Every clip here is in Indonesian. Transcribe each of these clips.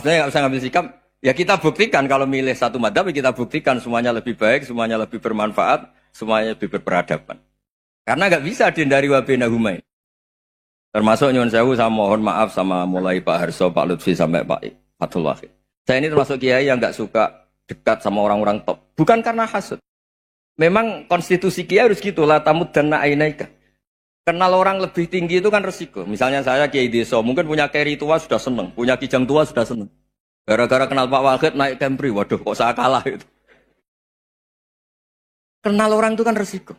Maksudnya nggak usah ngambil sikap. Ya kita buktikan kalau milih satu madzhab, kita buktikan semuanya lebih baik, semuanya lebih bermanfaat, semuanya lebih berperadaban. Karena nggak bisa dihindari wabena humain. Termasuk nyuwun sewu, saya mohon maaf sama mulai Pak Harso, Pak Lutfi sampai Pak Fathul Wahid. Saya ini termasuk kiai yang nggak suka dekat sama orang-orang top. Bukan karena hasud. Memang konstitusi kiai harus gitu, la tamuddanna ainaika. Kenal orang lebih tinggi itu kan resiko. Misalnya saya kiai desa, mungkin punya keri tua sudah seneng, punya kijang tua sudah seneng. Gara-gara kenal Pak Wahid naik Kempri, waduh kok saya kalah itu. Kenal orang itu kan resiko.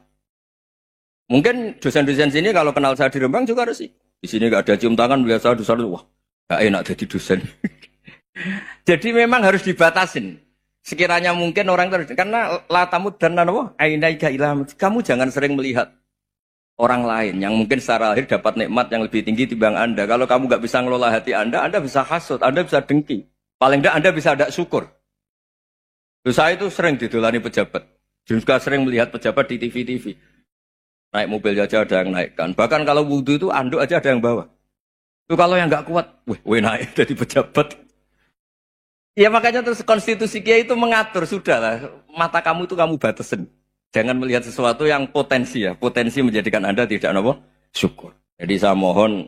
Mungkin dosen-dosen sini kalau kenal saya di Rembang juga resiko. Di sini gak ada cium tangan, melihat saya dosen, wah gak enak jadi dosen. Jadi memang harus dibatasin. Sekiranya mungkin orang terus, karena latamud dan nanawa, ainaika ilham. Kamu jangan sering melihat orang lain yang mungkin secara lahir dapat nikmat yang lebih tinggi timbang Anda. Kalau kamu gak bisa ngelola hati Anda bisa hasut, Anda bisa dengki. Paling tidak Anda bisa ada syukur. Terus saya itu sering didolani pejabat. Juga sering melihat pejabat di TV-TV. Naik mobil aja ada yang naikkan. Bahkan kalau wudhu itu anduk aja ada yang bawa. Itu kalau yang nggak kuat, weh naik jadi pejabat. Ya makanya terus konstitusi kiai itu mengatur, sudahlah. Mata kamu itu kamu batasin. Jangan melihat sesuatu yang potensi ya. Potensi menjadikan Anda tidak apa? Syukur. Jadi saya mohon,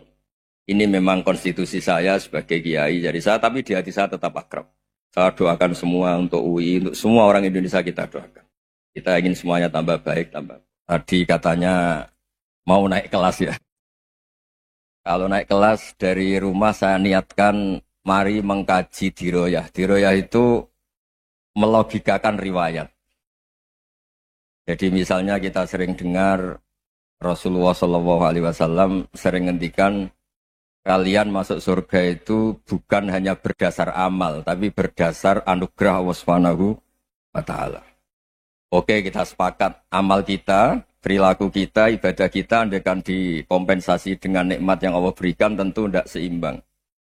ini memang konstitusi saya sebagai kiai. Jadi saya, tapi di hati saya tetap akrab. Saya doakan semua untuk UI, untuk semua orang Indonesia kita doakan. Kita ingin semuanya tambah baik, tambah. Tadi katanya mau naik kelas ya. Kalau naik kelas dari rumah saya niatkan mari mengkaji diroyah. Diroyah itu melogikakan riwayat. Jadi misalnya kita sering dengar Rasulullah SAW sering ngendikan kalian masuk surga itu bukan hanya berdasar amal, tapi berdasar anugerah Allah Subhanahu wa Ta'ala. Oke, kita sepakat amal kita, perilaku kita, ibadah kita andaikan dikompensasi dengan nikmat yang Allah berikan tentu tidak seimbang.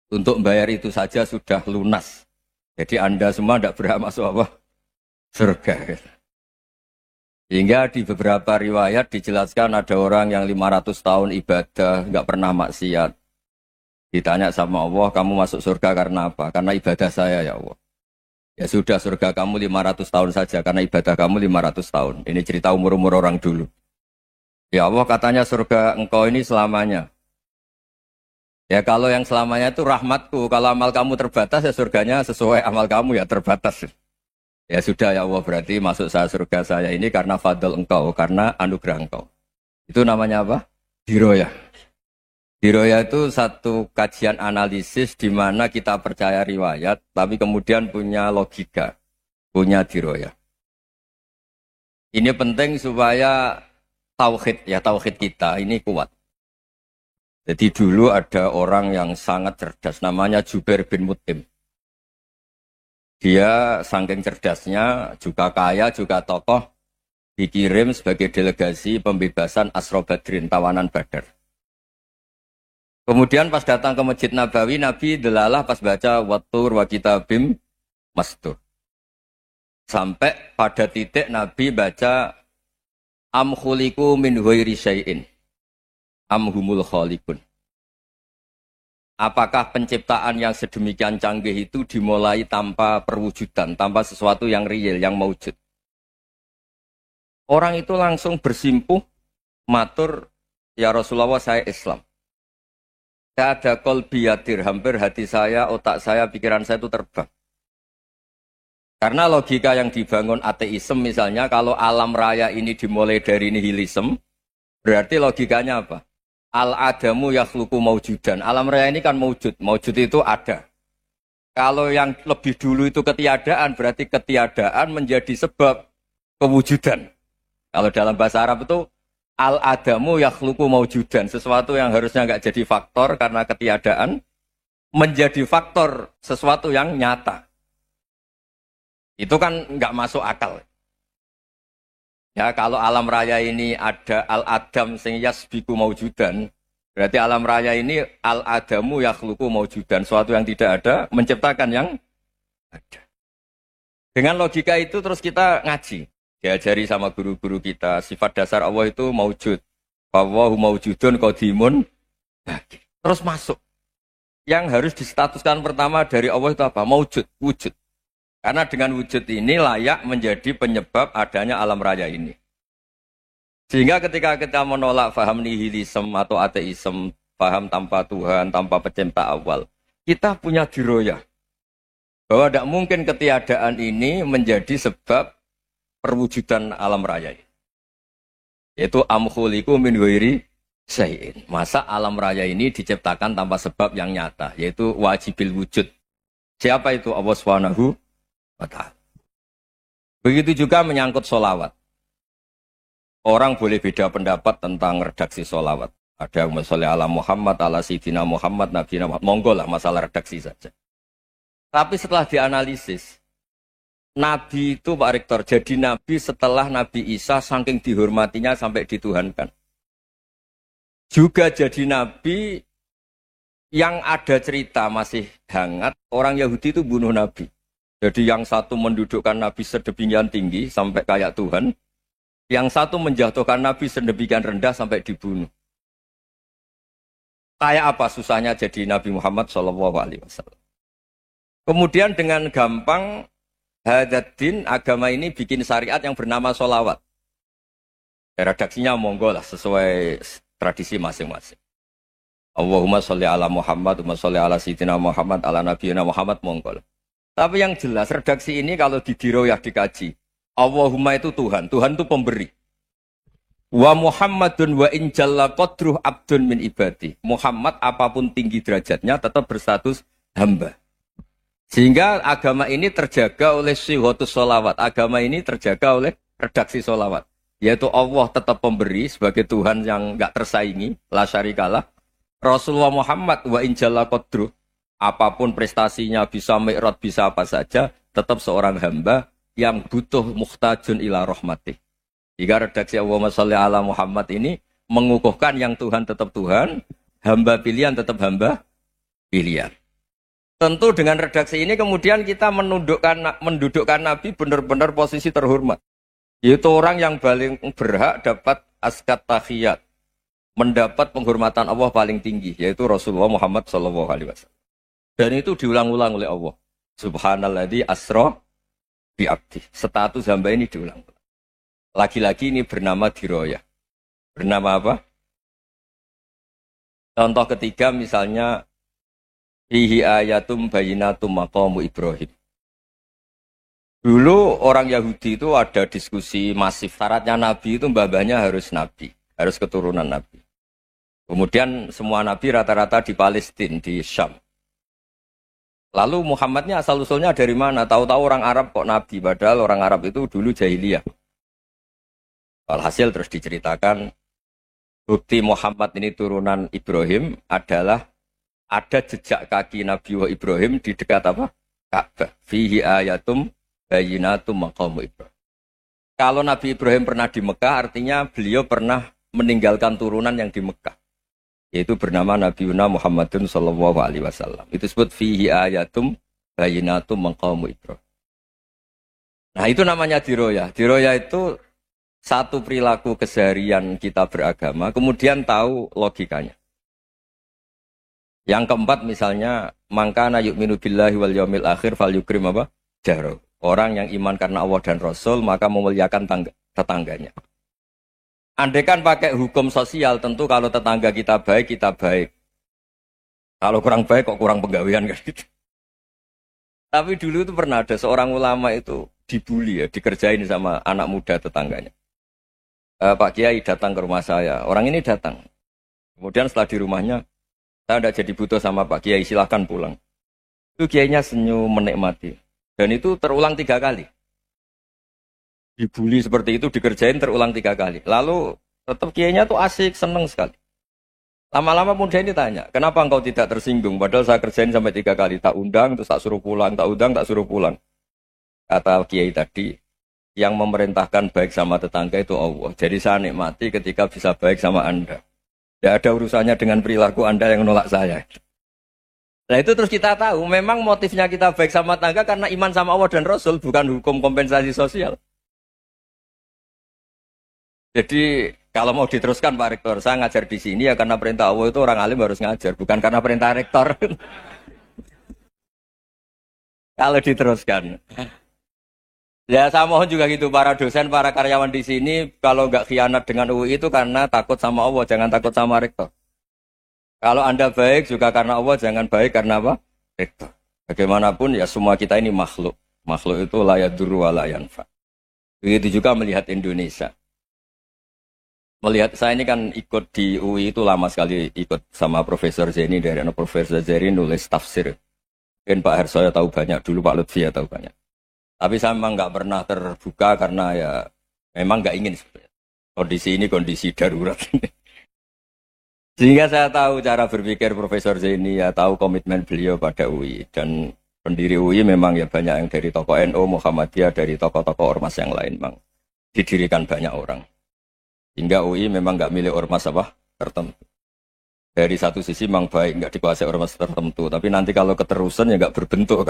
Untuk membayar itu saja sudah lunas. Jadi Anda semua tidak berhak masuk apa? Surga. Sehingga di beberapa riwayat dijelaskan ada orang yang 500 tahun ibadah, nggak pernah maksiat. Ditanya sama Allah, kamu masuk surga karena apa? Karena ibadah saya ya Allah. Ya sudah, surga kamu 500 tahun saja karena ibadah kamu 500 tahun. Ini cerita umur-umur orang dulu. Ya Allah katanya surga engkau ini selamanya. Ya kalau yang selamanya itu rahmatku. Kalau amal kamu terbatas ya surganya sesuai amal kamu ya terbatas. Ya sudah ya Allah, berarti masuk saya surga saya ini karena fadl engkau, karena anugerah engkau. Itu namanya apa? Diroyah. Diroyah itu satu kajian analisis di mana kita percaya riwayat, tapi kemudian punya logika, punya diroyah. Ini penting supaya tauhid kita ini kuat. Jadi dulu ada orang yang sangat cerdas, namanya Jubair bin Mut'im. Dia saking cerdasnya, juga kaya, juga tokoh, dikirim sebagai delegasi pembebasan Asra Badrin, tawanan Badar. Kemudian pas datang ke Masjid Nabawi, Nabi delalah pas baca Wattur wa kitabim mastur. Sampai pada titik Nabi baca Am khuliku min ghairi syai'in am humul khaliqun. Apakah penciptaan yang sedemikian canggih itu dimulai tanpa perwujudan, tanpa sesuatu yang real, yang maujud? Orang itu langsung bersimpuh, matur, ya Rasulullah saya Islam. Saya ada qalbi yadir, hampir hati saya, otak saya, pikiran saya itu terbang. Karena logika yang dibangun ateisme misalnya, kalau alam raya ini dimulai dari nihilisme, berarti logikanya apa? Al-adamu yakhluqu maujudan. Alam raya ini kan maujud. Maujud itu ada. Kalau yang lebih dulu itu ketiadaan, berarti ketiadaan menjadi sebab kewujudan. Kalau dalam bahasa Arab itu al-adamu yakhluqu maujudan. Sesuatu yang harusnya nggak jadi faktor karena ketiadaan, menjadi faktor sesuatu yang nyata. Itu kan nggak masuk akal. Ya, kalau alam raya ini ada al-adam sing yasbiku maujudan, berarti alam raya ini al-adamu yakhluqu maujudan, sesuatu yang tidak ada menciptakan yang ada. Dengan logika itu terus kita ngaji, diajari sama guru-guru kita, sifat dasar Allah itu maujud. Wallahu maujudun qadimun. Terus masuk. yang harus distatuskan pertama dari Allah itu apa? Maujud, wujud. Karena dengan wujud ini layak menjadi penyebab adanya alam raya ini. Sehingga ketika kita menolak faham nihilisme atau ateisme, faham tanpa Tuhan, tanpa pencipta awal, kita punya diroyah. Bahwa tidak mungkin ketiadaan ini menjadi sebab perwujudan alam raya. Yaitu amkhuliku min ghairi syai'in. Masa alam raya ini diciptakan tanpa sebab yang nyata, yaitu wajibil wujud. Siapa itu? Allah Subhanahu wa ta'ala. Begitu juga menyangkut sholawat. Orang boleh beda pendapat tentang redaksi sholawat. Ada yang sholli ala Muhammad, ala Sayyidina Muhammad, Nabi Muhammad. Monggo lah masalah redaksi saja. Tapi setelah dianalisis, Nabi itu Pak Rektor, jadi Nabi setelah Nabi Isa saking dihormatinya sampai dituhankan. Juga jadi Nabi yang ada cerita masih hangat, orang Yahudi itu bunuh Nabi. Jadi yang satu mendudukkan Nabi sedemikian tinggi sampai kayak Tuhan, yang satu menjatuhkan Nabi sedemikian rendah sampai dibunuh. Kayak apa susahnya jadi Nabi Muhammad SAW. Kemudian dengan gampang Hadaddin agama ini bikin syariat yang bernama sholawat. Redaksinya monggo lah sesuai tradisi masing-masing. Allahumma sholli ala Muhammad, Allahumma sholli ala Sayyidina Muhammad, ala Nabiyina Muhammad, monggo lah. Tapi yang jelas redaksi ini kalau didiroyah dikaji, Allahumma itu Tuhan, Tuhan itu pemberi. Wa Muhammadun wa in jalla qadruh abdun min ibadi. Muhammad apapun tinggi derajatnya tetap berstatus hamba. Sehingga agama ini terjaga oleh syihotus sholawat. Agama ini terjaga oleh redaksi sholawat. Yaitu Allah tetap pemberi sebagai Tuhan yang enggak tersaingi. La syarikalah. Rasulullah Muhammad wa injalla qadruh. Apapun prestasinya bisa mi'rad, bisa apa saja. Tetap seorang hamba yang butuh muhtajun ila rahmatih. Jika redaksi Allahumma sholli ala Muhammad ini mengukuhkan yang Tuhan tetap Tuhan. Hamba pilihan tetap hamba pilihan. Tentu dengan redaksi ini kemudian kita mendudukkan Nabi benar-benar posisi terhormat. Yaitu orang yang paling berhak dapat askat tahiyat. Mendapat penghormatan Allah paling tinggi. Yaitu Rasulullah Muhammad SAW. Dan itu diulang-ulang oleh Allah. Subhanalladzi asra bi'abdi. Status hamba ini diulang. Lagi-lagi ini bernama diroyah. Bernama apa? Contoh ketiga misalnya fihi ayatum bayinatum maqamu Ibrahim. Dulu orang Yahudi itu ada diskusi masif. Syaratnya Nabi itu mbah-mbahnya harus Nabi. Harus keturunan Nabi. Kemudian semua Nabi rata-rata di Palestina, di Syam. Lalu Muhammadnya asal-usulnya dari mana? Tahu-tahu orang Arab kok Nabi. Padahal orang Arab itu dulu jahiliyah. Alhasil terus diceritakan. Bukti Muhammad ini turunan Ibrahim adalah ada jejak kaki Nabi Ibrahim di dekat apa? Ka'bah. Fihi ayatum bayinatum maqamu Ibrahim. Kalau Nabi Ibrahim pernah di Mekah, artinya beliau pernah meninggalkan turunan yang di Mekah. Yaitu bernama Nabiuna Muhammadun sallallahu alaihi wasallam. Itu disebut fihi ayatum bayinatum maqamu Ibrahim. Nah, itu namanya diroyah. Diroyah itu satu perilaku keseharian kita beragama, kemudian tahu logikanya. Yang keempat misalnya mangkana yu'minu billahi wal yaumil akhir falyukrim apa? Jaro. Orang yang iman karena Allah dan Rasul maka memuliakan tetangganya. Andaikan pakai hukum sosial tentu kalau tetangga kita baik, kita baik. Kalau kurang baik kok kurang penggawean kan gitu. Tapi dulu itu pernah ada seorang ulama itu dibully ya, dikerjain sama anak muda tetangganya. Pak Kiai datang ke rumah saya. Orang ini datang. Kemudian setelah di rumahnya saya tidak jadi butuh sama Pak Kiai, silahkan pulang. Itu Kiainya senyum menikmati. Dan itu terulang 3 kali. Dibully seperti itu, dikerjain terulang 3 kali. Lalu tetap Kiainya tuh asik, seneng sekali. Lama-lama muda ini tanya, kenapa engkau tidak tersinggung? Padahal saya kerjain sampai 3 kali. Tak undang, terus tak suruh pulang. Tak undang, tak suruh pulang. Kata Kiai tadi, yang memerintahkan baik sama tetangga itu Allah. Jadi saya nikmati ketika bisa baik sama Anda. Tidak ada urusannya dengan perilaku Anda yang menolak saya. Nah itu terus kita tahu, memang motifnya kita baik sama tangga karena iman sama Allah dan Rasul, bukan hukum kompensasi sosial. Jadi Kalau mau diteruskan Pak Rektor, saya ngajar di sini ya karena perintah Allah itu orang alim harus ngajar, bukan karena perintah rektor. Kalau diteruskan. Ya saya mohon juga gitu para dosen, para karyawan di sini kalau nggak khianat dengan UI itu karena takut sama Allah, jangan takut sama rektor. Kalau Anda baik juga karena Allah, jangan baik karena apa? Rektor. Bagaimanapun ya semua kita ini makhluk. Makhluk itu la yadurru wa la yanfa. Begitu juga melihat Indonesia. Melihat saya ini kan ikut di UI itu lama sekali ikut sama Profesor Zeni dari Profesor Zeni nulis tafsir. Mungkin Pak Hersoyo tahu banyak dulu, Pak Lutfi ya tahu banyak. Tapi saya memang nggak pernah terbuka karena ya memang nggak ingin sebenarnya. Kondisi ini kondisi darurat. Sehingga saya tahu cara berpikir Profesor Zeni, ya tahu komitmen beliau pada UI. Dan pendiri UI memang ya banyak yang dari tokoh NU, Muhammadiyah, dari tokoh-tokoh ormas yang lain memang didirikan banyak orang. Hingga UI memang nggak milik ormas apa tertentu. Dari satu sisi memang baik, nggak dikuasai ormas tertentu. Tapi nanti kalau keterusan ya nggak berbentuk.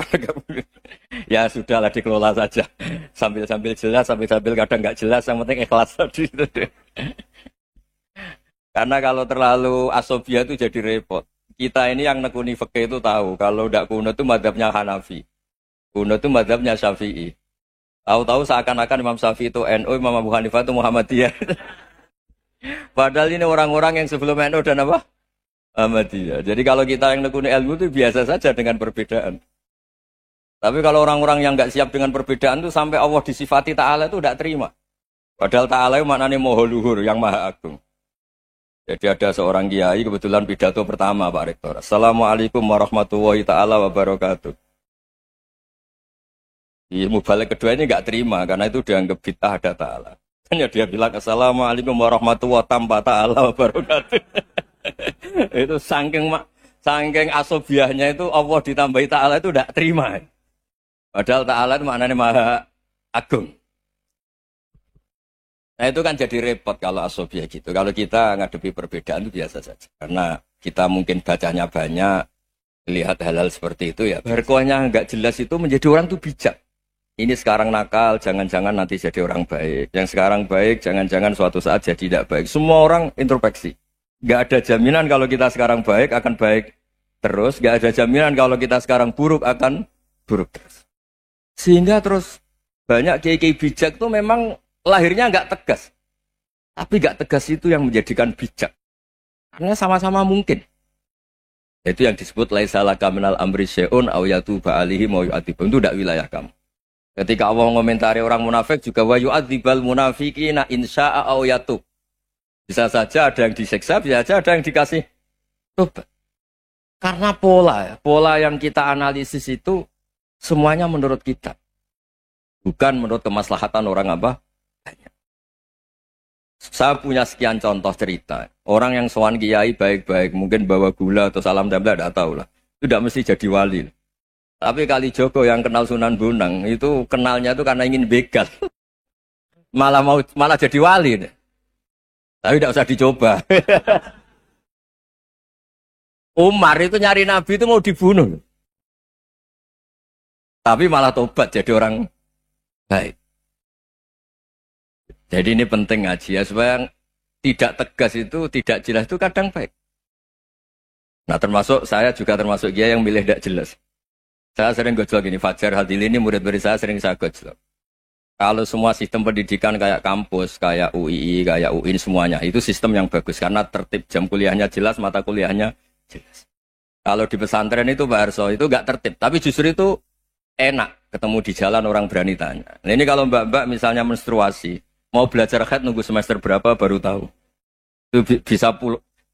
Ya sudahlah dikelola saja. Sambil-sambil jelas, sambil-sambil kadang nggak jelas. Yang penting ikhlas tadi. Karena kalau terlalu asobia itu jadi repot. Kita ini yang nekuni fikih itu tahu. Kalau tidak kuno itu madhabnya Hanafi. Kuno itu madhabnya Syafi'i. Tahu-tahu seakan-akan Imam Syafi'i itu NU, Imam Abu Hanifah itu Muhammadiyah. Padahal ini orang-orang yang sebelum NU dan apa? Muhammadiyah. Jadi kalau kita yang nekuni ilmu itu biasa saja dengan perbedaan. Tapi kalau orang-orang yang nggak siap dengan perbedaan itu sampai Allah disifati Ta'ala itu tidak terima. Padahal Ta'ala itu maknanya Maha Luhur, yang Maha Agung. Jadi ada seorang kiai kebetulan pidato pertama Pak Rektor. Assalamualaikum warahmatullahi ta'ala wabarakatuh. Ilmu balik kedua ini nggak terima karena itu dianggap bid'ah ada Ta'ala. Hanya dia bilang Assalamualaikum warahmatullahi ta'ala wabarakatuh. Itu saking asobiahnya itu Allah ditambahi Ta'ala itu tidak terima. Padahal Ta'ala itu maknanya Maha Agung. Nah itu kan jadi repot kalau asobiah gitu. Kalau kita ngadepi perbedaan itu biasa saja. Karena kita mungkin bacanya banyak, lihat hal-hal seperti itu ya. Berkohnya nggak jelas itu menjadi orang tuh bijak. Ini sekarang nakal, jangan-jangan nanti jadi orang baik. Yang sekarang baik, jangan-jangan suatu saat jadi tidak baik. Semua orang introspeksi. Nggak ada jaminan kalau kita sekarang baik akan baik terus. Nggak ada jaminan kalau kita sekarang buruk akan buruk terus. Sehingga terus banyak kiai-kiai bijak tuh memang lahirnya nggak tegas, tapi nggak tegas itu yang menjadikan bijak, karena sama-sama mungkin. Itu yang disebut laisa laka minal amri syai'un aw yatuba alaihim wa yu'adzibum, itu tidak wilayah kamu. Ketika Allah mengomentari orang munafik juga wa yu'adzibal munafiqina insya'a aw yatub. Bisa saja ada yang disiksa, bisa saja ada yang dikasih tobat. Karena pola yang kita analisis itu semuanya menurut kita, bukan menurut kemaslahatan orang apa. Saya punya sekian contoh cerita. Orang yang sowan kiai baik-baik, mungkin bawa gula atau salam tempel, tidak tahu lah. Itu tidak mesti jadi wali. Tapi Kalijogo yang kenal Sunan Bonang, itu kenalnya itu karena ingin begal. Malah jadi wali. Tapi tidak usah dicoba. Umar itu nyari Nabi itu mau dibunuh. Tapi malah tobat jadi orang baik. Jadi ini penting ngaji ya, supaya tidak tegas itu, tidak jelas itu kadang baik. Nah termasuk saya juga termasuk dia yang milih tidak jelas. Saya sering gojlok gini, Fajar Hadili ini murid-murid saya sering saya gojlok. Kalau semua sistem pendidikan kayak kampus, kayak UII, kayak UIN semuanya, itu sistem yang bagus. Karena tertib jam kuliahnya jelas, mata kuliahnya jelas. Kalau di pesantren itu Pak Arso, itu nggak tertib. Tapi justru itu enak, ketemu di jalan orang berani tanya. Nah ini kalau mbak-mbak misalnya menstruasi, mau belajar haid nunggu semester berapa baru tahu. Itu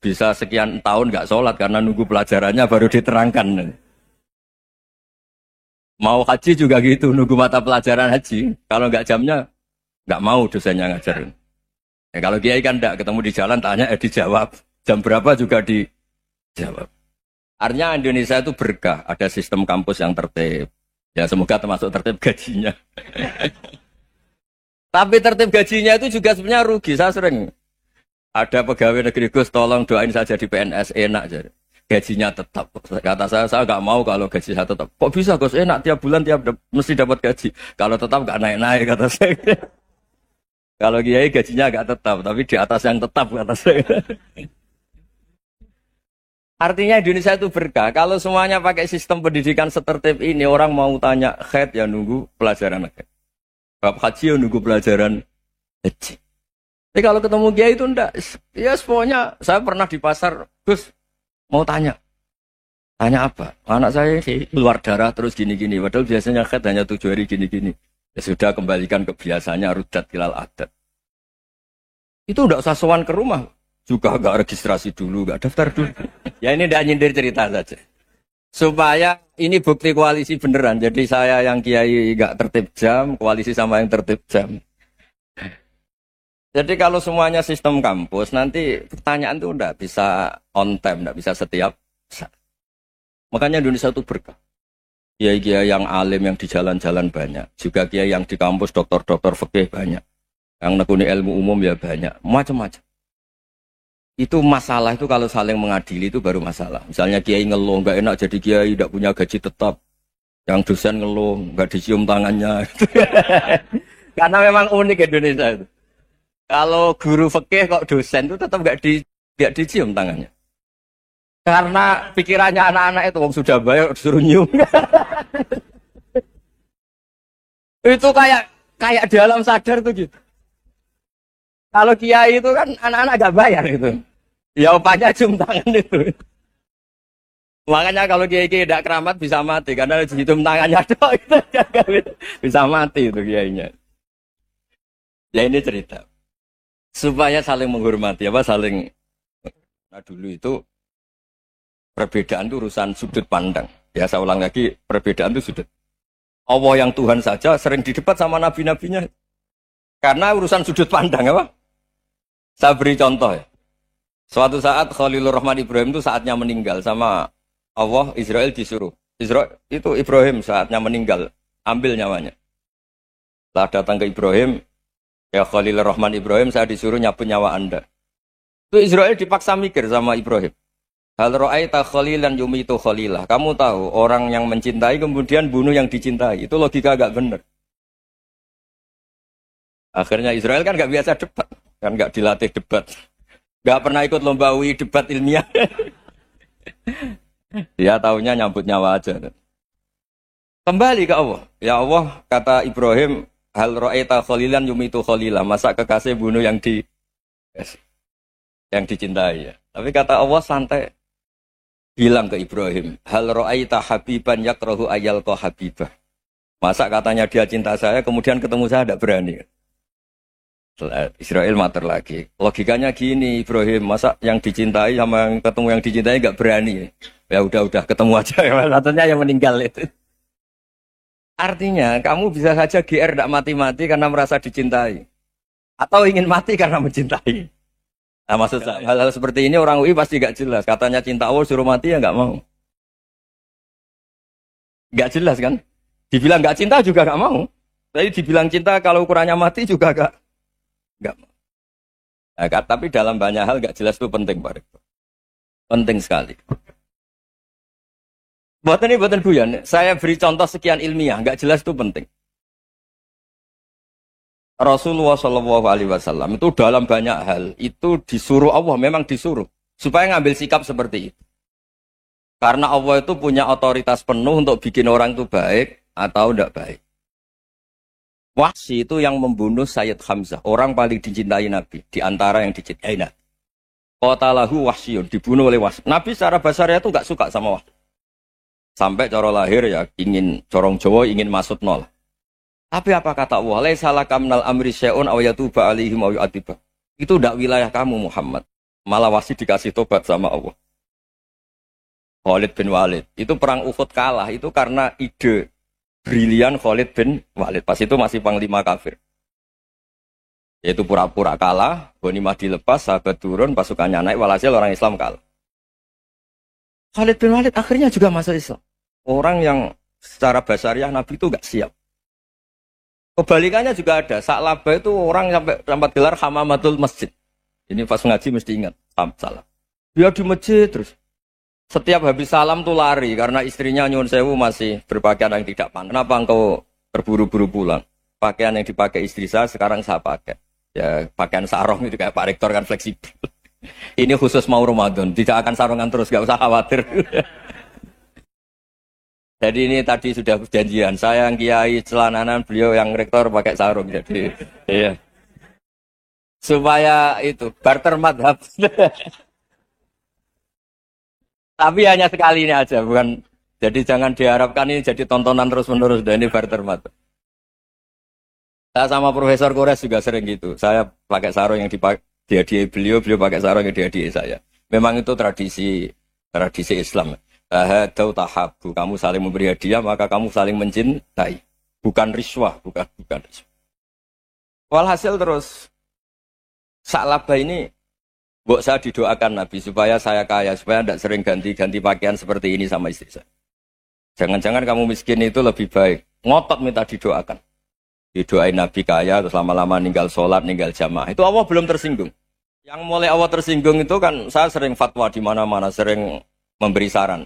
bisa sekian tahun nggak sholat karena nunggu pelajarannya baru diterangkan. Mau haji juga gitu, nunggu mata pelajaran haji. Kalau nggak jamnya, nggak mau dosennya ngajarin. Ya, kalau kiai kan nggak ketemu di jalan tanya dijawab. Jam berapa juga dijawab. Artinya Indonesia itu berkah, ada sistem kampus yang tertib. Ya semoga termasuk tertib gajinya. Tapi tertib gajinya itu juga sebenarnya rugi. Saya sering ada pegawai negeri Gus, tolong doain saja di PNS enak jadi. Gajinya tetap. Kata saya nggak mau kalau gaji saya tetap. Kok bisa Gus enak tiap bulan mesti dapat gaji. Kalau tetap nggak naik-naik kata saya. Kalau kiai gajinya agak tetap, tapi di atas yang tetap ke atas. Artinya Indonesia itu berkah. Kalau semuanya pakai sistem pendidikan setertib ini, orang mau tanya khaid ya nunggu pelajaran khaid. Bab haji ya nunggu pelajaran haji. Tapi kalau ketemu kiai itu enggak. Ya semuanya, saya pernah di pasar, Gus mau tanya. Tanya apa? Anak saya sih keluar darah terus gini-gini. Padahal biasanya khaid hanya 7 hari gini-gini. Ya sudah kembalikan ke biasanya rudat hilal adat. Itu enggak usah sowan ke rumah. Juga enggak registrasi dulu, enggak daftar dulu. Ya ini enggak nyindir cerita saja. Supaya ini bukti koalisi beneran. Jadi saya yang kiai enggak tertib jam, koalisi sama yang tertib jam. Jadi kalau semuanya sistem kampus, nanti pertanyaan itu enggak bisa on time, enggak bisa setiap saat. Makanya Indonesia itu berkah. Kiai-kiai yang alim yang di jalan-jalan banyak. Juga kiai yang di kampus dokter-dokter fikih banyak. Yang nekuni ilmu umum ya banyak. Macam-macam. Itu masalah itu kalau saling mengadili itu baru masalah. Misalnya kiai ngeluh, nggak enak jadi kiai, tidak punya gaji tetap. Yang dosen ngeluh, nggak dicium tangannya. Karena memang unik Indonesia itu. Kalau guru fikih kok dosen itu tetap nggak dicium tangannya. Karena pikirannya anak-anak itu wong sudah bayar disuruh nyium. Itu kayak di alam sadar tuh gitu. Kalau kiai itu kan anak-anak gak bayar itu. Ya opanya cium tangan itu. Makanya kalau kiai-kiai tidak keramat bisa mati karena cium tangannya doang itu bisa mati itu kiainya. Ya ini cerita. Supaya saling menghormati saling. Nah dulu itu perbedaan itu urusan sudut pandang. Ya saya ulang lagi, perbedaan itu sudut. Allah yang Tuhan saja sering didebat sama nabi-nabinya. Karena urusan sudut pandang apa? Saya beri contoh ya. Suatu saat Khalilur Rahman Ibrahim itu saatnya meninggal sama Allah, Israel disuruh. Israel itu Ibrahim saatnya meninggal, ambil nyawanya. Setelah datang ke Ibrahim, ya Khalilur Rahman Ibrahim saya disuruh nyabut nyawa Anda. Itu Israel dipaksa mikir sama Ibrahim. Hal ra'aita khalilan yumitu khalilah. Kamu tahu orang yang mencintai kemudian bunuh yang dicintai. Itu logika agak benar. Akhirnya Israel kan gak biasa debat. Kan gak dilatih debat. Gak pernah ikut lomba UI debat ilmiah. Dia taunya nyambut nyawa aja. Kembali ke Allah. Ya Allah kata Ibrahim. Hal ra'aita khalilan yumitu khalilah. Masa kekasih bunuh yang dicintai ya. Tapi kata Allah santai. Bilang ke Ibrahim, hal ra'aita habiban yakrahu ayyalqa habibah. Masa katanya dia cinta saya, kemudian ketemu saya tidak berani. Israel mater lagi. Logikanya gini, Ibrahim, masa yang dicintai sama yang ketemu yang dicintai nggak berani? Ya udah ketemu aja. Satunya yang meninggal itu. Artinya, kamu bisa saja GR tidak mati-mati karena merasa dicintai. Atau ingin mati karena mencintai. Nah maksud saya, hal-hal seperti ini orang UI pasti gak jelas. Katanya cinta Allah suruh mati ya gak mau. Gak jelas kan? Dibilang gak cinta juga gak mau. Tapi dibilang cinta kalau ukurannya mati juga gak mau. Nah, tapi dalam banyak hal gak jelas itu penting Pak Rektor. Penting sekali. Buatan guyon. Saya beri contoh sekian ilmiah. Gak jelas itu penting. Rasulullah Shallallahu Alaihi Wasallam itu dalam banyak hal itu disuruh Allah, memang disuruh supaya ngambil sikap seperti itu. Karena Allah itu punya otoritas penuh untuk bikin orang itu baik atau tidak baik. Wahsy itu yang membunuh Sayyid Hamzah, orang paling dicintai Nabi di antara yang dicintai Nabi. Qatalahu Wahsyun, dibunuh oleh Wahsy. Nabi secara basarnya itu nggak suka sama Wahsy. Sampai cara lahir ya ingin corong Jawa ingin masuk nol. Tapi apa kata Allah? Laisa laka minal amri syai'un aw yatuba alaihim aw yu'adzibah. Itu tidak wilayah kamu Muhammad. Malah Wahsy dikasih tobat sama Allah. Khalid bin Walid. Itu perang Uhud kalah. Itu karena ide brilian Khalid bin Walid. Pas itu masih panglima kafir. Yaitu pura-pura kalah. Ghanimah dilepas, sahabat turun, pasukannya naik. Walhasil orang Islam kalah. Khalid bin Walid akhirnya juga masuk Islam. Orang yang secara basariah Nabi itu gak siap. Kebalikannya juga ada. Sa'labah itu orang sampai gelar hamamatul masjid. Ini pas ngaji mesti ingat. Salah. Dia di masjid terus. Setiap habis salam tuh lari. Karena istrinya nyuwun sewu masih berpakaian yang tidak pantas. Kenapa engkau terburu-buru pulang? Pakaian yang dipakai istri saya sekarang saya pakai. Ya pakaian sarung itu kayak Pak Rektor kan fleksibel. Ini khusus mau Ramadan, tidak akan sarungan terus, gak usah khawatir. Jadi ini tadi sudah janjian, saya yang kiai celananan, beliau yang rektor pakai sarung. Jadi iya. Supaya itu barter madhab. Tapi hanya sekali ini aja, bukan. Jadi jangan diharapkan ini jadi tontonan terus menerus. Dan ini barter madhab. Saya sama Profesor Kores juga sering gitu. Saya pakai sarung yang dihadiahi beliau, beliau pakai sarung yang dihadiahi saya. Memang itu tradisi Islam. Tahadau tahabu, kamu saling memberi hadiah maka kamu saling mencintai. Bukan riswah, bukan riswah. Walhasil terus Sa'labah ini mbok saya didoakan Nabi supaya saya kaya, supaya tidak sering ganti-ganti pakaian seperti ini sama istri saya. Jangan-jangan kamu miskin itu lebih baik. Ngotot minta didoakan. Didoain Nabi kaya, terus lama-lama ninggal sholat, ninggal jamaah. Itu Allah belum tersinggung. Yang mulai Allah tersinggung itu kan saya sering fatwa di mana-mana, sering memberi saran.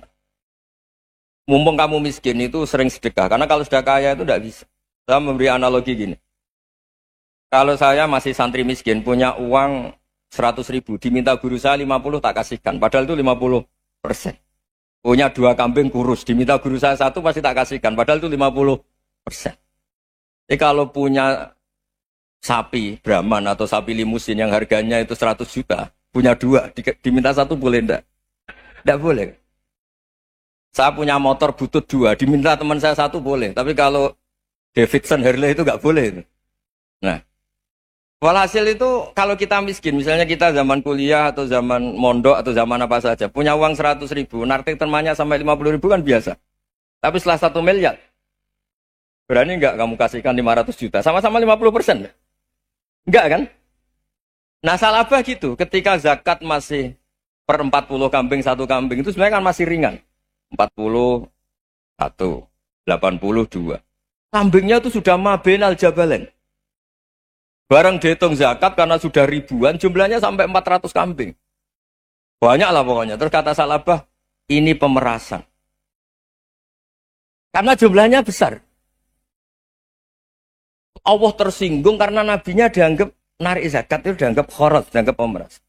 Mumpung kamu miskin itu sering sedekah, karena kalau sudah kaya itu tidak bisa. Saya memberi analogi gini. Kalau saya masih santri miskin, punya uang 100.000, diminta guru saya 50 tak kasihkan, padahal itu 50%. Punya 2 kambing kurus, diminta guru saya 1 pasti tak kasihkan, padahal itu 50%. Jadi kalau punya sapi Brahman atau sapi limusin yang harganya itu 100 juta, punya 2, diminta 1 boleh enggak? Enggak boleh. Saya punya motor butut 2, diminta teman saya 1 boleh, tapi kalau Davidson Harley itu enggak boleh. Nah, walhasil itu kalau kita miskin, misalnya kita zaman kuliah atau zaman mondok atau zaman apa saja, punya uang 100.000, nartik temannya sampai 50.000 kan biasa. Tapi setelah 1 miliar, berani enggak kamu kasihkan 500 juta? Sama-sama 50%. Enggak kan? Nah Sa'labah gitu, ketika zakat masih per 40 kambing, 1 kambing itu sebenarnya kan masih ringan. 41, 82. Kambingnya itu sudah mabenal jabalen. Barang dihitung zakat karena sudah ribuan, jumlahnya sampai 400 kambing. Banyak lah pokoknya. Terus kata Sa'labah, ini pemerasan. Karena jumlahnya besar. Allah tersinggung karena nabinya dianggap narik zakat itu dianggap khorat, dianggap pemeras.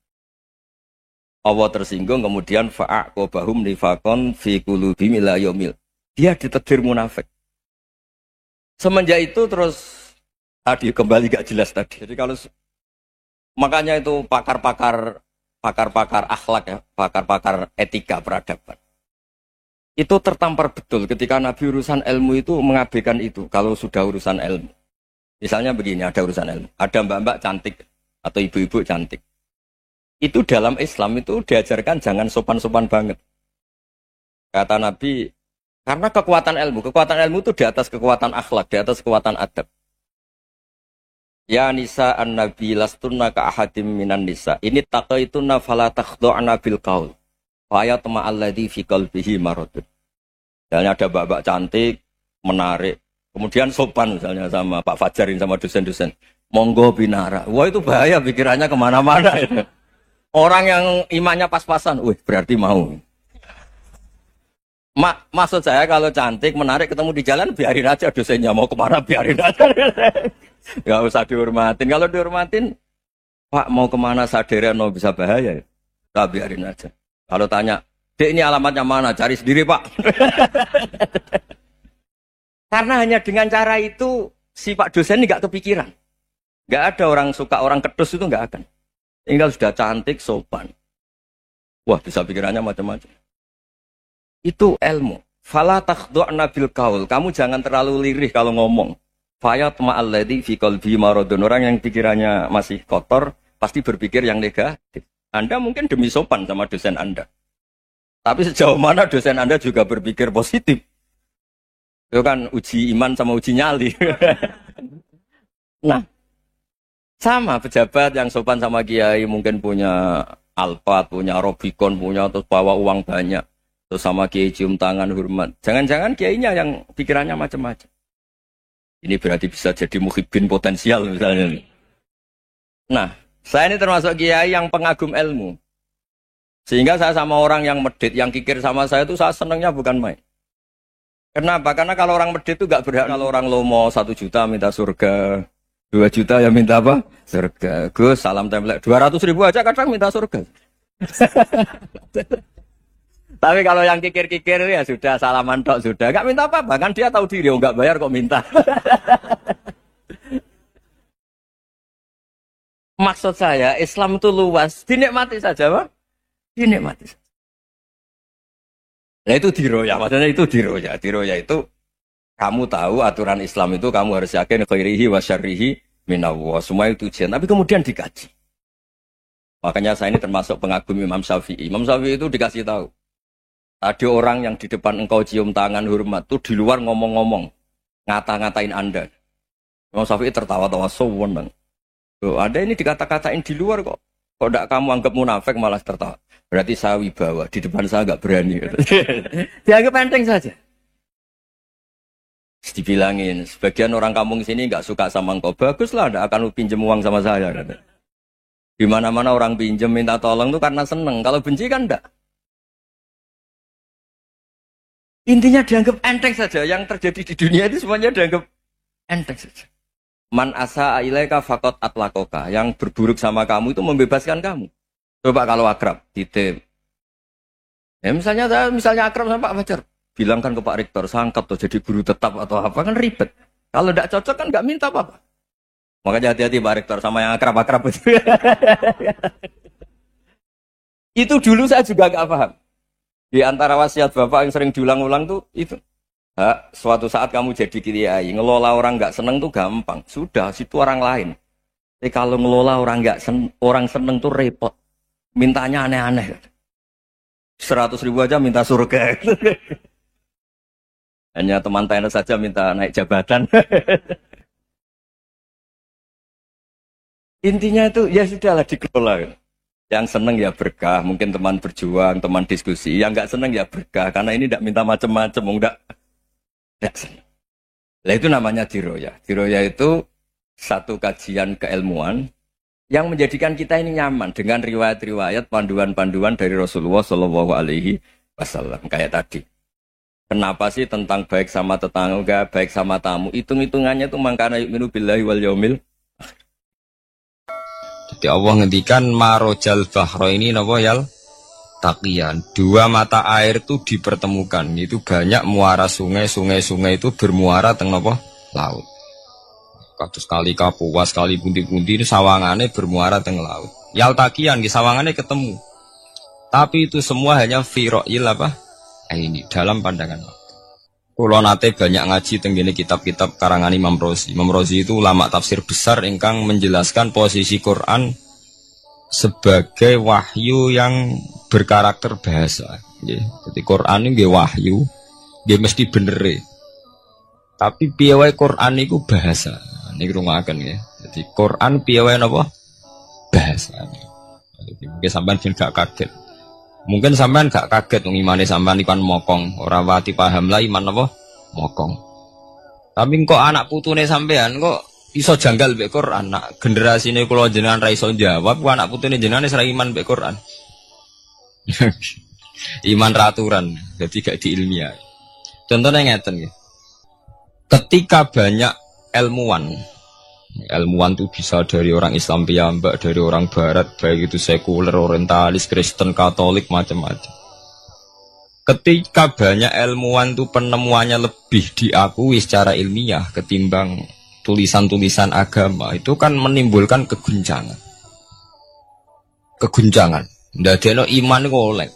Allah tersinggung kemudian fa'aqobahum nifakon fi qulubihim ila yaumil. Dia ditetir munafik. Semenjak itu terus tadi kembali gak jelas tadi. Jadi kalau makanya itu pakar-pakar akhlak ya, pakar-pakar etika peradaban. Itu tertampar betul ketika Nabi urusan ilmu itu mengabaikan itu kalau sudah urusan ilmu. Misalnya begini, ada urusan ilmu. Ada mbak-mbak cantik atau ibu-ibu cantik. Itu dalam Islam itu diajarkan jangan sopan-sopan banget. Kata Nabi, karena kekuatan ilmu itu di atas kekuatan akhlak, di atas kekuatan adab. Ya nisa an-nabi lastunna ka ahadim minan nisa. Ini taqaitunna fala takhdu'na bil qaul. Fa yatma alladhi fi qalbihi maradun. Misalnya ada mbak-mbak cantik, menarik. Kemudian sopan misalnya sama Pak Fajarin sama dosen-dosen. Monggo binara. Wah itu bahaya pikirannya kemana-mana itu. Orang yang imannya pas-pasan, berarti mau. Maksud saya kalau cantik, menarik, ketemu di jalan, biarin aja dosennya mau kemana, biarin aja. Gak usah dihormatin. Kalau dihormatin, Pak mau kemana sadereno bisa bahaya. Nah, biarin aja. Kalau tanya, Dek ini alamatnya mana? Cari sendiri Pak. Karena hanya dengan cara itu, si Pak dosen ini gak kepikiran. Gak ada orang suka orang kedus itu gak akan. Tinggal sudah cantik, sopan. Wah, bisa pikirannya macam-macam. Itu ilmu. Fala takhdu'na bil qaul. Kamu jangan terlalu lirih kalau ngomong. Fayat ma'alladzi fi qalbi maradun. Orang yang pikirannya masih kotor pasti berpikir yang negatif. Anda mungkin demi sopan sama dosen Anda. Tapi sejauh mana dosen Anda juga berpikir positif. Itu kan uji iman sama uji nyali. Nah, sama pejabat yang sopan sama kiai mungkin punya Alphard, punya Robicon, punya terus bawa uang banyak. Terus sama kiai cium tangan hormat. Jangan-jangan kiainya yang pikirannya macam-macam. Ini berarti bisa jadi muhibbin potensial misalnya. Nah, saya ini termasuk kiai yang pengagum ilmu. Sehingga saya sama orang yang medit, yang kikir sama saya itu saya senangnya bukan main. Kenapa? Karena kalau orang medit itu gak berhak. Kalau orang lomo 1 juta minta surga. 2 juta yang minta apa? Surga. Gus, salam template. 200.000 aja kadang minta surga. Tapi kalau yang kikir-kikir ya sudah salaman tok sudah. Gak minta apa-apa. Kan dia tahu diri. Oh, gak bayar kok minta. Maksud saya, Islam itu luas. Dinikmati saja, Pak. Dinikmati saja. Nah itu diroya. Maksudnya itu diroya. Diroya itu kamu tahu aturan Islam itu kamu harus yakin khairihi wa syarrihi minallah. Semua itu ujian. Tapi kemudian dikaji. Makanya saya ini termasuk pengagum Imam Syafi'i. Imam Syafi'i itu dikasih tahu. Ada orang yang di depan engkau cium tangan hormat itu di luar ngomong-ngomong. Ngata-ngatain Anda. Imam Syafi'i tertawa-tawa sewenang. Oh, Anda ini dikata-katain di luar kok. Kok tidak kamu anggap munafik malah tertawa. Berarti saya wibawa. Di depan saya nggak berani. Dianggap enteng saja. Dibilangin, sebagian orang kampung sini nggak suka sama engkau. Baguslah, tidak akan pinjam uang sama saya. Di mana-mana orang pinjam minta tolong itu karena seneng. Kalau benci kan enggak. Intinya dianggap enteng saja. Yang terjadi di dunia itu semuanya dianggap enteng saja. Man asa ilaika faqat atlakoka. Yang berburuk sama kamu itu membebaskan kamu. Coba kalau akrab, titip. Ya misalnya akrab sama Pak Fajar. Bilangkan ke Pak Rektor, sangkap tuh jadi guru tetap atau apa, kan ribet. Kalau tidak cocok kan nggak minta apa-apa. Makanya hati-hati Pak Rektor sama yang akrab-akrab itu. Itu dulu saya juga nggak paham. Di antara wasiat Bapak yang sering diulang-ulang tuh itu. Suatu saat kamu jadi kiai, ngelola orang nggak seneng tuh gampang. Sudah, situ orang lain. Tapi kalau ngelola orang orang seneng tuh repot. Mintanya aneh-aneh. 100.000 aja minta surga. Hanya teman tenis saja minta naik jabatan. Intinya itu ya sudahlah dikelola. Yang seneng ya berkah, mungkin teman berjuang, teman diskusi. Yang nggak seneng ya berkah, karena ini tidak minta macam-macam, enggak seneng. Nah itu namanya diroya. Diroya itu satu kajian keilmuan yang menjadikan kita ini nyaman dengan riwayat-riwayat, panduan-panduan dari Rasulullah Shallallahu Alaihi Wasallam kayak tadi. Kenapa sih tentang baik sama tetangga, baik sama tamu? Hitung-hitungannya itu mangkana yu'minu billahi wal yaumil. Jadi Allah ngendikan marojal bahro ini napa yal taqiyan. Dua mata air itu dipertemukan. Itu banyak muara sungai itu bermuara teng napa laut. Kados kali Kapuas, kali pundi-pundi ini sawangane bermuara teng laut. Yal taqiyan di sawangane ketemu. Tapi itu semua hanya firoil apa? Ini dalam pandangan Kulo nate banyak ngaji tenggene kitab-kitab karangan Imam Rozi. Imam Rozi itu ulama tafsir besar ingkang menjelaskan posisi Quran sebagai wahyu yang berkarakter bahasa. Jadi Quran ini wahyu, dia mesti bener. Tapi piye wae Quran itu bahasa. Niki rungaken ya. Jadi Quran piye wae napa? Bahasa. Jadi mungkin sampean gak kaget. Mungkin sampean gak kaget wong imane sampean ikan mokong, ora wati paham lah iman apa mokong. Tapi kok anak putune sampean kok iso janggal mbek Quran. Nak generasine kula jenengan ra iso jawab, kok anak putune jenengan wis ra iman mbek Quran. Iman raturan, jadi gak diilmiah. Contohnya ngeten nggih. Ketika banyak ilmuwan itu bisa dari orang Islam piyambak, dari orang Barat, baik itu sekuler, orientalis, Kristen, Katolik, macam-macam. Ketika banyak ilmuwan itu penemuannya lebih diakui secara ilmiah ketimbang tulisan-tulisan agama, itu kan menimbulkan keguncangan. Ndadekno iman iku oleh.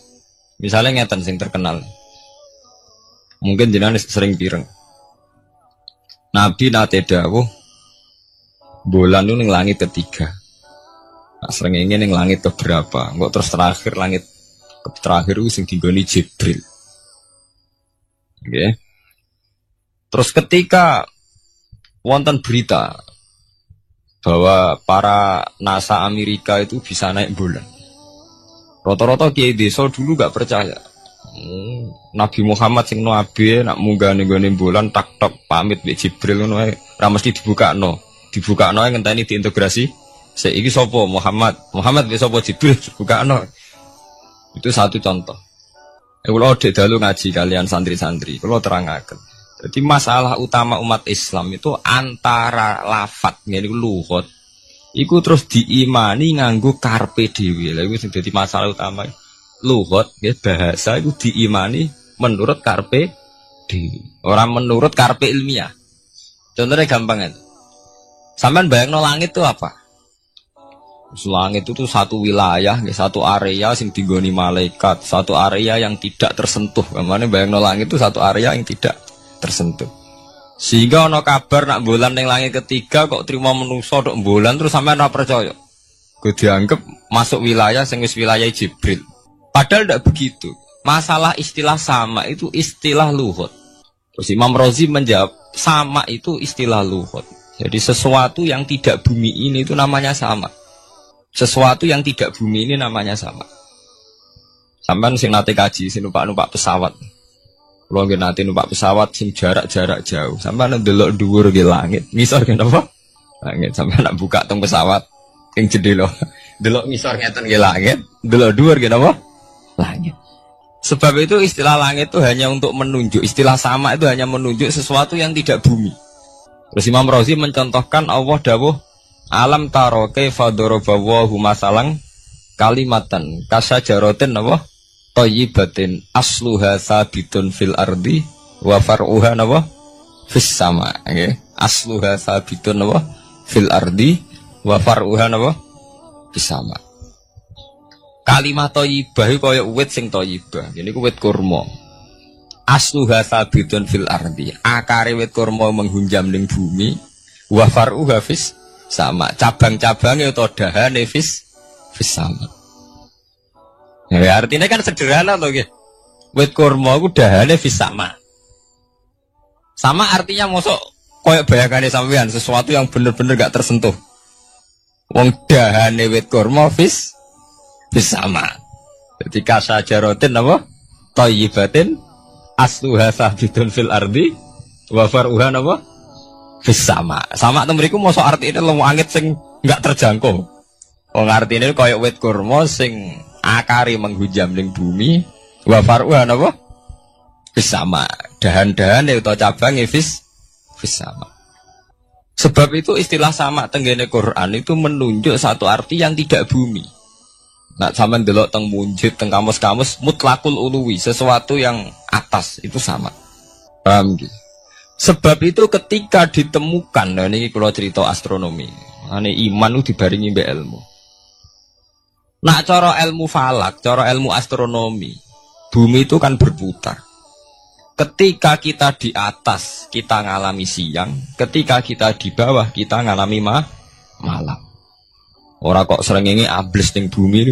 Misalnya ngeten sing terkenal. Mungkin jenengan sering pireng. Nabi nate dawuh bulan itu ning langit ketiga. Nah, srengenge ning langit keberapa? Kok terus terakhir langit terakhir itu sing dinggoni Jibril. Nggih. Terus ketika wonten berita bahwa para NASA Amerika itu bisa naik bulan. Rata-rata kiai desa dulu gak percaya. Nabi Muhammad sing nabi nak munggah ning bulan tak pamit mbek Jibril ngono ae ra mesti dibukakno ngenteni diintegrasi saiki sapa Muhammad wis sapa Jibril dibukakno. Itu satu contoh. Kula dhek dalu ngaji kalian santri-santri kula terangaken Jadi masalah utama umat Islam itu antara lafat ngene lughat iku terus diimani nganggo karpe dhewe. Lha iku sing dadi masalah utama. Lughat nggih bahasa iku diimani menurut karpe dhewe, ora menurut karpe ilmiah. Contohnya gampang kan. Sampeyan bayangno langit itu apa? Langit itu tuh satu wilayah, satu area sing digoni malaikat, satu area yang tidak tersentuh. Kemana bayangno langit itu satu area yang tidak tersentuh. Sehingga ono kabar nak bulan ning langit ketiga kok terima menungso tok bulan terus sampean ora percaya. Gue dianggap masuk wilayah sing wis wilayah Jibril. Padahal tidak begitu. Masalah istilah sama itu istilah lughat. Terus Imam Razi menjawab sama itu istilah lughat. Jadi sesuatu yang tidak bumi ini itu namanya sama. Sesuatu yang tidak bumi ini namanya sama. Sampeyan sing nate kaji sing numpak pesawat. Kalau nggih nate numpak pesawat sing jarak-jarak jauh, sampeyan ndelok dhuwur nggih langit. Ngisor nggih napa? Langit sampeyan nak buka teng pesawat ing jendela. Delok ngisor ngeten nggih langit, delok dhuwur nggih napa? Langit. Sebab itu istilah langit itu hanya untuk menunjuk, istilah sama itu hanya menunjuk sesuatu yang tidak bumi. Terus Imam Razi mencontohkan Allah dawuh alam taro kaifa daraballahu masalan kalimatan kasajaratin napa thayyibatin asluha sabitun fil ardi wa far'uha napa fis sama nggih asluha sabitun napa fil ardi wa far'uha napa fis sama. Kalimat thayyibah iku kaya wit sing thayyibah ngene iku wit kurma asluha sabitun fil ardi akare wit kurma menghunjam ning bumi wa far'uha fis sama cabang-cabangnya atau dahane fis sama. Ya artinya kan sederhana loh gitu. Wit kurma ku dahane fis sama. Sama artinya mosok koyok bayangane sampean sesuatu yang bener-bener gak tersentuh. Wong dahane wit kurma fis sama. Jadi kasajaratin apa? Thayyibatin asluha sabitun fil ardi wa far'uha apa? Sama. Sama itu mriku mosok artine langit sing enggak terjangkau. Wong artine koyo wit kurma sing akare menghujam ning bumi, wa far'uha napa? Sama. Dahan-dahane utawa cabange fis sama. Sebab itu istilah sama tenggene Quran itu menunjuk satu arti yang tidak bumi. Nah, sampean delok teng munjid teng kamus-kamus mutlaqul uluwi, sesuatu yang atas itu sama. Paham gitu? Sebab itu ketika ditemukan, nah ini kalau cerita astronomi, ini iman itu dibaringi mbek ilmu. Nak cara ilmu falak, cara ilmu astronomi, bumi itu kan berputar. Ketika kita di atas, kita ngalami siang. Ketika kita di bawah, kita ngalami malam. Orang kok srengenge ambles ning bumi ini.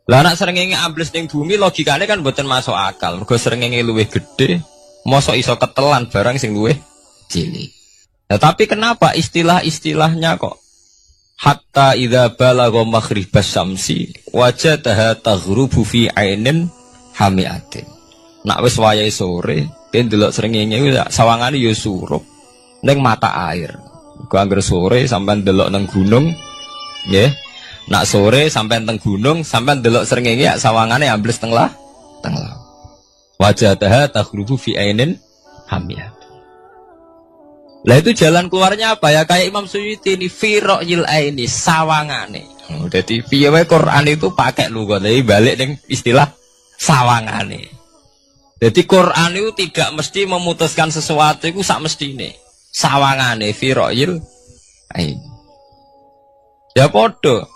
Lah nak srengenge ambles ning bumi, logikanya kan mboten masuk akal. Mergo srengenge luwih gede. Mosok iso ketelan barang sing luwih cilik. Nah, tapi kenapa istilah-istilahnya kok hatta idza balagha maghribas syamsi wajadaha taghrubu fi ainin hamiatin. Nak wis wayahe sore, ten delok srengenge sawangane ya surup ning mata air. Ku anggere sore sampean delok nang gunung, nggih. Nak sore sampean teng gunung, sampean delok srengenge sawangane ambles teng laut. Wajadaha taghrubu fi ainin hamiyah. Lah itu jalan keluarnya apa ya? Kayak Imam Suyuti ini firaqil aini sawangane. Jadi piye wae Quran itu pakai lughat, tapi balik ning istilah sawangane. Jadi Quran itu tidak mesti memutuskan sesuatu itu sak mestine. Sawangane firaqil aini. Ya podo.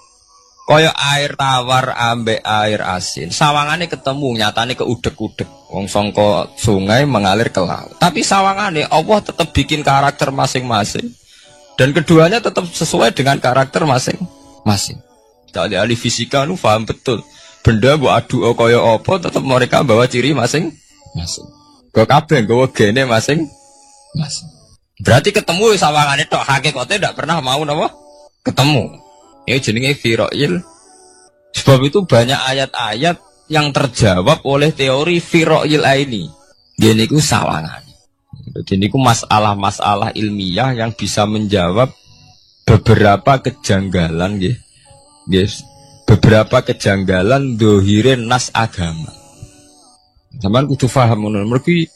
Kaya air tawar ambek air asin. Sawangane ketemu nyatane keudek-udek. Wong sangka sungai mengalir ke laut. Tapi sawangane Allah tetap bikin karakter masing-masing. Dan keduanya tetap sesuai dengan karakter masing-masing. Jadi ahli fisika nu paham betul. Benda mbok adu kaya apa tetap mereka bawa ciri masing-masing. Kok kabeh nggawa gene masing-masing. Berarti ketemu sawangane tok hakikate ndak pernah mau napa? Ketemu. Ini jenenge firaqil. Sebab itu banyak ayat-ayat yang terjawab oleh teori firaqil aini. Gini ku sawangan. Jadi ku masalah-masalah ilmiah yang bisa menjawab beberapa kejanggalan, yes. Beberapa kejanggalan dohirin nas agama. Sampeyan kudu paham ngono. Mergi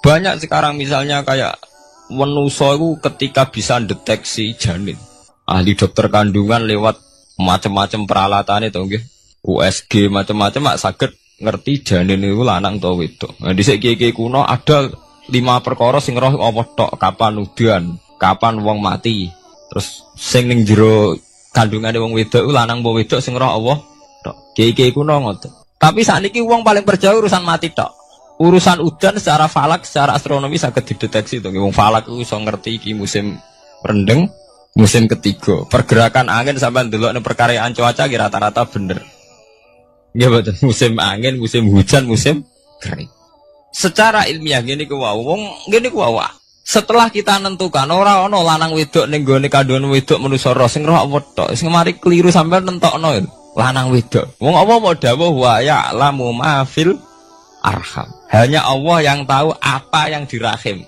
Banyak sekarang misalnya kayak manusa itu ketika bisa deteksi janin. Ahli dokter kandungan lewat macam-macam peralatan itu nggih. USG macam-macam mak saged ngerti janin itu lanang atau wedok. Nah dhisik kiye-kiye kuno ada 5 perkara sing roh apa tok, kapan udan, kapan wong mati. Terus sing ning jero kandungane wong wedok iku lanang apa wedok sing roh Allah tok. Kiye-kiye kuno ngoten. Tapi sakniki wong paling percaya urusan mati tok. Urusan udan secara falak, secara astronomi saged dideteksi to. Wong falak iku iso ngerti iki musim rendeng, musim ketiga. Pergerakan angin sampai ndelok ning perkaryaan cuaca ki rata-rata bener. Nggih mboten, musim angin, musim hujan, musim kering. Secara ilmiah ngene ku wae, wong ngene ku wae. Setelah kita nentukan ora ana lanang wedok ning gone kandungan wedok manusa roh sing roh apa tok. Sing mari keliru sampean nentokno lanang wedok. Wong apa mau dawuh wa ya'lamu ma fil arham. Hanya Allah yang tahu apa yang di rahim.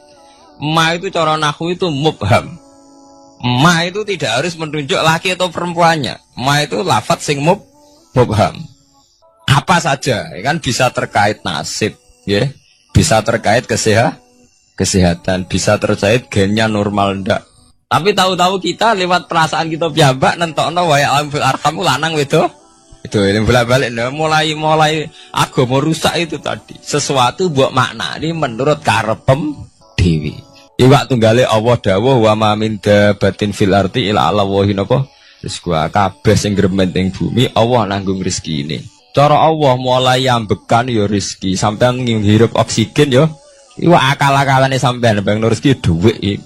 Ma itu cara nahwu itu mubham. Ma itu tidak harus menunjuk laki atau perempuannya. Ma itu lafadz sing mubham. Apa saja, kan bisa terkait nasib, ya, bisa terkait kesehatan, bisa terkait gennya normal ndak. Tapi tahu-tahu kita lewat perasaan kita piyambak nentokno wa ya'lamu fil arham lanang wedok. Itu yang bolak-balik mulai agama rusak itu tadi. Sesuatu buat makna ini menurut karepem dewi. Iwak tunggale Allah dawuh wa ma min dabatin fil ardi illa ala wahi napa. Terus gua kabeh sing gremeng ing bumi Allah nanggung rezeki ini. Cara Allah mulai ambekan ya rezeki, sampean ngirup oksigen ya. Iwak akal-akalane sampean bang rezeki dhuwit.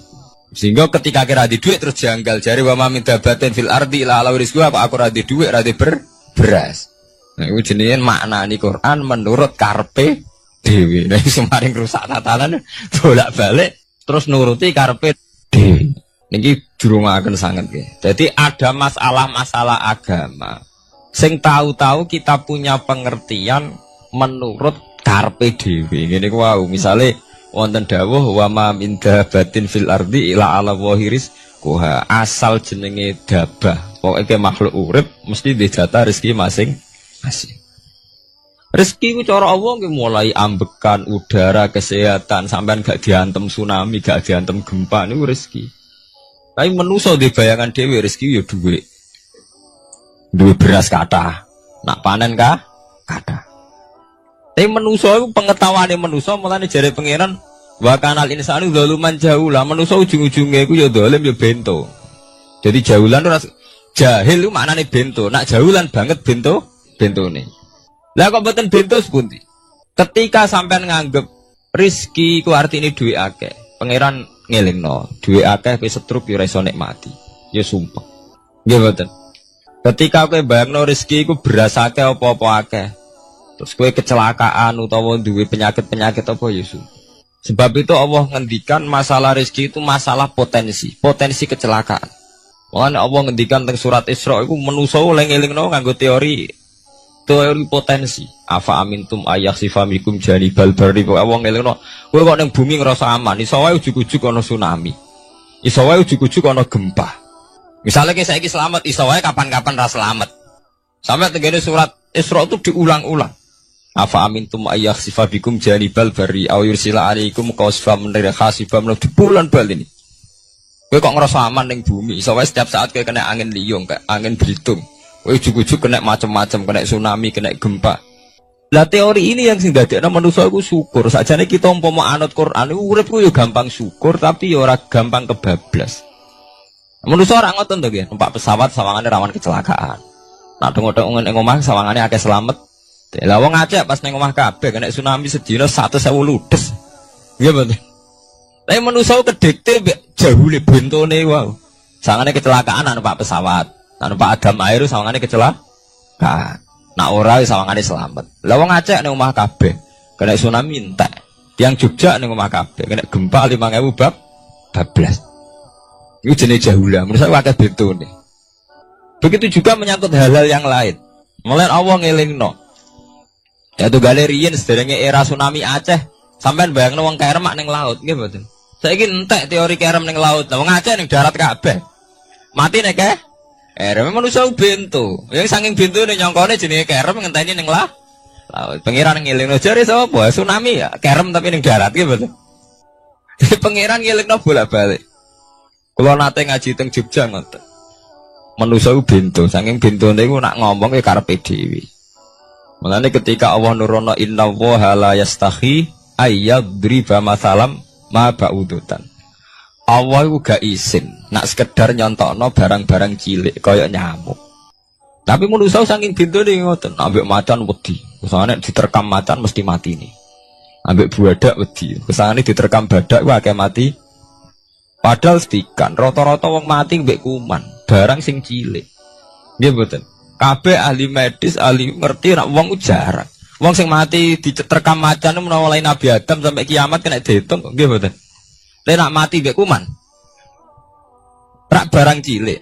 Sehingga ketika kira di dhuwit terus janggal jare wa ma min dabatin fil ardi illa ala rizqu apa aku ra di dhuwit ra di beras. Nah, itu jenenge maknani Quran menurut karepe dhewe. Nah, semaring rusak tatanan bolak-balik terus nuruti karepe dhewe. Niki jurungaken sanget nggih. Jadi ada masalah-masalah agama. Sing tahu-tahu kita punya pengertian menurut karepe dhewe. Ngene ku wau, misale wonten dawuh wa ma min dabatin fil ardi illa ala wahiris kuha asal jenenge dabah. Pokoke makhluk urip mesti dijatah rezeki masing-masing. Rezeki ku cara Allah nggih mulai ambekan udara, kesehatan, sampean gak diantem tsunami, gak diantem gempa niku rezeki. Tapi manusa di bayangan dhewe rezeki ya dhuwit. Duwe beras kathah, nak panen kathah. Tapi manusa iku pengetahuane manusa mulane jare pangeran wa kanal insanu zaluman jahula. Manusa ujung-ujunge iku ya zalim ya bento. Jadi jahulan ora jahil itu maknane bento. Nak jahulan banget bentone. Lah kok mboten bento sepundi? Ketika sampean nganggep rezeki ku artine duwe akeh, pangeran ngelingno, duwe akeh wis setruk yo ora iso nikmati. Ya sumpah. Nggih mboten. Ketika kowe bayangno rezeki iku beras akeh apa-apa akeh. Terus kowe kecelakaan utawa duwe penyakit-penyakit apa ya sumpah. Sebab itu Allah ngendikan masalah rezeki itu masalah potensi kecelakaan. Makanya Allah ngendikan teng surat Isra iku manusa oleh ngelingno nganggo teori potensi. Afa amintum ayakhsifa mikum janibal barri. Allah ngelingno kowe kok ning bumi ngrasa aman, iso wae ujug-ujug ana tsunami. Iso wae ujug-ujug ana gempa. Misalnya kayak saiki selamat, iso wae kapan-kapan ra selamat. Sampai tegene surat Isra itu diulang-ulang. Afa amintum ayakhsifa bikum janibal barri aw yursila alaikum qasfam min khasifam di bulan bal ini. Kowe kok ngerasa aman ning bumi, iso wae setiap saat kowe kena angin liung, kayak angin belitung. Kowe ujug-ujug kena macam-macam, kena tsunami, kena gempa. Lah teori ini yang sing dadekno manusa iku syukur. Sakjane kita umpama anut Quran iku urip ku yo gampang syukur tapi yo ora gampang kebablas. Manusa ora ngoten to nggih, numpak pesawat sawangane rawan kecelakaan. Nak dengok-dengok ning omah sawangane akeh slamet. Lah wong Aceh pas ning omah kabeh kena tsunami sedina 100.000 ludes. Nggih mboten. Tapi manusa kedekte jahule bentone wae. Sawangane kecelakaan nak numpak pesawat. Nak numpak adam air sawangane kecelakaan. Nak ora sawangane slamet. Lah wong Aceh ning omah kabeh kena tsunami entek. Tiang Jogja ning omah kabeh kena gempa 5.000 bablas. Itu jenis jahula, menurut saya akeh bentone. Begitu juga menyangkut hal-hal yang lain. Mulai Allah ngelingno. Ya tuh galerian sederenge era tsunami Aceh, sampean bayangno wong keremak ning laut, nggih mboten. Saiki entek teori kerem ning laut. Lah wong Aceh ning darat kabeh. Mati nek kerem manusa bento. Yang saking bentone nyongkone jenenge kerem ngenteni ning laut. Pengiran ngilingno jare sapa? Tsunami ya, kerem tapi ning darat nggih mboten. Pangeran ngelingno bolak-balik. Kula nate ngaji teng Jogja ngoten. Manusa ku bento, saking bentone iku nak ngomong ya karepe dhewe. Mulane ketika Allah nurono innallaha la yastahi ayyadriba masalam ma ba'udutan. Allah iku gak isin nak sekedar nyontokno barang-barang cilik kaya nyamuk. Tapi manusa saking bentone ngoten, ambek macan wedi. Kesane diterkam macan mesti mati nih. Ambek buadak wedi. Kesane diterkam badak ku akeh mati. Padahal setikan, rata-rata wong mati mbek kuman, barang sing cilik. Nggih mboten. Kabeh ahli medis, ahli ngerti nek wong jarang. Wong sing mati diterkam macan menawa lain Nabi Adam sampai kiamat kena diitung, nggih mboten. Lek nak mati mbek kuman. Rak barang cilik.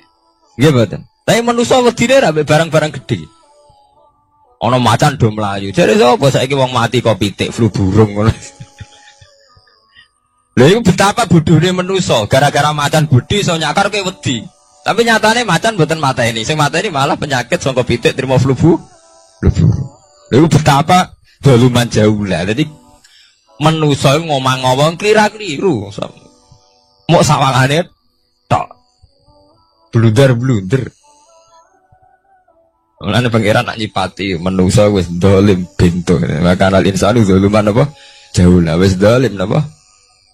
Nggih mboten. Tapi manusa wedine rak mbek barang-barang gedhe. Ana macan do mlayu. Jare sapa saiki wong mati kok pitik flu burung ngono. Lha iku betapa bodhone manusa, gara-gara macan budi iso nyakar kowe wedi. Tapi nyatane macan mboten mateni. Sing mateni malah penyakit saka pitik trimo flu burung. Lha iku betapa doluman jauh lah. Dadi manusa ngomong-ngomong klira-kliru. Mok sawangane tok. Blunder-blunder. Mulane pangeran nak nyipati manusa wis dolim bento. Maka al insanu doluman apa? Jauh lah wis dolim napa?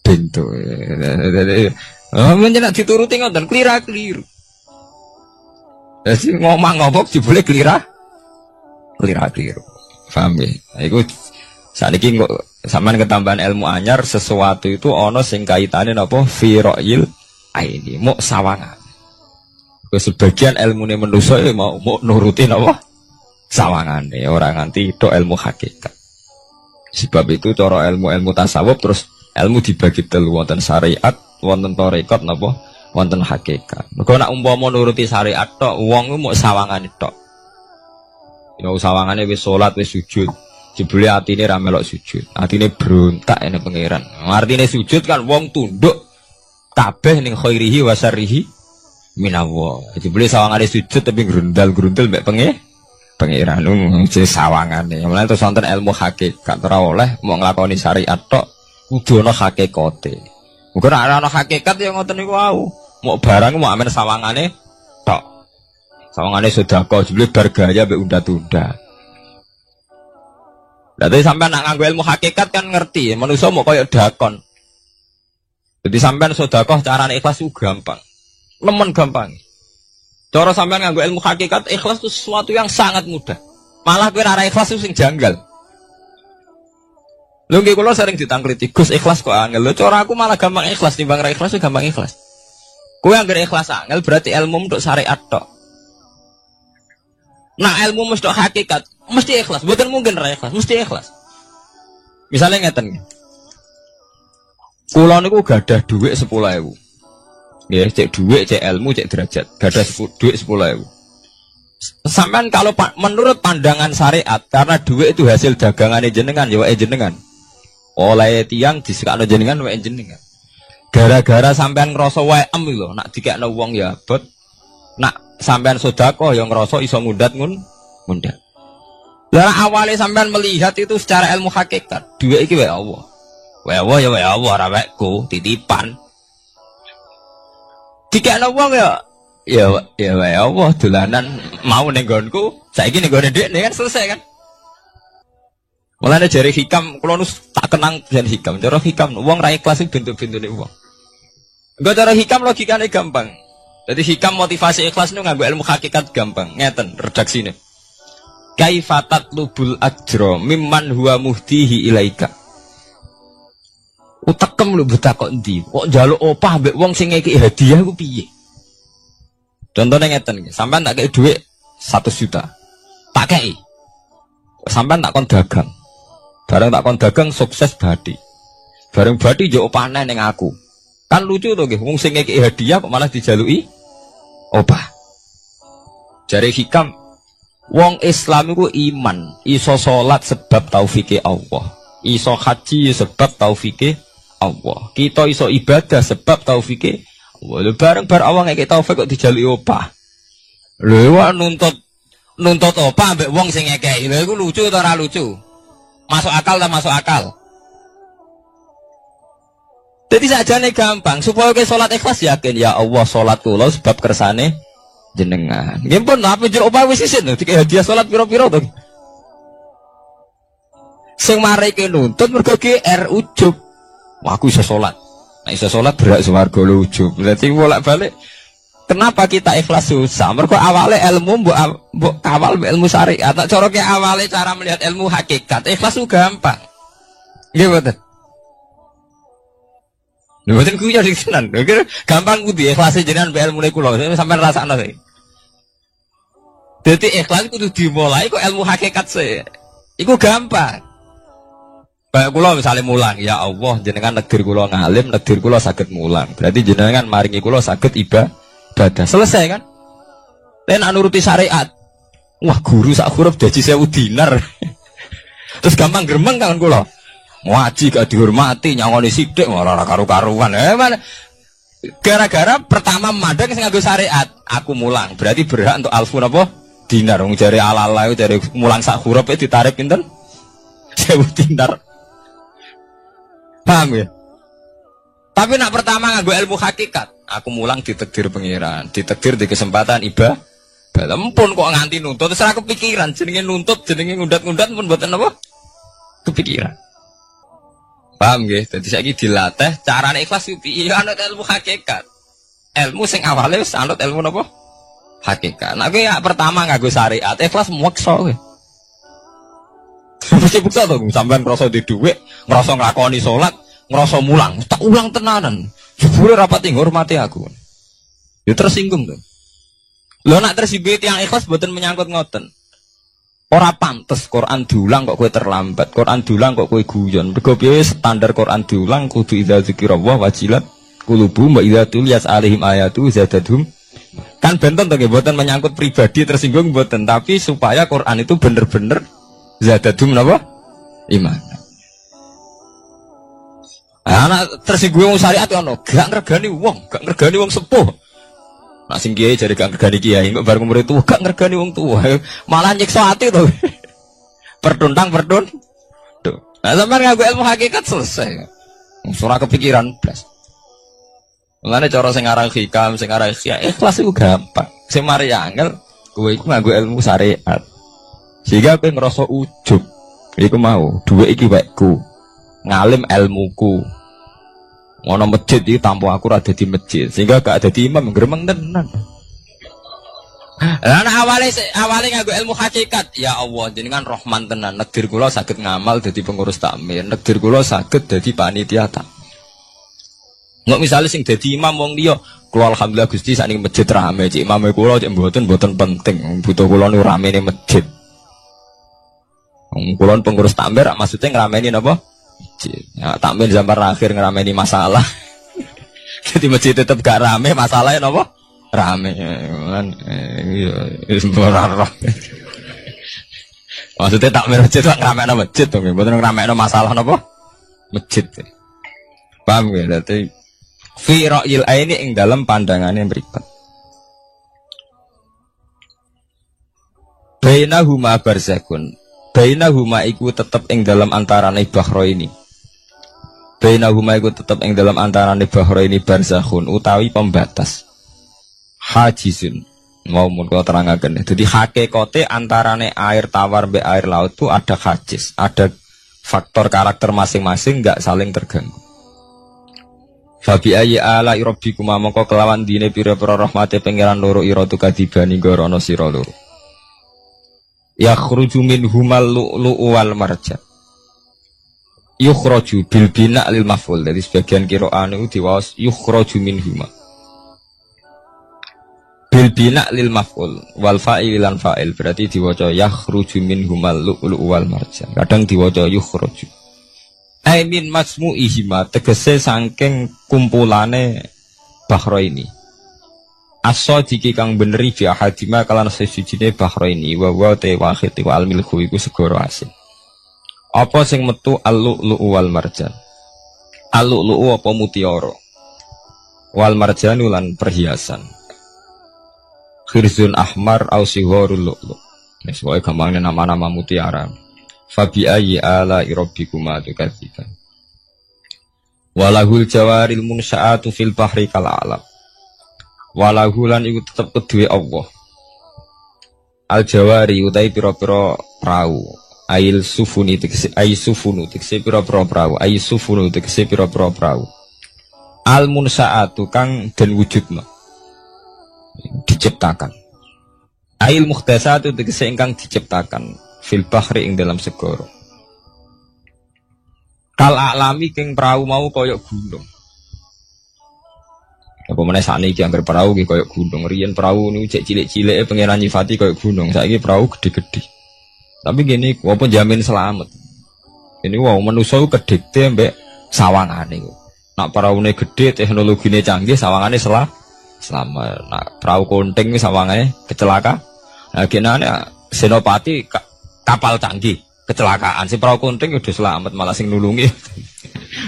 Bento. Menjenak dituruti ngoten klira-kliru. Jadi ngomong-ngomong jebule klira-kliru. Paham ya? Iku saniki kok sampean ketambahan ilmu anyar sesuatu itu ana sing kaitane napa fira'il aini mok sawangan. Sebagian ilmune manusa mau nuruti napa sawangane ora nganti tok ilmu hakikat. Sebab itu cara ilmu-ilmu tasawuf terus ilmu dibagi telu wonten syariat, wonten tarekat napa, wonten hakikat. Mergo nek umpama nuruti syariat tok, wong ku mok sawangane tok. Ya sawangane wis salat, wis sujud. Jebule atine ra melok sujud. Atine brontak ene pangeran. Artine sujud kan wong tunduk kabeh ning khairihi wa syarrihi minallah. Jebule sawangane sujud tapi grundal-grundal mek pangeran jenenge sawangane. Mulane terus wonten ilmu hakikat ora oleh mok nglakoni syariat tok. Kudu ana hakikate. Muga nek ana hakikat ya ngoten niku wau. Mok barang mok amen sawangane tok. Sawangane sedekah jebule bar gaya mbek unda-unda. Lah tapi sampean nak nganggo ilmu hakikat kan ngerti, manusa mok koyo dakon. Jadi sampean sedekah carane ikhlas ku gampang. Nemen gampang. Cara sampean nganggo ilmu hakikat ikhlas itu sesuatu yang sangat mudah. Malah kowe ora ikhlas itu sing janggal. Lho nggih kula sering ditangkliti, Gus ikhlas kok angel. Lho cara aku malah gampang ikhlas timbang ra ikhlas gampang ikhlas. Kowe anggere ikhlas angel berarti ilmu untuk syariat tok. Nah ilmu mesti hakikat, mesti ikhlas. Mboten mungkin ra ikhlas, mesti ikhlas. Misalnya ngeten. Kula niku gadah dhuwit 10.000. Nggih, cek dhuwit, cek ilmu, cek derajat. Gadah dhuwit 10.000. Sampean kalau menurut pandangan syariat karena dhuwit itu hasil dagangane jenengan ya wae jenengan. Oleh tiang disekakno jenengan wae jenengan. Gara-gara sampean ngrasa waem lho, nak dikekno wong ya abot. Nak sampean sedekah ya ngrasa iso ngundat ngundat. Lah awale sampean melihat itu secara ilmu hakikat, dhuwit iki wae Allah. Wae Allah ya wae Allah ora waeku, titipan. Dikekno wong ya wae Allah dolanan mau ning nggonku, saiki ning gone dhekne kan selesai kan. Mulane jare hikam kula nu tak kenang jan hikam. Cara hikam wong ra ikhlas bentuk-bentune wong. Engko cara hikam logikane gampang. Jadi hikam motivasi ikhlas nu nganggo ilmu hakikat gampang. Ngeten redaksine. Kaifatat lubul ajra mimman huwa muhtihi ilaika. Utekem lho buta kok endi? Kok njaluk opah mbek wong sing ngeki hadiah ku piye? Contohnya ngeten, sampean tak kei dhuwit 1 juta. Tak kei. Sampean tak kon dagang. Bareng tak kon dagang sukses badi. Bareng badi yo opane ning aku. Kan lucu to nggih, wong sing ngeki hadiah kok malah dijaluki opah. Jare hikam wong Islam iku iman, iso salat sebab taufike Allah. Iso haji sebab taufike Allah. Kita iso ibadah sebab taufike Allah. Bareng-bar awang ngekek taufik kok dijaluki opah. Lho wak nuntut opah ambek wong sing ngekeki. Lha iku lucu ta ora lucu? Masuk akal ta masuk akal? Jadi sajane gampang supaya ke salat ikhlas yakin ya Allah salat kula sebab kersane jenengan. Nggih pun apa jero apa wis isin lho dikek hadiah salat pira-pira to. Sing mareke nuntut mergo GR ujub. Wah aku iso salat. Nek iso salat berak swarga lho ujub. Berarti bolak-balik kenapa kita ikhlas susah? Mergo awale ilmu mbok kawal ilmu syariat. Tak cara ke awale cara melihat ilmu hakikat. Ikhlas ku gampang. Nggih mboten. Lha mboten ku ya dikenan. Gampang kudu ikhlas jenengan mbek ilmune kula. Sampeyan rasakno sih. Dadi ikhlas kudu dimulai kok ilmu hakikat sih. Iku gampang. Baik kula misalnya mulang, ya Allah jenengan negir kula ngalim, negir kula saged mulang. Berarti jenengan maringi kula saged ibadah. Selesai kan? Nek nuruti syariat. Wah, guru sak huruf gaji 1000 dinar. Terus gampang gremeng kan kula. Ngaji gak dihormati, nyangoni sithik ora karu-karuan. Gara-gara pertama mandang sing nganggo syariat, aku mulang. Berarti berhak untuk alfu napa? Dinar. Wong jare ala-ala jare mulang sak huruf ditarik pinten? 1000 dinar. Paham ya? Tapi nak pertama nganggo ilmu hakikat, aku mulang ditakdir pengiran, ditakdir di kesempatan ibadah. Ampun kok nganti nuntut, terus aku kepikiran, jenenge nuntut, jenenge ngundat-ngundat pun mboten apa? Kepikiran. Paham nggih? Dadi saiki dilatih carane ikhlas piye anut ilmu hakikat. Ilmu sing awale wis anut ilmu napa? Hakikat. Nah kowe ya pertama nganggo syariat, ikhlas meksa kowe. Mesti bukti to, sampean ngrasa di dhuwit, ngrasa nglakoni salat, ngrasa mulang, tak ulang tenanan. Jebule rapat ngurmati aku. Ya tersinggung to. Lho nak tersinggung tiyang ikhlas mboten menyangkut ngoten. Ora pantes Quran diulang kok kowe terlambat, Quran diulang kok kowe guyon. Mergo piye standar Quran diulang kudu idza dzikrullah wajilat qulubuhum wa idza tuliyat alaihim ayatu zadadhum. Kan benten to nggih mboten menyangkut pribadi tersinggung mboten, tapi supaya Quran itu bener-bener zadadhum napa? Iman. Anak tersinggung wong syariat ono, gak ngregani wong sepuh. Nak sing kiai jare gak ngregani kiai, kok bar umur itu gak ngregani wong tua. Malah nyiksa ati to. Pertuntang. Tuh. Nah, sampeyan nganggo ilmu hakikat selesai. Ora kepikiran blas. Mulane cara sing aran hikam, sing aran ikhlas iku gampang. Sing mari angel kowe iku nganggo ilmu syariat. Sehingga kowe ngerasa ujub. Iku mau, dhuwit iki wekku. Ngalim ilmuku. Ngono masjid iki tanpa aku ora dadi masjid. Sehingga gak dadi imam gremeng tenan. Lah awale nganggo ilmu hakikat. Ya Allah, jenengan Rahman tenan. Negdir kula saged ngamal dadi pengurus takmir. Negdir kula saged dadi panitia takmir. Nggak misalnya sing dadi imam wong liya, kula alhamdulillah Gusti sakniki masjid rame, cik imame kula cik mboten penting. Butuh kula nu ramene masjid. Kulon pengurus takmir maksudnya ngerameni apa? Ya, takmir zaman akhir ngerameni masalah. Jadi masjid tetap gak rame, masalahnya apa? Rame. Maksudnya takmir masjid itu ngerameni masjid tuh, bukan ngerameni masalah apa? Masjid. Paham ya? Jadi fi ra'yil aini ing dalam pandangannya mripat. Bainahuma barzakhun. Bainahuma iku tetep ing dalam antarane bahro ini. Bainahuma iku tetep ing dalam antarane bahro ini barzakhun utawi pembatas. Hajizun. Mau mun kula terangaken. Jadi hakikate antarane air tawar be air laut itu ada hajiz, ada faktor karakter masing-masing enggak saling terganggu. Fabi ayyi ala rabbikum mongko kelawan dine pira-pira rahmate pangeran loro ira tu kadibani gorono sira loro. Yakhruju minhumal lu'lu'u wal marjan. Yukhraju bil bina' lil maf'ul. Jadi sebagian qira'ah itu diwaos yukhraju minhuma. Bil bina' lil maf'ul wal fa'il lan fa'il berarti diwaca yakhruju minhumal lu'lu'u wal marjan. Kadang diwaca yukhraju. Ai min masmu'ihima tegese saking kumpulane bahro ini. Aso jiki kang beneri fi ahadima kalan sesujine bahro ini wa te wahid wa al milhu iku segoro asin. Apa sing metu al-lu'lu'u wal marjan? Al-lu'lu'u apa mutiara? Wal marjanu lan perhiasan. Khirzun ahmar au sigharul lu'lu'. Wis wae gampangnya nama-nama mutiara. Fabi ayyi ala rabbikuma tukadziban. Walahul jawaril munsya'atu fil bahri kal alam. Walahulan iku tetep kedue Allah. Al jawari utai pira-pira prau. Ail sufuni tegese ai sufunu tegese pira-pira prau. Ai sufunu tegese pira-pira prau. Al munsya'atu kang den wujudna. Diciptakan. Ail mukhtasatu tegese ingkang diciptakan fil bahri ing dalam segara. Kal alami king perahu mau koyok gunung. Apa meneh sakniki anggere perahu ki koyok gunung. Riyen perahu niku cek cilik-cilike pangeran nyifati koyok gunung. Saiki perahu gede-gede. Tapi gini, apa jamin selamat. Ini wow manusa ku kedikte mbek sawangane ku. Nak peraune gede, teknologine canggih, sawangane selamat. Nak perahu konting sawangane kecelaka. Nah genane senopati kapal canggih. Kecelakaan si perahu kunting udah selamat malah sing nulungi.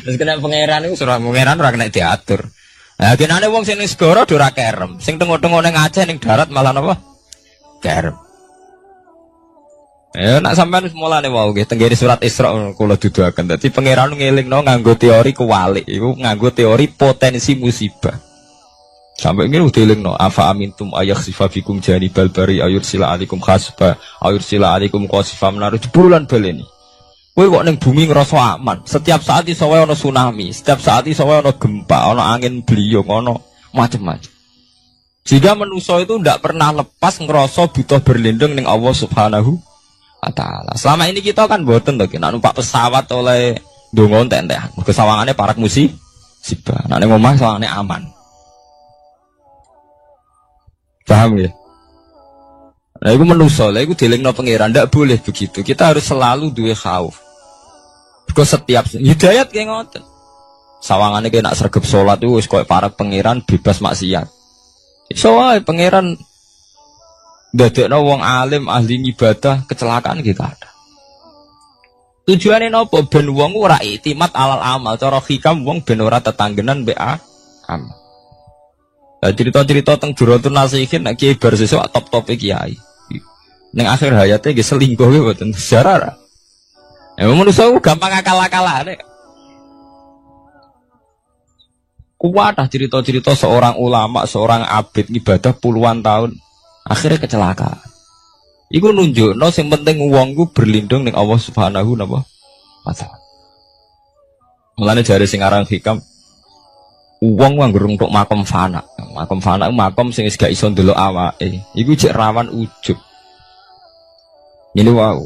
Terus kena pangeran itu surah pangeran ora kena diatur. Nah genane wong sing ning segara ora kerem, sing tengok-tengok ning Aceh ning darat malah napa? Kerem. Ya nak sampean mulane wau nggih tenggene surat Isra kula duduaken. Dadi pangeran ngelingno nganggo teori kewalik, iku nganggo teori potensi musibah. Sampai ini udah dilingno afa amintum ayakhsifa fikum janibal bari ayursila alaikum khasba ayursila alaikum qasifa menaruh bulan baleni. Kowe kok ning bumi ngrasa aman. Setiap saat iso wae ana tsunami, setiap saat iso wae ana gempa, ana angin beliung, ana macam-macam. Jika manusia itu tidak pernah lepas ngerasa butuh berlindung ning Allah Subhanahu wa taala. Selama ini kita kan boten to nek numpak pesawat oleh ndonga entek-entek. Mergo sawangane parak musibah. Nek ning omah sawangane aman. Paham ya? Nah itu manusia, itu dilingno pangeran, tidak boleh begitu. Kita harus selalu duwe khauf. Because setiap hidayat kayak ngoten. Sawangannya kayak nak sergap sholat itu wis koyo para pangeran bebas maksiat. Iso wae pangeran ndadekno wong alim ahli ibadah kecelakaan gitu ada. Tujuane napa ben wong ora iktimat alal amal, cara hikam wong ben ora tetanggenan mbek amal. Cerita-cerita tentang Duratun Nasihin nek kiai bar sesuk top-top kiai. Ning akhir hayate nggih selingkuh nggih mboten sejarah. Ya manusa gampang akal-akalane. Kuwatah cerita-cerita seorang ulama, seorang abid ibadah puluhan tahun akhirnya kecelakaan. Iku nunjukno sing penting wong ku berlindung ning Allah Subhanahu wa taala. Mulane jare sing aran hikam wong nganggo untuk makom fana. Makom fana makom sing wis gak iso ndelok awake. Iku jek rawan ujub. Ngene wae.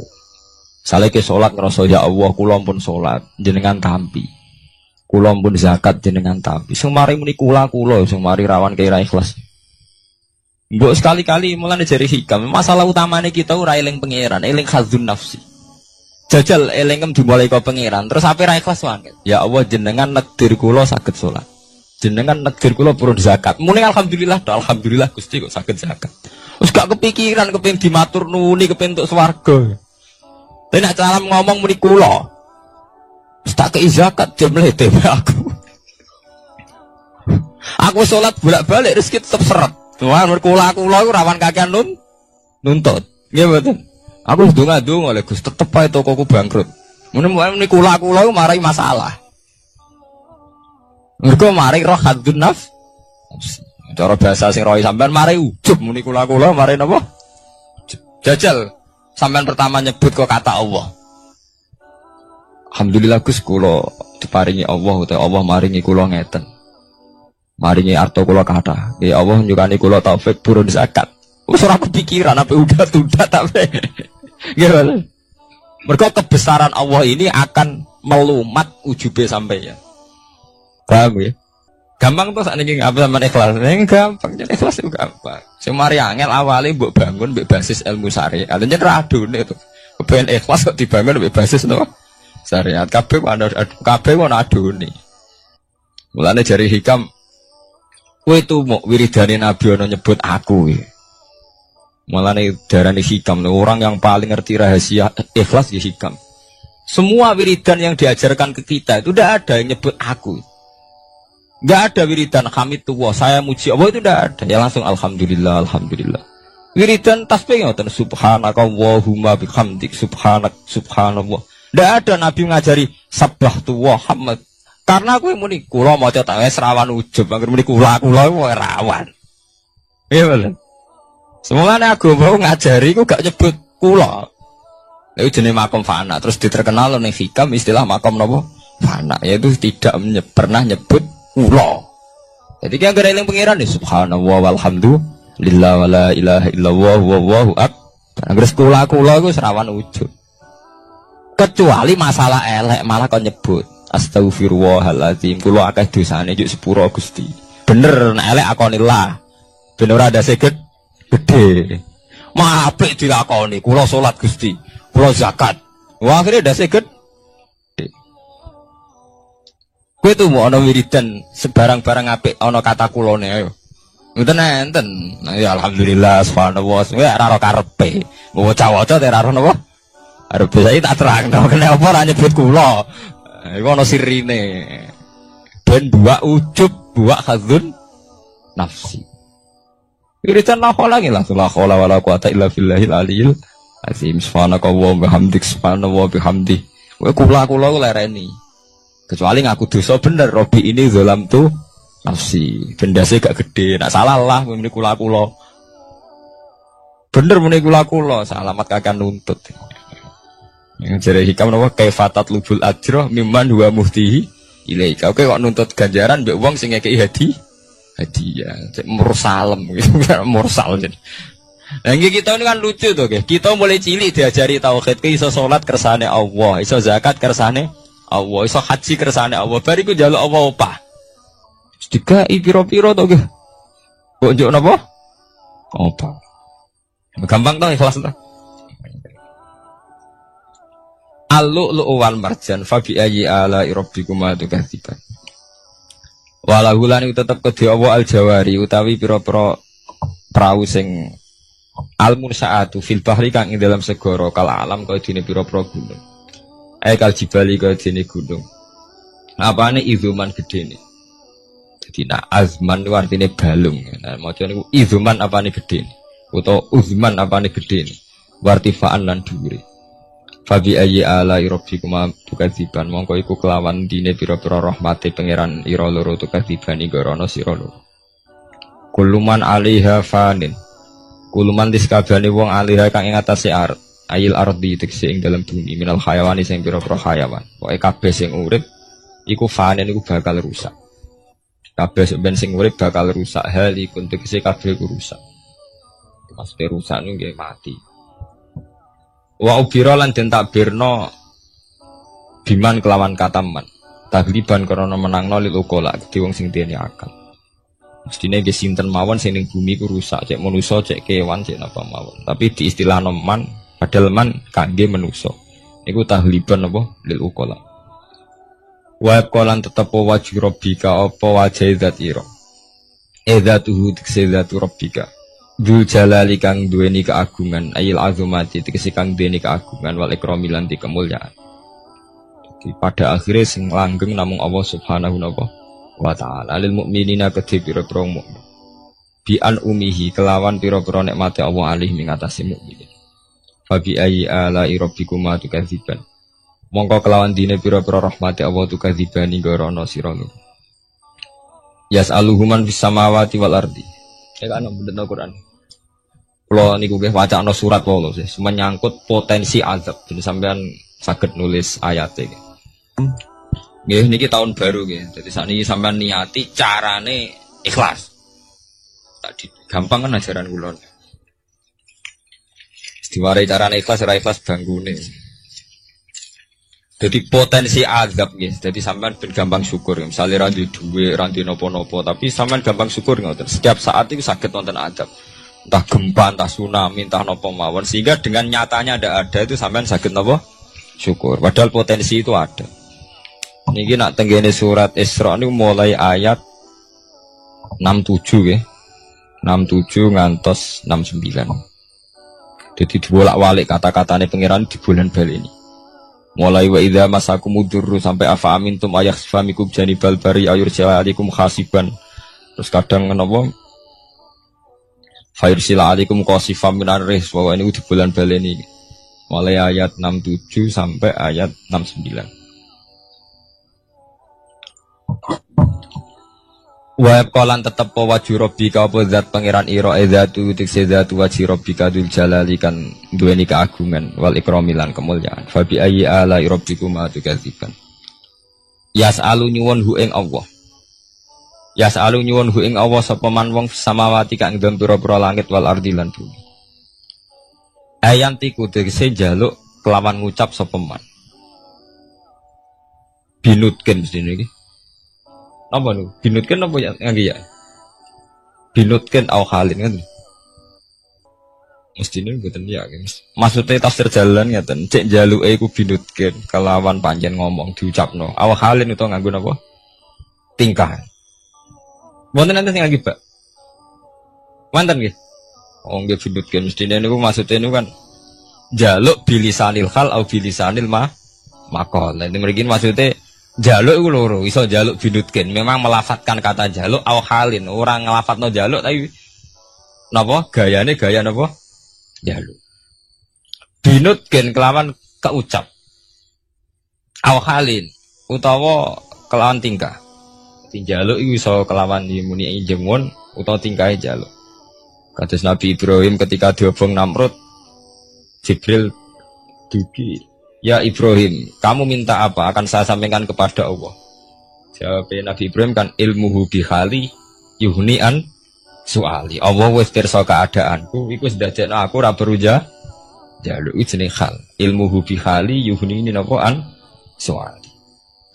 Saleke salat ngrasa ya Allah kula pun salat jenengan tampi. Kula pun zakat jenengan tampi. Sing mari muni kula sing mari rawan kira ikhlas. Mbok sekali-kali mulane jari hikam. Masalah utamane kita ora eling pangeran, eling khazun nafsi. Jajal elingem dimulai kok pangeran, terus ape ra ikhlas wae. Ya Allah jenengan nekdir kula saged salat. Jenengan negir kula purun zakat. Muni alhamdulillah, alhamdulillah Gusti kok saged zakat. Wis gak kepikiran kepengin dimatur nuni kepengin entuk swarga. Tapi nek cara ngomong muni kula. Wis tak kei zakat jemlete aku. Aku salat bolak-balik rezeki tetep seret. Tuhan kula iku rawan kakean nuntut. Nggih mboten. Aku ndonga-ndonga oleh Gus tetep ae tokoku bangkrut. Muni kula marai masalah. Mergo mari roh hadun nafs. Cara bahasa sing roh sampean mari ujub muni kula mari napa? Jajal sampean pertama nyebut kok kata Allah. Alhamdulillah Gus kula diparingi Allah utawa Allah maringi kula ngeten. Maringi arto kula kathah. Ya Allah nyukani kula taufik purun zakat. Wis ora kepikiran apa udah tapi. Nggih. Mergo kebesaran Allah ini akan melumat ujube sampeyan. Paham ya? Gampang tuh saat ini apa sama ikhlas? Gampang, jadi ikhlas itu gampang. Semari angel awalnya mbok bangun mbek basis ilmu syariat. Adanya radune itu. Kepen ikhlas kok dibangun mbek basis no syariat. Kabeh ana adune. Mulane jari hikam kowe itu mau wiridane Nabi ana nyebut aku. Mulane darani hikam orang yang paling ngerti rahasia ikhlas ya hikam. Semua wiridan yang diajarkan ke kita itu tidak ada yang nyebut aku. Enggak ada wiridan hamidullah, saya muji Allah itu tidak ada. Ya langsung alhamdulillah, alhamdulillah. Wiridan tasbih ngoten subhanakallahumma bihamdik subhanallah. Tidak ada Nabi mengajari sabbahtu wa hamd Karena aku muni kula maca tak wis rawan ujub, anggere muni kula iku rawan. Iya bener. Semuanya agama ngajari ku gak nyebut kula. Itu jenis makom fana. Terus diterkenal ning hikam istilah makom napa? Fana. Yaitu tidak pernah nyebut kula. Jadi ki anggere eling pangeran subhanallah walhamdulillah wala ilaha illallah wallahu akbar. Anggere kula iku rawan ujub. Kecuali masalah elek malah kon nyebut astagfirullahaladzim kula akeh dosane juk sepuro Gusti. Bener nek elek akonillah. Ben ora ada seged gede. Mah apik dilakoni kula salat Gusti, kula zakat. Wah akhire ndase gede. Kowe tuh mau ana wiridan sebarang-barang apik ana kata kulone ayo. Ngoten enten. Ya alhamdulillah subhanallah. Ya ora karo karepe. Mau waca-waca ora ora napa? Arep saya tak terangno kenapa ora nyebut kula. Iku ana sirine. Ben dua ujub, dua khadzun nafsi. Wiridan la khola nggih la khola wala quwata illa billahil aliyil azim. Subhanakallah wa bihamdik subhanallah bihamdi. Kowe kula ku lereni. Kecuali ngaku dosa bener Robi ini zalam tu nafsi. Bendase gak gede. Nak salah lah muni kula. Bener muni kula salamat kakak nuntut. Yang jare hikam napa kaifatat lubul ajrah mimman huwa muhtihi ilaika. Oke kok nuntut ganjaran mbek wong sing ngekeki hadiah, cek mursalem gitu, mursal jadi. Nah kita ini kan lucu tuh, kita mulai cilik diajari tauhid, iso sholat kersane Allah, iso zakat kersane Allah, iso haji kersane Allah. Bariku jaluk Allah opah. Tiga piro-piro tuh, kok njuk napa? Opah. Gampang tuh ikhlas tuh. Al-lu'lu'u wal marjan fa bi ayyi ala'i rabbikuma tukadziban. Walahulan itu tetap kedhi Allah al-jawari utawi pira-pira prau sing al-munsaatu fil bahri kang ing dalam segara kal alam kaya dene pira-pira gunung. Kal jibali kaya dene gunung. Apane izuman gedene. Dadi azman ku artine balung. Nah maca niku izuman apane gedene utawa uzman apane gedene. Wartifaan lan dhuwure. Fabi ayyi ala rabbikuma tukadziban mongko iku kelawan dine pira-pira rahmate pangeran ira loro tukadziban igorono sira loro. Kuluman alaiha fanin. Kuluman diskabane wong alaiha kang ing atase art, ayil ardi tekse ing dalem bumi minal hayawani sing pira-pira hayawan. Pokoke kabeh sing urip iku fanin iku bakal rusak. Kabeh sing urip bakal rusak halikun tekse kabeh iku rusak. Maksudnya rusak niku nggih mati. Wa ubira lan den takbirno biman kelawan kataman tagliban karena menangno lil ukola di wong sing duweni akal. Mestine nggih sinten mawon sing ning bumi ku rusak cek manusa cek kewan cek napa mawon. Tapi di istilah man padahal man kangge manusa. Niku tagliban apa lil ukola. Wa qalan tetep wajib rabbika apa wajah zat ira. Edzatuhu tikzatu rabbika. Dzul jalali kang duweni keagungan ayil azumati tegese kang duweni keagungan wal ikrami lan kemuliaan. Jadi pada akhirnya sing langgeng namung Allah Subhanahu wa taala lil mukminina kedhe pira-pira mukmin. Bi an umihi kelawan pira-pira nikmate Allah alih ing atase mukmin. Fa bi ayyi ala rabbikuma tukadziban. Mongko kelawan dine pira-pira rahmate Allah tukadzibani gorono sira. Yas'aluhuman fis samawati wal ardi. Saya kan bener Quran. Kalau niku nggih wacana surat wae sih, menyangkut potensi azab. Jadi sampean saged nulis ayate. Nggih niki tahun baru nggih. Jadi sakniki sampean niati carane ikhlas. Tadi gampang kan ajaran kula. Diwarai carane ikhlas ora ikhlas banggune. Jadi potensi azab nggih. Jadi sampean ben gampang syukur. Misalnya ra duwe dhuwit, ra duwe napa-napa, tapi sampean gampang syukur ngoten. Setiap saat itu saged wonten azab. Entah gempa, entah tsunami, entah nopo mawon, sehingga dengan nyatanya ada itu sampean sakit nopo syukur. Padahal potensi itu ada. Niki nak tenggene surat Isra ini mulai ayat 67 ya, 67 ngantos 69. Jadi dibolak-balik kata-katanya pangeran di bulan bali ini. Mulai wa idza masakumudurru sampai afa amintum ayakhfamikum janibal bari ayurja'alikum khasiban. Terus kadang nopo Fairsila alaikum qasifam minar ris. Bahwa ini di bulan baleni mulai ayat 67 sampai ayat 69. Wa qalan tetep wajhu rabbika apa zat pangeran ira zatu tikse zatu wajhi rabbika dzul jalali kan duweni keagungan wal ikramilan kemuliaan fa bi ayyi ala rabbikuma tukadziban yas'alu nyuwun hu ing Allah yas'alu nyuwun hu ing Allah sapa man wong samawati kang ndang pira-pira langit wal ardi lan bumi ayantiku tegese njaluk kelawan ngucap sapa man binutken mestine iki napa niku? Binutken napa ya ngangge ya? Binutken au halin kan. Mestine mboten ya, Mas. Maksude tafsir jalan ngaten, cek njaluke iku binutken kelawan pancen ngomong diucapno. Au halin utawa nganggo napa? Tingkah. Wonten enten sing ngangge, Pak. Wonten nggih. Oh nggih binutken mestine niku maksude niku kan njaluk bilisanil hal au bilisanil maqal. Nek mriki maksude jaluk iku loro, iso jaluk binutken. Memang melafatkan kata jaluk au halin. Orang ngelafatno jaluk tapi napa? Gayane gaya napa? Jaluk. Binutken kelawan keucap. Au halin utawa kelawan tingkah. Jaluk iku iso kelawan muni jengon utawa tingkahe jaluk. Kados Nabi Ibrahim ketika diobong Namrud, Jibril dugi ya Ibrahim, kamu minta apa? Akan saya sampaikan kepada Allah. Jawab Nabi Ibrahim kan ilmuhu bihali yuhni'an su'ali. Allah wis pirsa keadaanku, iku wis dadekno aku ora perlu jaluk jeneng hal. Ilmuhu bihali yuhni'ni napa an su'ali.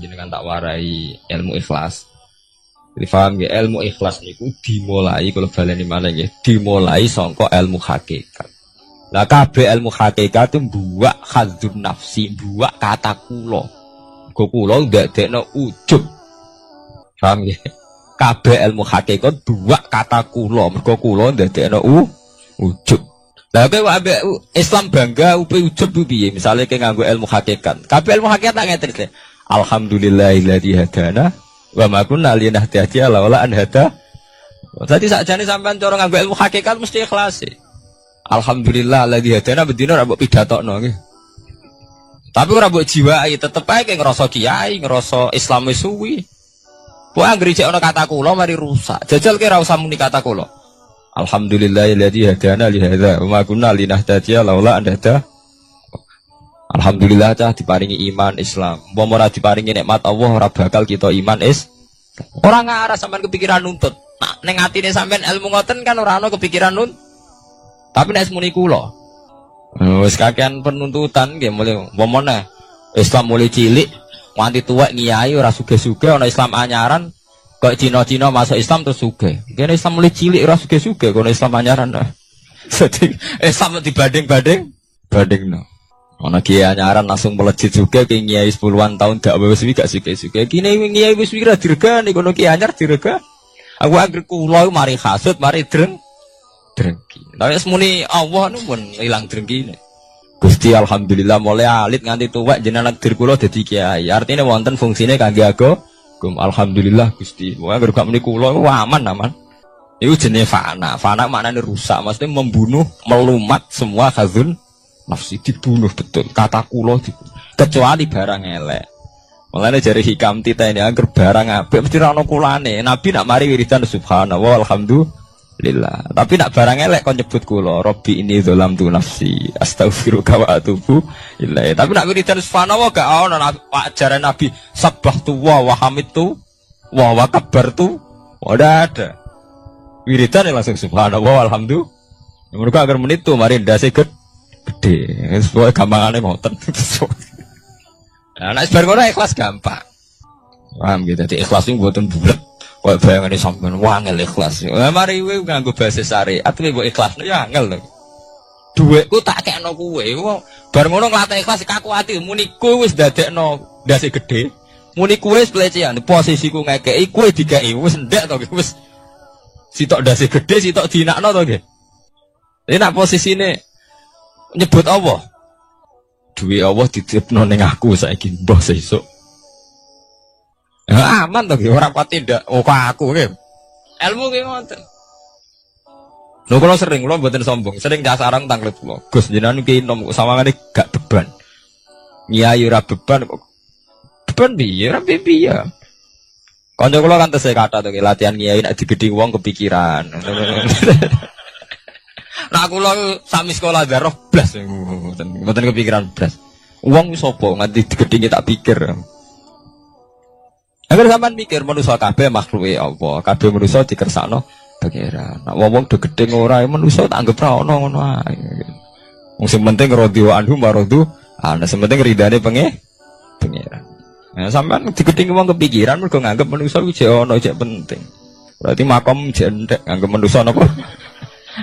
Jenengan tak warai ilmu ikhlas. Jadi paham ya, ilmu ikhlas niku dimulai kalau baleni malih nggih, dimulai saka ilmu hakikat. Lah kabeh ilmu hakikat itu buak khadzun nafsi, buak kata kula. Go kula ndadekno ujub. Paham nggih? Kabeh ilmu hakikat buak kata kula, mergo kula ndadekno ujub. Lah kowe ambek Islam bangga upe ujub piye? Misale kowe nganggo ilmu hakikat. Kabeh ilmu hakikat tak ngeten. Alhamdulillahilladzi hadana wa ma kunna linahtadiya laula an hada. Dadi sakjane sampean cara nganggo ilmu hakikat mesti ikhlas. Alhamdulillah lagi hadana bedino ora mbok pidatokno nggih. Tapi ora mbok jiwai, tetep ae ngrasa kiai, ngrasa Islam wis suwi. Kok anggere cek ana kata kula mari rusak. Jajal ki ora usah muni kata kula. Alhamdulillahilladzi hadana li hadza wa ma kunna linahtadiya laula an hada. Alhamdulillah cah diparingi iman Islam. Umpama ora diparingi nikmat Allah ora bakal kita iman Ora ngarah sampean kepikiran nuntut. Nah, ning atine sampean ilmu ngoten kan ora ana kepikiran nuntut. Tapi nek muni kula. Wis kakean penuntutan nggih mulai umpamane Islam mulai cilik nganti tuwek ngiyai ora sugih-sugih ana Islam anyaran kok Cina-Cina masuk Islam terus sugih. Kene Islam mulai cilik ora sugih-sugih kono Islam anyaran. Jadi Islam bandingno. Ana kiai anyaran langsung melejit sugih ki ngiyai 10-an tahun gak wis gak sugih-sugih. Kene ngiyai wis wira diregani kono kiai anyar direga. Aku anggere kula mari hasud mari drengki. Tapi semuni Allah nu pun ilang drengkine. Gusti alhamdulillah mulai alit nganti tuwek jenengan takdir kula dadi kiai. Artine wonten fungsine kangge agama. Alhamdulillah Gusti. Pokoke anggere gak muni kula aman. Iku jenenge fana. Fana maknane rusak, maksudnya membunuh, melumat semua khazun nafsi dibunuh betul. Kata kula dibunuh. Kecuali barang elek. Mulane jare hikam tita ini angger barang apik mesti ra ono kulane. Nabi nak mari wiridan subhanallah alhamdulillah. Tapi nak barang elek kon nyebut kula Rabbi ini dzalamtu nafsi astaghfiruka wa atubu ilaih. Tapi nak wiridan subhanallah gak ono ajaran Nabi sabbahtu wa hamidtu wa kabbartu. Ora ada. Wiridan langsung subhanallah alhamdulillah. Mergo agar menit tuh mari ndase gede. Sesuai gampangane ngoten. Nah, nek bar ngono ikhlas gampang. Paham gitu. Dadi ikhlas niku mboten bulet. Kok bayangane sampean wangel ikhlas. Mari kowe nganggo bahasa syariat kowe mbok ikhlasno ya angel lho. Dhuwitku tak kekno kowe. Bar ngono nglatih ikhlas kakuati muni kowe wis dadekno ndase gede. Muni kowe wis pelecehan. Posisiku ngekeki kowe dikeki wis ndek to wis. Sitok ndase gede sitok dinakno to nggih. Iki nak posisine nyebut Allah. Duwe Allah dititipno ning aku saiki mbah sesuk. Ya aman to, ora kuat tindak. Oh kok aku nggih. Ilmu ki ngoten. Lho kula sering kula mboten sombong, sering dasarang tanglet kula. Gus jenengan iki nom sawangane gak beban. Nyai ora beban kok. Beban piye? Ora piye. Kanca kula kan tesih kata to latihan kiai nek digedhi wong kepikiran. Nah kula sami sekolah darah blas mboten kepikiran blas. Wong sapa nganti digedhi tak pikir. Agar sampean mikir manusa kabeh makhluke apa? Kabeh manusa dikersakno pangeran. Nek wong do gedhe ora manusa tak anggap ra ono ngono ae. Wong sing penting radhiwa anhu maradu, ana sing penting ridane pangeran. Nah, sampean digedhi wong kepikiran mergo nganggep manusa ku jek ono jek penting. Berarti makom jek entek nganggep manusa napa?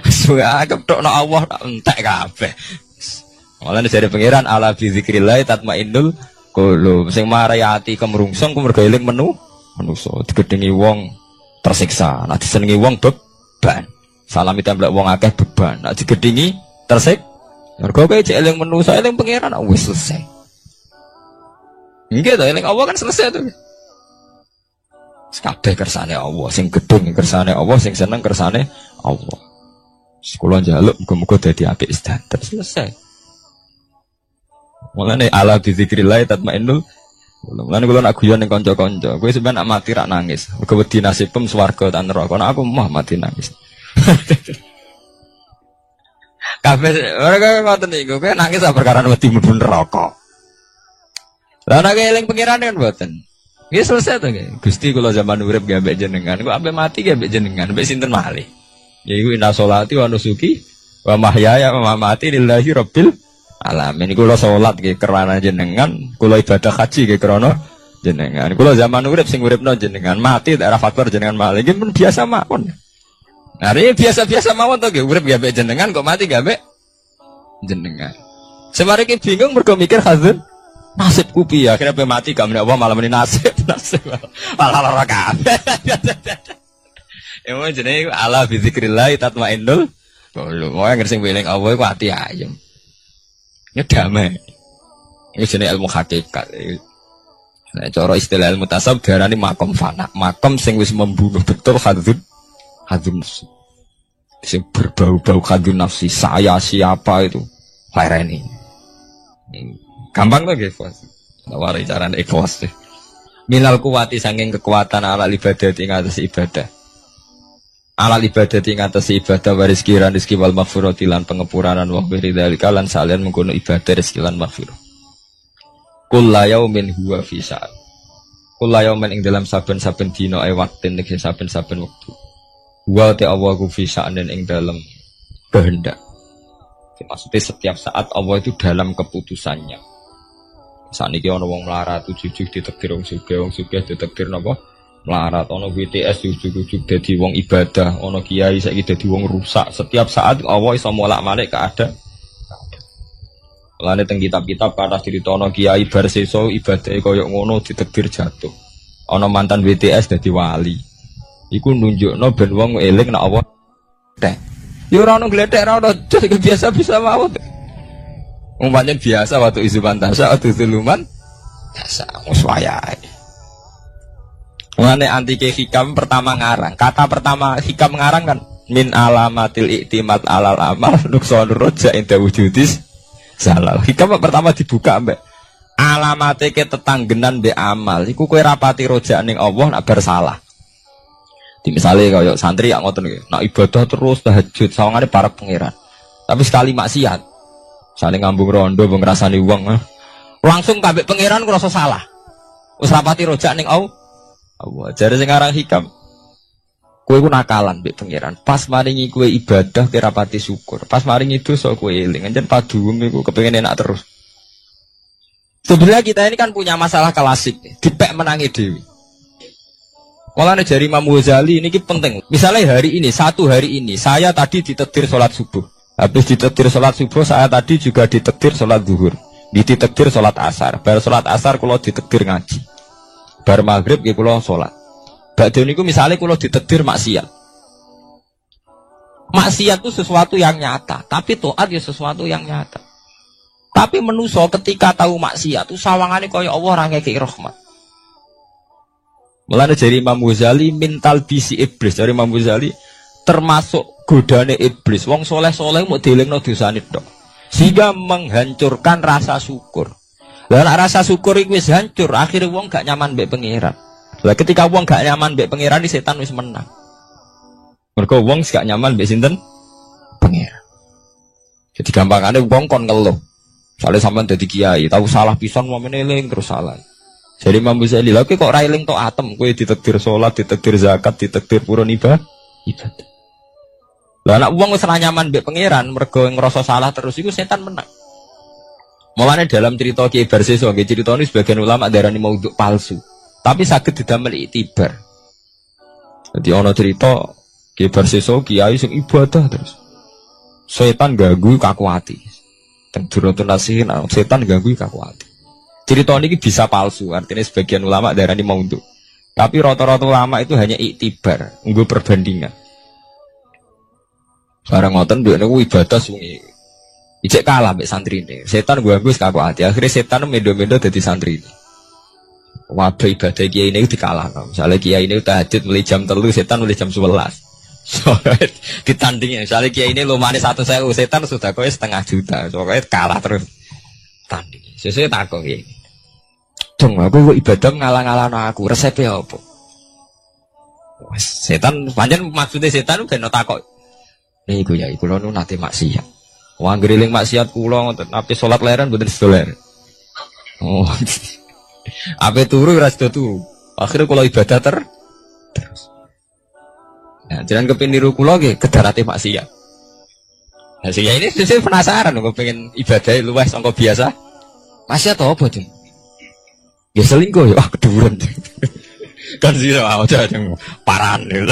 Suwe anggap tok nek Allah tak entek kabeh. Malah jare pangeran ala bi zikrillah tatmainnul qulub. Sing marai ati kemrungsung ku mergo eling manusa. Digedhi wong tersiksa, nek disenengi wong beban. Salam ditembak wong akeh beban. Nek digedhi mergo kowe jek eling manusa eling pangeran wis selesai. Enggak tuh, eling Allah kan selesai tuh. Kabeh kersane Allah, sing gedung kersane Allah, sing seneng kersane Allah. Sekolah njaluk muga-muga dadi apik standar selesai. Mulane ala bi zikrillah tatmainnul. Mulane kula nak guyon ning kanca-kanca, kowe sampeyan nak mati rak nangis. Muga wedi nasibem swarga ta neraka. Nek aku mah mati nangis. Kabeh ora ngoten niku, kowe nangis perkara wedi mlebu neraka. Lah nek eling pangeran kan mboten. Nggih selesai to nggih. Gusti kula zaman urip nggih ambek jenengan, kok ambek mati nggih ambek jenengan, ambek sinten malih. Yaiku inna sholati wa nusuki wa mahyaya wa mamati lillahi rabbil alamin. Kula salat nggih krana jenengan, kula ibadah haji nggih krana jenengan. Kula zaman urip sing uripno jenengan, mati daerah faktor jenengan malih. Nggih pun biasa mawon. Nah, ini biasa-biasa mawon to nggih, urip nggih ambek jenengan kok mati nggih ambek jenengan. Semare ki bingung mergo mikir hazun nasibku piye akhirnya pe mati gak menek apa malah meni nasib malah lara kabeh. Emang jenenge ala bi zikrillah tatmainnul qulub. Wong sing eling Allah iku ati ayem. Ya damai. Iki jenenge ilmu hakikat. Nek cara istilah ilmu tasawuf diarani makom fana. Makom sing wis membunuh betul hadzun nafsi. Sing berbau-bau hadzun nafsi, saya siapa itu? Laireni. Gampang tuh guys, nawari cara ikhlas deh. Minal kuwati saking kekuatan ala ibadah ing atas ibadah. Ala ibadah ing atas ibadah waris kiran rezeki wal maghfirati lan pengepuranan wa bidzalika lan salian mengkono ibadah rezeki lan maghfirah. Kullu yaumin huwa fi sa'at. Kullu yaumin ing dalam saben-saben dina ae waktin ing saben-saben wektu. Wa ta Allah ku fi sa'atin ing dalam kehendak. Maksudnya setiap saat Allah itu dalam keputusannya. Saat ini ada orang melarat, ujuk-ujuk ditekdir orang sugih ditekdir apa? Melarat, ada BTS ujuk-ujuk jadi orang ibadah, ada kiai saiki jadi orang rusak. Setiap saat Allah bisa molak-malik keadaan. Lalu teng kitab-kitab kata cerita ada kiai barseso ibadah koyok ngono ditekdir jatuh. Ada mantan BTS jadi wali. Iku nunjukno ben wong eling nek Allah teh. Ya ora ono gledek ora ono biasa bisa mawon. Umpamanya biasa waktu isu pantasa, waktu zuluman biasa, muswayae. Mengenai antike hikam pertama ngarang. Kata pertama hikam ngarang kan min alamatil iktimat alal amal nuksonur roja inda wujudis salal. Hikam pertama dibuka mbak alamate ke tetanggenan be amal. Iku kowe rapati roja ning Allah nak bersalah. Di misalnya kaya santri yang ngoten iki, nak ibadah terus tahajud sawangane para pangeran. Tapi sekali maksiat saling ngambung rondo ngrasani wong langsung kabeh pangeran ngrasa salah. Wis rapati rojak ning Allah. Jare sing aran hikam. Kowe ku nakalan mbek pangeran. Pas maringi kowe ibadah ki rapati syukur. Pas maringi dosa kowe eling. Anjen paduum iku kepengin enak terus. Sebenarnya kita ini kan punya masalah klasik. Dipek menangi dewi. Mulane jari Imam Ghazali ini penting. Misalnya hari ini, satu hari ini saya tadi ditakdir sholat subuh. Habis ditakdir sholat subuh, saya tadi juga ditakdir sholat zuhur, ditakdir sholat asar. Bar sholat asar kalau ditakdir ngaji. Bar maghrib ya kalau sholat. Ba'da niku misalnya kalau ditakdir maksiat. Maksiat itu sesuatu yang nyata, tapi taat ya sesuatu yang nyata. Tapi manusia ketika tahu maksiat itu sawangane kaya Allah ora ngekeki rahmat. Mulane jari Imam Ghazali mintal bisi iblis. Jari Imam Ghazali termasuk godane iblis. Wong soleh-soleh mau dielingno dosane tok. Sehingga menghancurkan rasa syukur. Lah rasa syukur iku wis hancur, akhire wong gak nyaman mbek pangeran. Lah ketika wong gak nyaman mbek pangeran setan wis menang. Mergo wong gak nyaman mbek sinten? Pangeran. Jadi gampangane wong kon ngeluh. Soale sampean dadi kiai, tahu salah pisan momene eling terus salah. Jadi Imam Ghazali lha kok ora eling tok atem, kowe ditakdir salat, ditakdir zakat, ditakdir purun ibadah. Lah nek wong wis ora nyaman mbek pangeran mergo ngrasa salah terus iku setan menang. Mulane dalam cerita Kiai Barseso nggih crita ini sebagian ulama darani maudhu palsu. Tapi saged didamel iktibar. Jadi ana cerita Kiai Barseso kiai sing ibadah terus. Setan ganggu kaku ati. Teng Duratun Nasihin setan ganggu kaku ati. Cerita ini bisa palsu, artinya sebagian ulama darani maudhu. Tapi rata-rata ulama itu hanya iktibar, nggo perbandingan. Barang ngoten duwe niku ibadah sungi. Ijek kalah mbek santrine. Setan ganggu kaku ati. Akhirnya setan mendo-mendo dadi santrine. Wadah ibadah kiai ini dikalahno. Misalnya kiai ini tahajud mulai jam 3, setan mulai jam 11. Soalnya ditandingnya, misalnya kiai ini lumane 1.000, setan sudah kowe 500 juta. Soalnya kalah terus tanding. Sesuai takon iki. Dong aku kok ibadah ngalah-ngalahno aku, resepnya apa? Setan pancen maksudnya setan ben takok. Niku ya kula nu nate maksiat. Wong ngriling maksiat kula ngoten, ape salat leren mboten sedoler. Oh. Ape turu ora sedo turu. Akhire kula ibadah terus. Nah, jangan kepin niru kula nggih kedarate maksiat. Nah, sehingga ini saya penasaran kok pengen ibadah luwih sangka biasa. Maksiat apa, Jeng? Ya selingkuh ya, keduren. Kan sih aja yang paran gitu.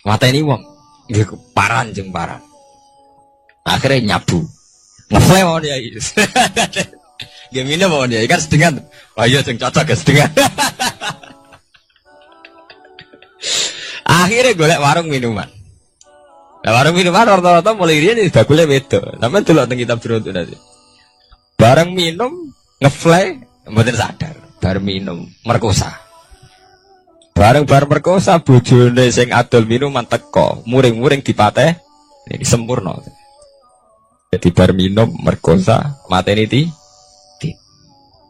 Mata ini wong, nggih paran jeung paran. Akhirnya nyabu. Ngefle mau dia. Gemine mau dia kan sedengan. Wah iya jeung cocok ya sedengan. Akhirnya golek warung minuman. Nah, warung minuman rata-rata mulai riyen bakule wedok. Sampeyan delok teng kitab Duratun nanti. Bareng minum ngefle mboten sadar. Bar minum merkosa. Bareng merkosa bojone sing adol minuman teko, muring-muring dipateh. Ini sempurna. Jadi bar minum merkosa mateni ti.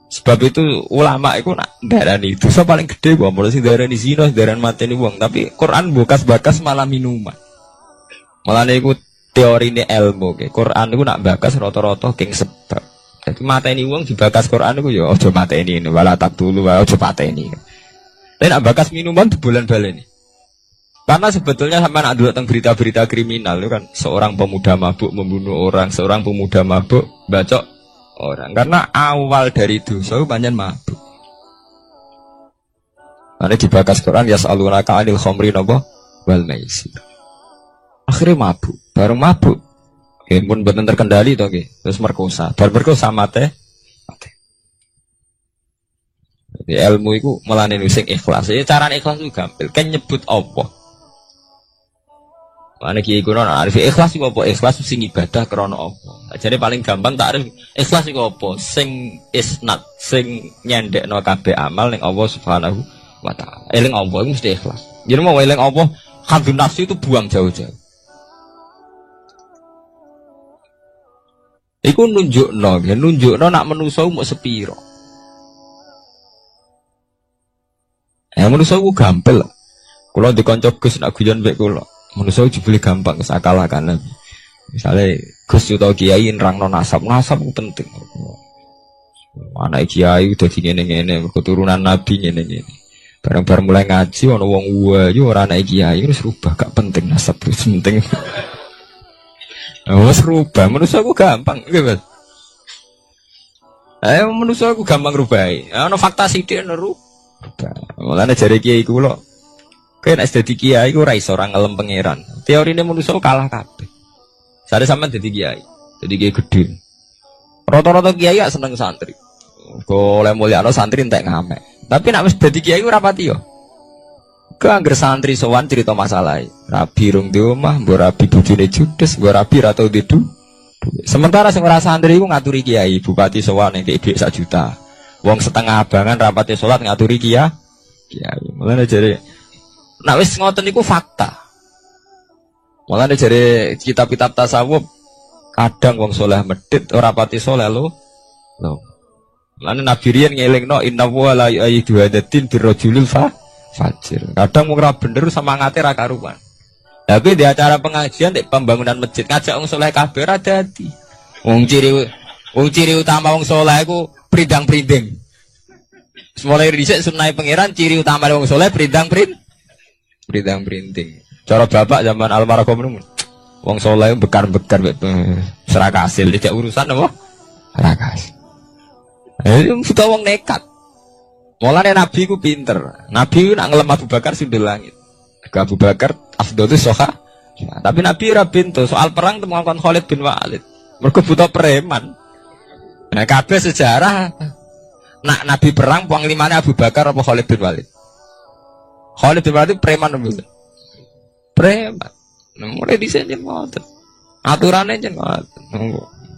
Sebab itu ulama itu nak darani dosa paling gede gua mulai sing darani zina, darani mateni wong, tapi Quran bakas malah minuman. Malah niku teorine ilmu ke. Quran niku nak bakas rata-rata king sebab. Jadi mateni wong dibakas Quran niku ya aja mateni wala taqtulu wa aja pateni. Tapi nak bakas minuman dibolan-baleni. Karena sebetulnya sampai nak dulu tentang berita-berita kriminal itu kan seorang pemuda mabuk membunuh orang, seorang pemuda mabuk bacok orang. Karena awal dari dosa banyak mabuk. Nanti dibakas Quran yas'alunaka 'anil khamri napa wal maisir. Akhirnya mabuk, baru mabuk. Ya pun boten terkendali to nggih. Terus merkosa. Bar merkosa mate. Jadi ilmu iku melane sing ikhlas. Ya cara ikhlas itu gampil. Kan nyebut apa? Mana kiai kuno arif ikhlas iku apa? Ikhlas sing ibadah krana apa? Jadi paling gampang tak arif ikhlas iku apa? Sing isnad, sing nyendekno kabeh amal ning Allah Subhanahu wa taala. Eling apa iku mesti ikhlas. Jadi mau eling apa? Hadun nafsu itu buang jauh-jauh. Iku nunjukno nak manusa mau sepiro. Ya manusa ku gampil. Kula dikonco Gus nak guyon mbek kula. Manusa dibeli gampang sakalakan. Misale Gus utawa kiai nerangno nasab ku penting. Anak kiai dadi ngene-ngene, keturunan nabi ngene-ngene. Bareng-bareng mulai ngaji ana wong wayu ora anak kiai wis rubah gak penting nasab wis penting. Wis rubah, manusia aku gampang, nggih, Mas. Manusia aku gampang rubahi. Ana fakta sithik neru. Mulane jare kiai kula. Kowe nek dadi kiai iku ora iso ora ngelem pangeran. Teorine manusia kalah kabeh. Sare sampean dadi kiai. Dadi kiai gedhe. Rata-rata kiai gak seneng santri. Golek mulyano santri entek ngamek. Tapi nek wis dadi kiai ora pati yo. Keangger santri sowan cerita masalah. Rabi rung di omah, mbok rabi bojone judes, mbok rabi ra tau didu. Sementara sing ora santri iku ngaturi kiai, bupati sowan nek dhuwit 1 juta. Wong setengah abangan rapate salat ngaturi kiai. Mulane jare nek wis ngoten niku fakta. Mulane jare kitab-kitab tasawuf kadang wong saleh medhit ora pati saleh lho. Lan Nabi riyen ngelingno inna wa la yu'ayyidu hadatin birrajulil fajir. Kadang mung ora bener semangate ra karuan. Tapi di acara pengajian di pembangunan masjid ngajak wong saleh kabeh ra dadi. Wong ciri utama wong saleh iku pridang-priding. Mulai dhisik sunah pangeran ciri utama wong saleh pridang-priding. Cara bapak zaman almarhum ngono. Wong saleh bekar-bekar serak hasil tidak urusan apa? Serak hasil. Sudah wong nekat. Mulane Nabi ku pinter. Nabi nak ngelem Abu Bakar sundul langit. Abu Bakar afdhalus soha. Tapi Nabi ora pintu soal perang temu kon Khalid bin Walid. Mergo buta preman. Nah, kabeh sejarah nak Nabi perang panglimane Abu Bakar apa Khalid bin Walid? Khalid bin Walid preman lho. Preman. Mulai dhisik yen ngoten. Aturane yen ngoten.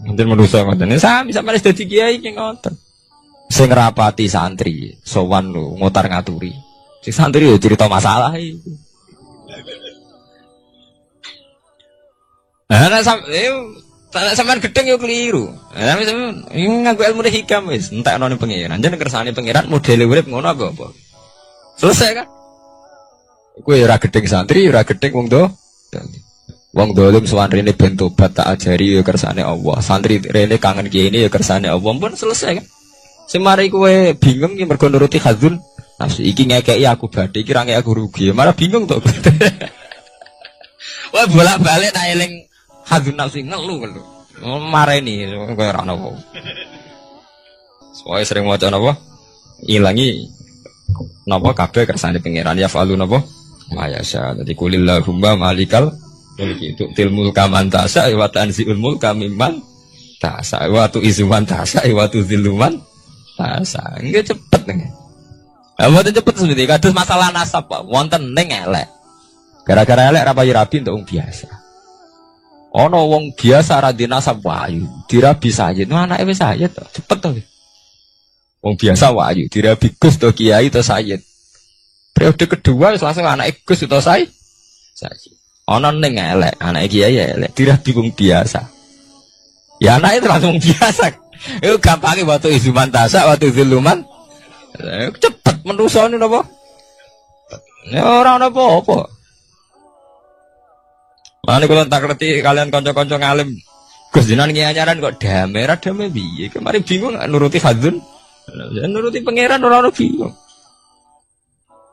Mungkin manusa ngoten. Sami sampeyan wis dadi kiai ki ngoten. Sing rapati santri, sowan lho ngotar ngaturi. Sing santri yo cerita masalah iki. Nah, sampean gedeng yo keliru. Nah, sampean nganggo ilmu hikam wis, entekno ning pangeran. Jeneng kersane pangeran modele urip ngono apa? Selesai kan? Kowe ora gedeng santri, ora gedeng wong do. Wong dolim sowan rene ben tobat tak ajari yo kersane Allah. Santri rene kangen kiai ini yo kersane Allah. Pun selesai kan? Semari kowe bingung ki mergo nuruti hadzun nafsu iki ngekeki aku badhe iki ra ngekeki aku rugi. Malah bingung to. Wah bolak-balik tak eling hadzun nafsu ngelu. Mareni kowe ora ono. Soale sering maca napa? Ilangi napa kabeh kersane pangeran ya falu napa? Mayasa. Dadi kulillahumma malikal mulki tu'til mulka man tas'a wa tanzi'ul mulka mimman tas'a wa tu'izuman tas'a wa tuzilluman tas'a. Nggih cepet nggih. Lah mboten cepet seperti kados masalah nasab Pak. Wonten ning elek. Gara-gara elek ra payu rabi untuk wong biasa. Ana wong biasa ra di nasab wayu, dirabi Sayyid. Nah anake wis Sayyid to, cepet to. Wong biasa wayu, dirabi Gus to Kiai to Sayyid. Periode kedua wis langsung anake Gus to Sayyid. Ana ning elek, anake Kiai elek, dirabi wong biasa. Ya anake langsung biasa. Iku gampange waktu izuman tasak, waktu ziluman. Cepet menusane napa? Ya ora ana apa-apa. Lan kula tak ngerti kalian kanca-kanca ngalim. Gus jenengan nyanyaran kok damai ra damai piye? Kemarin bingung nuruti hadzun. Nuruti pangeran ora ono bingung.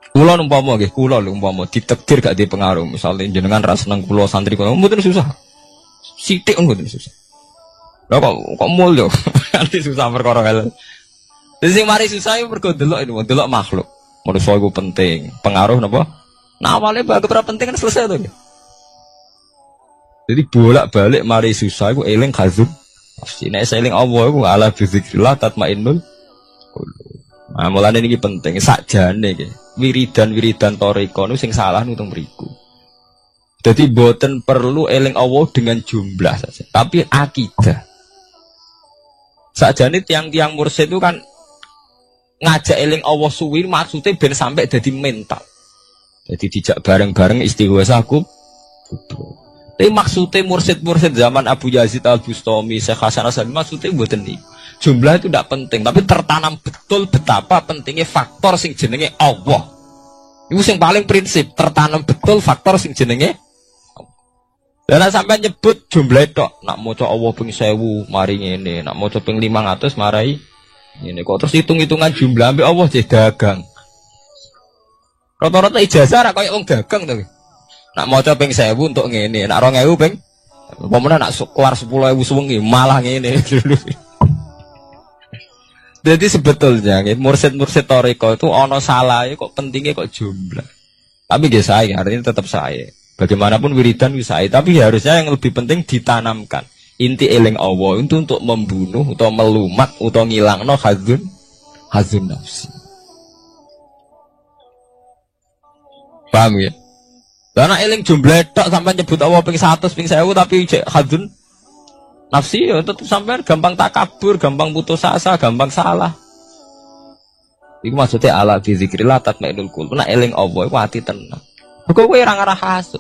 Kula umpama nggih, kula lho umpama ditakdir gak di pengaruh, misalnya jenengan ra seneng kula santri kula mboten susah. Sithik mboten susah. Lah kok mulya. Nanti susah perkara hal. Dadi sing mari susah iku mergo delok makhluk. Manusa iku penting, pengaruh napa? Nah awale bagus ora penting kan selesai to. Jadi bolak-balik mari susah iku eling khazub. Pasti nek eling Allah iku ala bizikrillah tatmainnul qulub. Nah mulane niki penting sakjane iki. Wiridan-wiridan toriko niku sing salah nutung mriku. Jadi boten perlu eling Allah dengan jumlah saja, tapi akidah. Sakjane tiang-tiang mursyid itu kan ngajak eling Allah suwi maksudnya ben sampai jadi mental. Jadi dijak bareng-bareng istighosa tapi maksudnya mursyid-mursyid zaman Abu Yazid Al-Bustami, Syekh Hasan Asy-Syadzili maksudnya mboten niku. Jumlah itu tidak penting, tapi tertanam betul betapa pentingnya faktor sing jenenge Allah. Itu sing paling prinsip, tertanam betul faktor sing jenenge Allah. Dan sampai nyebut jumlah tok, nak maca Allah ping 1000 mari ngene, nak maca ping 500 marai ngene. Kok terus hitung-hitungan jumlah ambek Allah jadi dagang. Rata-rata ijazah ra koyo wong dagang to. Nak maca ping 1000 untuk ngene, nak 2000 ping pemene nak keluar 10.000 suwengi malah ngene. Jadi sebetulnya mursyid-mursyid toriko itu ono salah kok pentingnya kok jumlah. Tapi nggih sae artinya tetap sae. Bagaimanapun wiridan wis sae, tapi harusnya yang lebih penting ditanamkan. Inti eling Allah itu untuk membunuh atau melumat atau ngilangno hadzun nafsi. Paham ya? Karena eling jumlah tok sampai nyebut Allah ping 100 ping 1000 tapi cek hadzun nafsi ya tetap sampai gampang takabur, gampang putus asa, gampang salah. Iku maksudnya ala bi zikrillah tatmainnul qulub. Nek eling Allah iku ati tenang. Kok kowe ora ngarah hasud.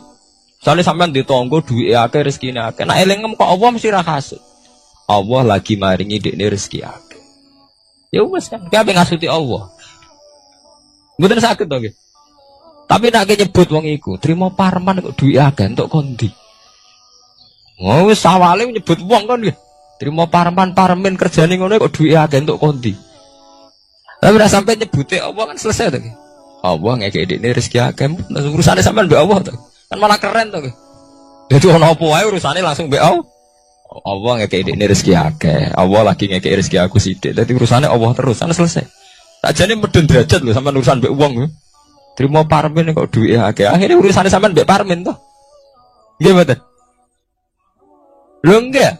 Soale sampean ditonggo duwike akeh rezekine akeh. Nek eling kok Allah mesti ra hasud. Allah lagi maringi dekne rezeki akeh. Ya wes kan, kabeh ngasuti Allah. Mboten saged to nggih. Tapi nek nyebut wong iku, trimo parman kok duwe akeh entuk kondi. Oh wis awale nyebut wong kan nggih. Trimo parman parmen kerjane ngono kok duwe akeh entuk kondi. Tapi nek sampe nyebute Allah kan selesai to nggih. Allah ngekek dekne rezeki akeh, urusane sampean mbek Allah to. Kan malah keren to nggih. Dadi ono apa wae urusane langsung mbek Allah. Allah ngekek dekne rezeki akeh. Allah lagi ngekek rezeki aku sithik. Dadi urusane Allah terus, kan selesai. Sakjane medun derajat lho sampean urusan mbek wong lho. Terima parmen kok duit akeh. Akhirnya urusannya sampean mbek parmen toh. Nggih mboten? Lho enggak.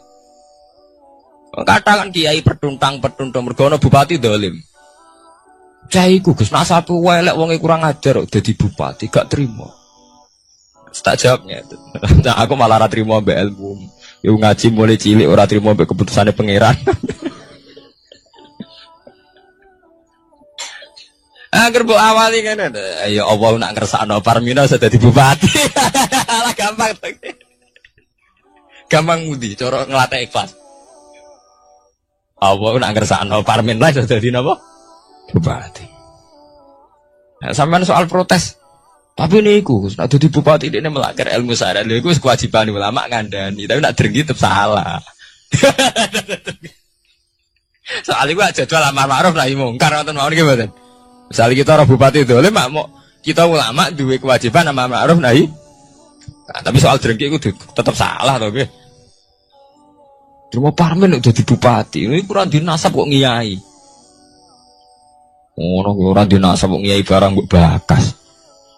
Katakan kiai pertuntang mergo ana bupati dolim. Cai ku Gus nasabe elek wonge kurang ajar kok dadi bupati gak trimo. Tak jawabnya itu. Nah, aku malah ora trimo mbek ilmu. Yo ngaji mulai cilik ora trimo mbek keputusane pangeran. Agar bu awali kan ada, ya Allah nak ngersakno Parmina sudah dadi bupati, lah gampang, gampang mudi, coro ngelatih ikhlas. Allah nak ngersakno Parmina sudah dadi napa? Bupati. Nah, sampean soal protes, tapi niku, nak dadi bupati ini melanggar ilmu syariat, niku kewajiban ulama ngandani, tapi nak drengki tetap salah. Soal itu jadwal amar ma'ruf nahi mungkar, ngoten mawon nggih mboten. Misalnya kita orang bupati itu, oleh mau kita ulama duwe kewajiban sama ma'ruf nahi. Nah, tapi soal drengki itu tetap salah toh, nggih. Cuma parmen udah di bupati, ini kurang dinasab kok ngiyai. Ono ora dinasab kok ngiyai barang mbok bakas.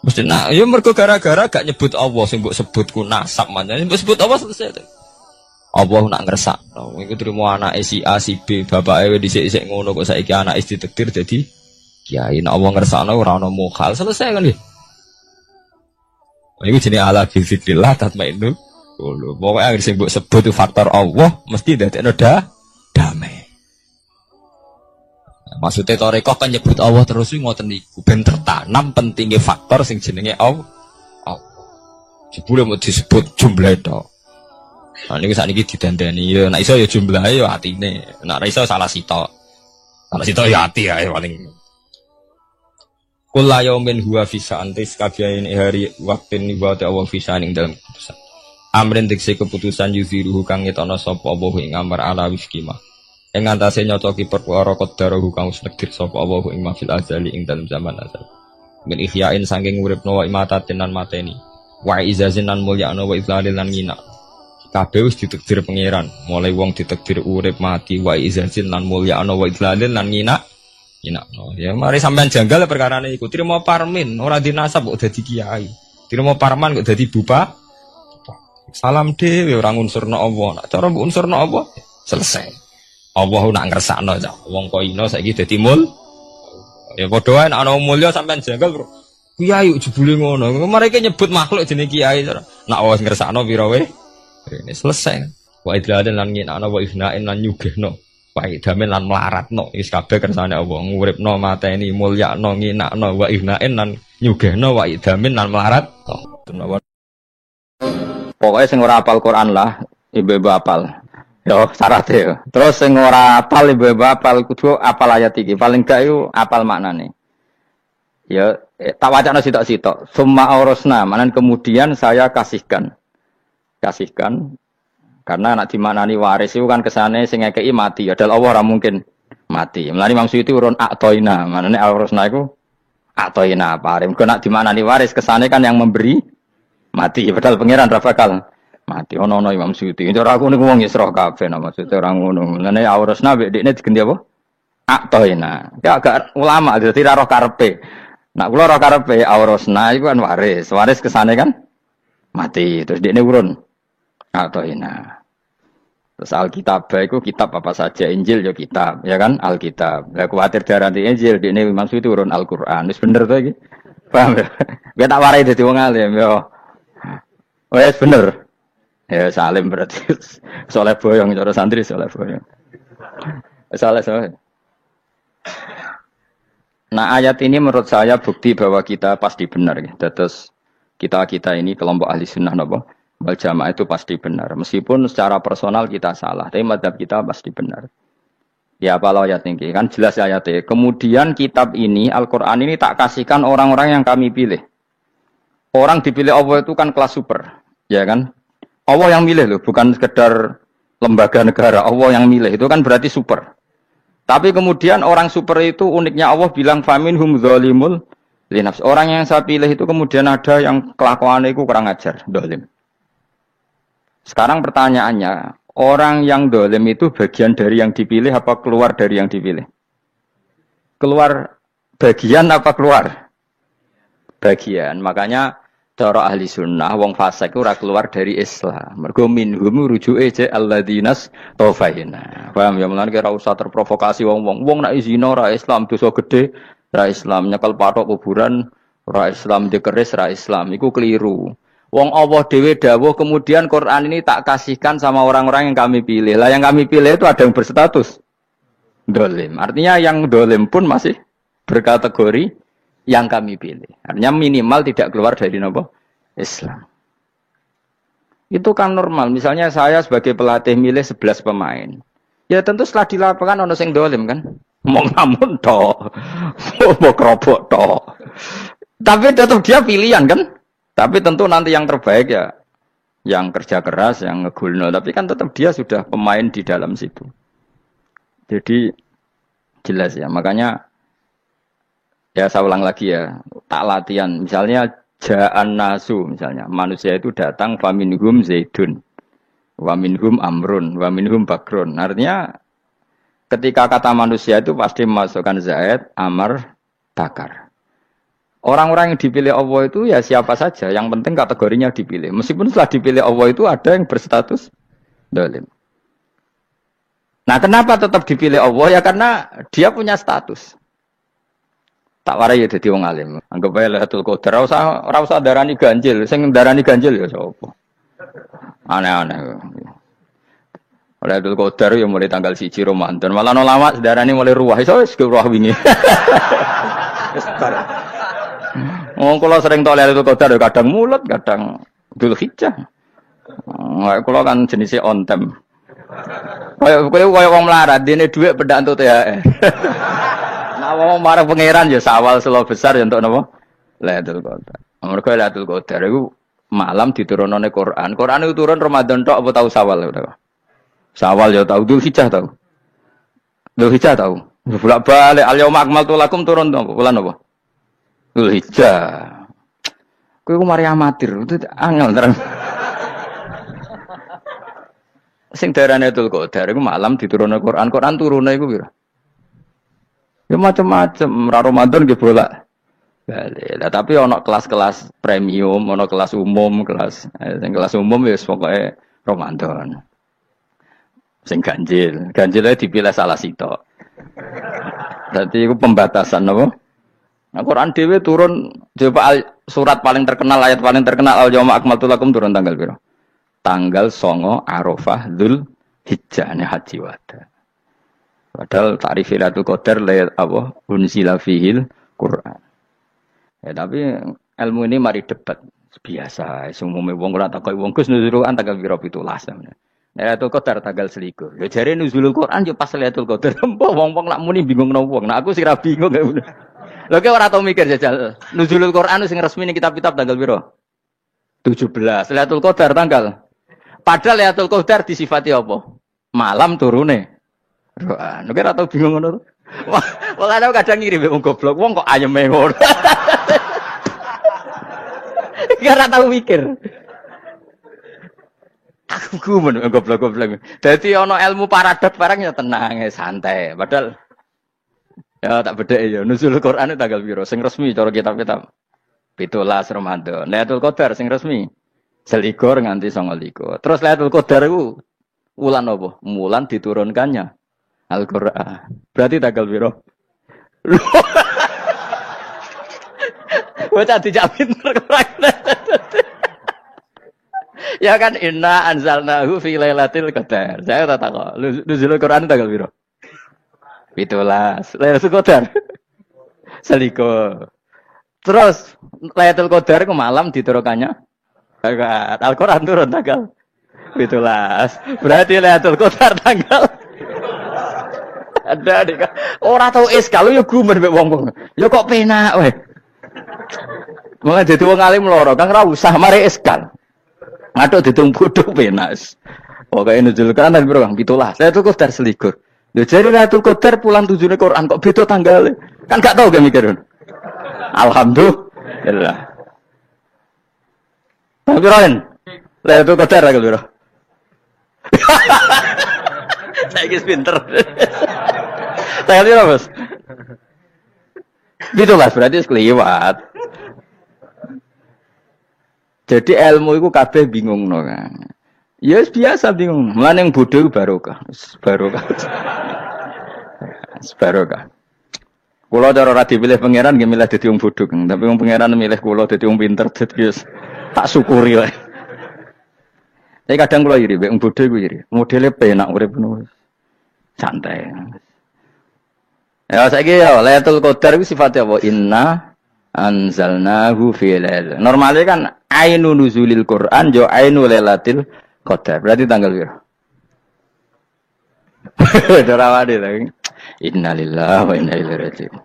Mesti nak ya mergo gara-gara gak nyebut Allah sing mbok sebut ku nasab manjane mbok sebut Allah selesai to. Allah nak ngersakno, iku trimo anake si A si B, bapake dhisik-dhisik ngono kok saiki anake ditakdir dadi kiai. Nek Allah ngersakno ora ono mukhal, selesai kan nggih. Iku jenenge ala bi zikrillah tatmainnul qulub. Pokoke anggere sing mbok sebut itu faktor Allah mesti dadekno damai. Maksudnya tarekah kan nyebut Allah terus ngoten niku ben tertanam pentingnya faktor sing jenenge Allah. Jebule mau disebut jumlah tok. Nah niku sakniki didandani ya nek iso ya jumlahe ya atine. Nek ora iso salah sitok. Salah sitok ya ati ae paling. Kula yaumin huwa fi sa'antis kabiyain hari waktin niwate Allah fi sa'aning dalam keputusan. Amrin dikse keputusan yuziruhu kang ngetono sapa Allah ing amar ala wiskima. Ing antase nyocoki perkara qadaruhu kang wis nekdir sapa Allah ing mafil azali ing dalam zaman azal. Min ihyain saking uripno wa imatatin lan mateni. Wa izazin lan mulyana wa idlalil lan ngina. Kabeh wis ditakdir pangeran, mulai wong ditakdir urip mati wa izazin lan mulyana wa idlalil lan ngina. Ya mari sampean janggal perkarane iku. Trimo parmin ora dinasab kok dadi kiai. Trimo parman kok dadi bupati. Salam dhewe ora ngunsurna Allah. Nek cara mbok unsurna Allah selesai. Allah nak ngersakno cah. Wong koino saiki dadi mul. Ya padha wae nek ana mulya sampean janggal kiai jebule ngono. Mereka nyebut makhluk jenenge kiai. Nak wis ngersakno pira wae. Ini selesai. Wa idlalan lan ngina wa ifna'in lan nyugehno. Baik damen lan melaratno wis kabeh kersane Allah nguripno mateni mulyakno nginakno wa ifna'in lan nyugehno wa damen lan melarat. Pokoknya sing ora hafal Quran lah, ibu-ibu hafal. Yo syaratnya. Terus sing ora hafal ibu-ibu hafal kudu hafal ayat iki. Paling gak yo hafal maknane. Ya tak wacana sitok-sitok. Summa aurasna, manan kemudian saya kasihkan. Karena nak dimaknani waris itu kan kesane sing ngekeki mati. Adalah Allah ora mungkin mati. Mulane maksud itu urun atoina. Manane aurasna iku atoina paring. Kok nak dimaknani waris kesane kan yang memberi mati. Padahal pangeran ra bakal mati. Ono Imam Suyuti. Ora aku niku wong Isra kabeh nah maksudnya ora ngono. Mulane aurasna mek dekne diganti apa? Atoina. Ya agak ulama dadi ra roh karepe. Nak kula roh karepe aurasna iku kan waris. Waris kesane kan mati. Terus dekne urun atoina. Terus Alkitab itu kitab apa saja, Injil ya kitab, ya kan Alkitab. Lah kuwatir darani Injil, dene maksud itu urun Al-Qur'an. Wis bener to iki. Paham ya? Gue tak warai dadi wong alim ya. Wis bener. Ya salim berarti. Soleh boyong cara santri soleh boyong. Soleh. Nah ayat ini menurut saya bukti bahwa kita pasti benar ya. Terus kita ini kelompok ahli sunnah napa? Wal jamaah itu pasti benar. Meskipun secara personal kita salah, tapi mazhab kita pasti benar. Ya apa ayat ini kan jelas ayatnya. Kemudian kitab ini Al-Qur'an ini tak kasihkan orang-orang yang kami pilih. Orang dipilih Allah itu kan kelas super, ya kan? Allah yang milih loh, bukan sekedar lembaga negara. Allah yang milih itu kan berarti super. Tapi kemudian orang super itu uniknya Allah bilang faminhum zalimul linafs. Orang yang saya pilih itu kemudian ada yang kelakuannya itu kurang ajar, zalim. Sekarang pertanyaannya, orang yang zalim itu bagian dari yang dipilih apa keluar dari yang dipilih? Keluar bagian apa keluar? Bagian. Makanya cara ahli sunnah wong fasik ora keluar dari Islam. Mergo minhum rujuke je alladinas tafaina. Paham ya mulane ora usah terprovokasi wong-wong. Wong nek zina ora Islam dosa gede, ora Islam nyekel patok kuburan, ora Islam dikeris ora Islam. Iku keliru. Wong Allah dhewe dawuh kemudian Quran ini tak kasihkan sama orang-orang yang kami pilih. Lah yang kami pilih itu ada yang berstatus dolim. Artinya yang dolim pun masih berkategori yang kami pilih. Artinya minimal tidak keluar dari nopo Islam. Itu kan normal. Misalnya saya sebagai pelatih milih 11 pemain. Ya tentu setelah di lapangan ono sing dolim kan. Mau ngamun tok. Mau kerobok tok. Tapi tetap dia pilihan kan. Tapi tentu nanti yang terbaik ya yang kerja keras, yang ngegulno. Tapi kan tetap dia sudah pemain di dalam situ. Jadi jelas ya. Makanya ya saya ulang lagi ya. Tak latihan. Misalnya ja'an nasu. Misalnya manusia itu datang faminhum zaidun. Waminhum amrun. Waminhum bakrun. Artinya ketika kata manusia itu pasti memasukkan zaid, amar, bakar. Orang-orang yang dipilih Allah itu ya siapa saja. Yang penting kategorinya dipilih. Meskipun setelah dipilih Allah itu ada yang berstatus dolim. Nah kenapa tetap dipilih Allah? Ya karena dia punya status. Tak warai ya dadi wong alim. Anggap ae Lailatul Qadar ora usah darani ganjil. Sing darani ganjil ya sapa? Aneh-aneh. Lailatul Qadar ya mulai tanggal 1 Ramadan. Malah no lama darani mulai ruwah. Iso wis ruwah wingi. Oh, kalau sering tolak itu kodar, kadang mulut, kadang Dzulhijjah. Kalau kan jenisnya on time. Kayak wong melarat, dene dhuwit pedak untuk THR. Nah, wong marang pangeran ya sawal selo besar ya untuk napa? Lailatul Qadar. Mergo Lailatul Qadar iku malam diturunane Quran. Quran itu turun Ramadan tok apa tahu Sawal ya? Sawal ya tahu, Dzulhijjah tahu. Dzulhijjah tahu. Bolak-balik al-yauma akmaltu lakum turun to bulan apa? Dzulhijjah. Kowe ku mari amatir, itu angel terang. Sing darane Lailatul Qadar iku malam diturunne Quran. Quran turune iku pira? Ya macam-macam, ra Ramadan nggih bolak. Lah tapi ana kelas-kelas premium, ana kelas umum, sing kelas umum ya pokoke Ramadan. Sing ganjil, ganjilnya dipilih salah sitok. Dadi iku pembatasan napa? Nah, Quran dhewe turun coba surat paling terkenal, ayat paling terkenal al-yauma akmaltu lakum turun tanggal pira? Tanggal 9 Arafah Dzulhijjah haji wada. Padahal takrif Lailatul Qadar layat apa? Unzila fihil Quran. Ya tapi ilmu ini mari debat biasa. Sumume wong ora takok wong Gus nuzul Quran tanggal pira 17. Lailatul Qadar tanggal 21. Ya jare nuzulul Quran yo pas Lailatul Qadar. Mbah wong-wong lak muni bingung nang wong. Nah aku sing ra bingung. Lho ki ora tau mikir jajal. Nuzulul Quran sing resmi ning kitab-kitab tanggal pira? 17. Lailatul Qadar tanggal. Padahal Lailatul Qadar disifati apa? Malam turune. Quran. Lho ki ora tau bingung ngono. Wong ana kadang ngirim wong goblok. Wong kok ayeme ngono. Ki ora tau mikir. Aku men goblok-goblok. Dadi ana ilmu paradoks barang ya tenang, santai. Padahal ya tak bedhek ya. Nuzul Quran tanggal piro? Sing resmi cara kitab-kitab 17 Ramadan. Lailatul Qadar sing resmi 21 nganti 29. Terus Lailatul Qadar iku wulan apa? Wulan diturunkannya Al-Qur'an. Berarti tanggal piro? Bocah dijak pinter Quran. Ya kan inna anzalnahu fi lailatul qadar. Saya tak tahu. Nuzul Quran tanggal piro? 17. Lailatul Qadar. Seliko. Terus Lailatul Qadar ke malam diturunkannya Al-Qur'an turun tanggal 17. Berarti Lailatul Qadar tanggal Ada deh. Ora tau eskal yo gumen mek wong-wong. Yo kok penak weh. Mulai dadi wong alim loro, Kang ora usah mari eskal. Ngatuk ditung bodho penak. Pokoke nuzul Quran biro Kang 17. Saya tuh Qadar selikur. Lho jare Lailatul Qadar pulang tujune Quran kok beda tanggale. Kan gak tau gak mikir. Alhamdulillah. Tapi Ron, Lailatul Qadar aku biro. Saya pinter. Saya kira Bos. 17 berarti kelewat. Jadi ilmu itu kabeh bingung no kan. Ya biasa bingung. Mulane yang bodoh barokah. Barokah. Barokah. Kula cara ora dipilih pangeran nggih milih dadi wong bodoh, tapi wong pangeran milih kula dadi wong pinter dadi tak syukuri wae. Tapi kadang kula iri, wong bodoh iku iri. Modele penak urip ngono. Santai. Ya saiki ya Lailatul Qadar iku sifatnya apa? Inna anzalnahu fi lail. Normalnya kan ainu nuzulil Quran jo ainu Lailatul Qadar. Berarti tanggal piro? Dorawade lagi. Innalillahi wa inna ilaihi raji'un.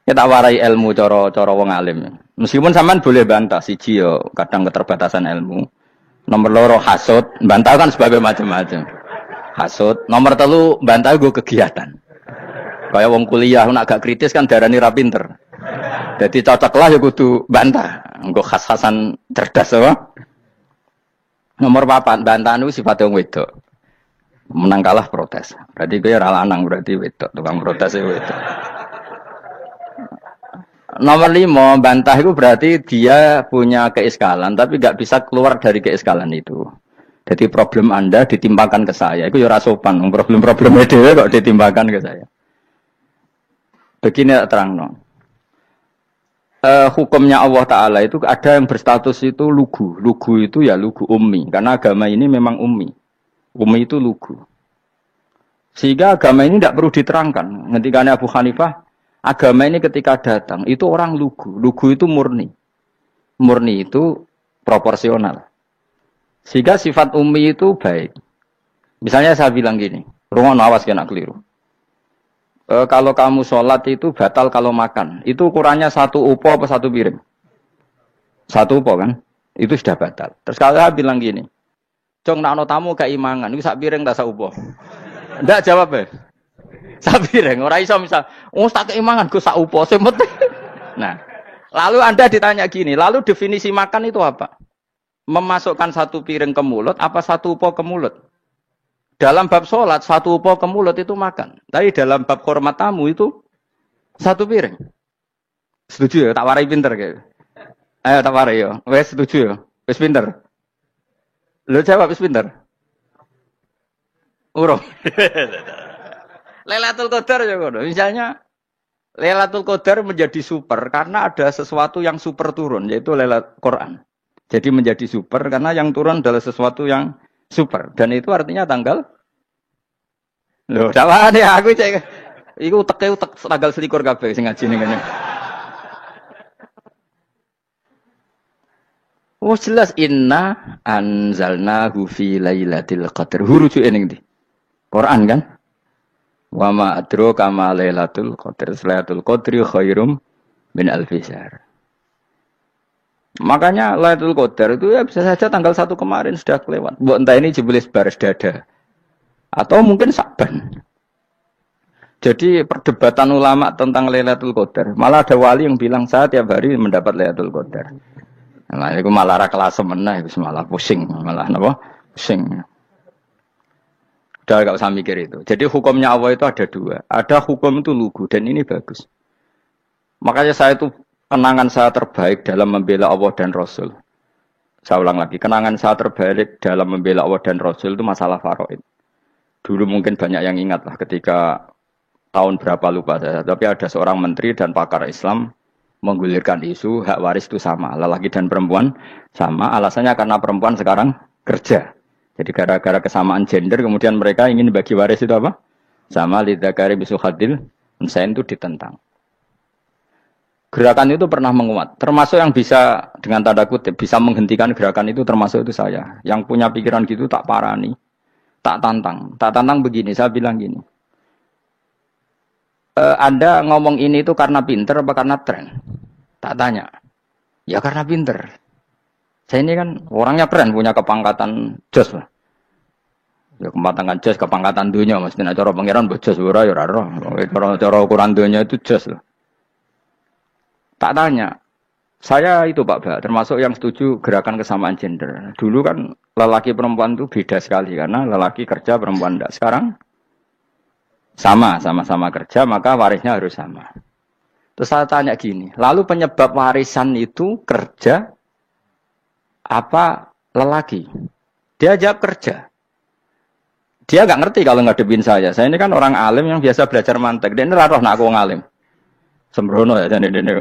Kita warai ilmu cara wong alim. Meskipun sampean boleh bantah siji yo kadang keterbatasan ilmu. Nomor loro hasud, bantah kan sebagai macam-macam. Hasud, nomor telu bantah gue kegiatan. Kayak wong kuliah nak gak kritis kan darani ra pinter. Jadi cocoklah ya kudu bantah. Engko khas-khasan cerdas apa? Nomor 4 bantahan itu sifatnya wong wedok. Menang kalah protes. Berarti gue ora lanang berarti wedok, tukang protes wedok. Nomor 5 bantah itu berarti dia punya keiskalan tapi gak bisa keluar dari keiskalan itu. Jadi problem Anda ditimpakan ke saya. Itu ya ora sopan. Problem-problemnya dhewe kok ditimpakan ke saya. Begini terang. Hukumnya Allah Ta'ala itu ada yang berstatus itu lugu. Lugu itu ya lugu ummi. Karena agama ini memang ummi. Ummi itu lugu. Sehingga agama ini tidak perlu diterangkan. Ketika Abu Hanifah, agama ini ketika datang, itu orang lugu. Lugu itu murni. Murni itu proporsional. Sehingga sifat ummi itu baik. Misalnya saya bilang gini, rungon awas kena keliru. Kalau kamu sholat itu batal kalau makan. Itu ukurannya 1 upo apa 1 piring? 1 upo kan? Itu sudah batal. Terus kalau saya bilang gini, Cong nak tamu keimangan, itu 1 piring tak 1 upo. Ndak jawab ya? 1 piring. Orang iso misal, tak keimangan, gue 1 upo. Nah, lalu Anda ditanya gini, lalu definisi makan itu apa? Memasukkan 1 piring ke mulut, apa 1 upo ke mulut? Dalam bab sholat, 1 upo ke mulut itu makan. Tapi dalam bab hormat tamu itu 1 piring. Setuju ya? Tak warai pinter kayak. Ayo tak warai ya. Wes setuju ya? Wes pinter. Lo jawab wes pinter. Urung. Lailatul Qadar ya kono. Misalnya Lailatul Qadar menjadi super karena ada sesuatu yang super turun yaitu Lailatul Quran. Jadi menjadi super karena yang turun adalah sesuatu yang super dan itu artinya tanggal. Loh, dawane aku cek. Iku utek tanggal 21 kabeh sing ngaji ning kene. Oh jelas inna anzalnahu fi lailatul qadar. Rujuke ning ndi? Quran kan? Wa ma adraka ma lailatul qadar. Lailatul qadri khairum min alfi syahr. Makanya Lailatul Qadar itu ya bisa saja tanggal 1 kemarin sudah kelewat. Mbok entah ini jebelis baris dada. Atau mungkin Sa'ban. Jadi perdebatan ulama tentang Lailatul Qadar. Malah ada wali yang bilang saya tiap hari mendapat Lailatul Qadar. Nah, itu malah ra kelas meneh, itu malah pusing, malah napa? Pusing. Udah gak usah mikir itu. Jadi hukumnya Allah itu ada 2. Ada hukum itu lugu dan ini bagus. Makanya saya itu kenangan saya terbaik dalam membela Allah dan Rasul. Saya ulang lagi, kenangan saya terbaik dalam membela Allah dan Rasul itu masalah faraid. Dulu mungkin banyak yang ingat lah ketika tahun berapa lupa saya. Tapi ada seorang menteri dan pakar Islam menggulirkan isu hak waris itu sama. Lelaki dan perempuan sama. Alasannya karena perempuan sekarang kerja. Jadi gara-gara kesamaan gender kemudian mereka ingin bagi waris itu apa? Sama lidzakari bisu hadil. Saya itu ditentang. Gerakan itu pernah menguat, termasuk yang bisa dengan tanda kutip bisa menghentikan gerakan itu termasuk itu saya. Yang punya pikiran gitu tak parani. Tak tantang begini, saya bilang gini. Anda ngomong ini itu karena pinter apa karena tren? Tak tanya. Ya karena pinter. Saya ini kan orangnya keren, punya kepangkatan jos lah. Ya kepangkatan jos, kepangkatan dunia, mesti cara pangeran bojos ora ya ora roh. Cara ukuran dunia itu jos lah. Tak tanya. Saya itu Pak Ba, termasuk yang setuju gerakan kesamaan gender. Dulu kan lelaki perempuan itu beda sekali karena lelaki kerja perempuan enggak. Sekarang sama-sama kerja maka warisnya harus sama. Terus saya tanya gini, lalu penyebab warisan itu kerja apa lelaki? Dia jawab kerja. Dia nggak ngerti kalau ngadepin saya. Saya ini kan orang alim yang biasa belajar mantek. Dia ini roh nak aku ngalim. Sembrono ya jadi ini.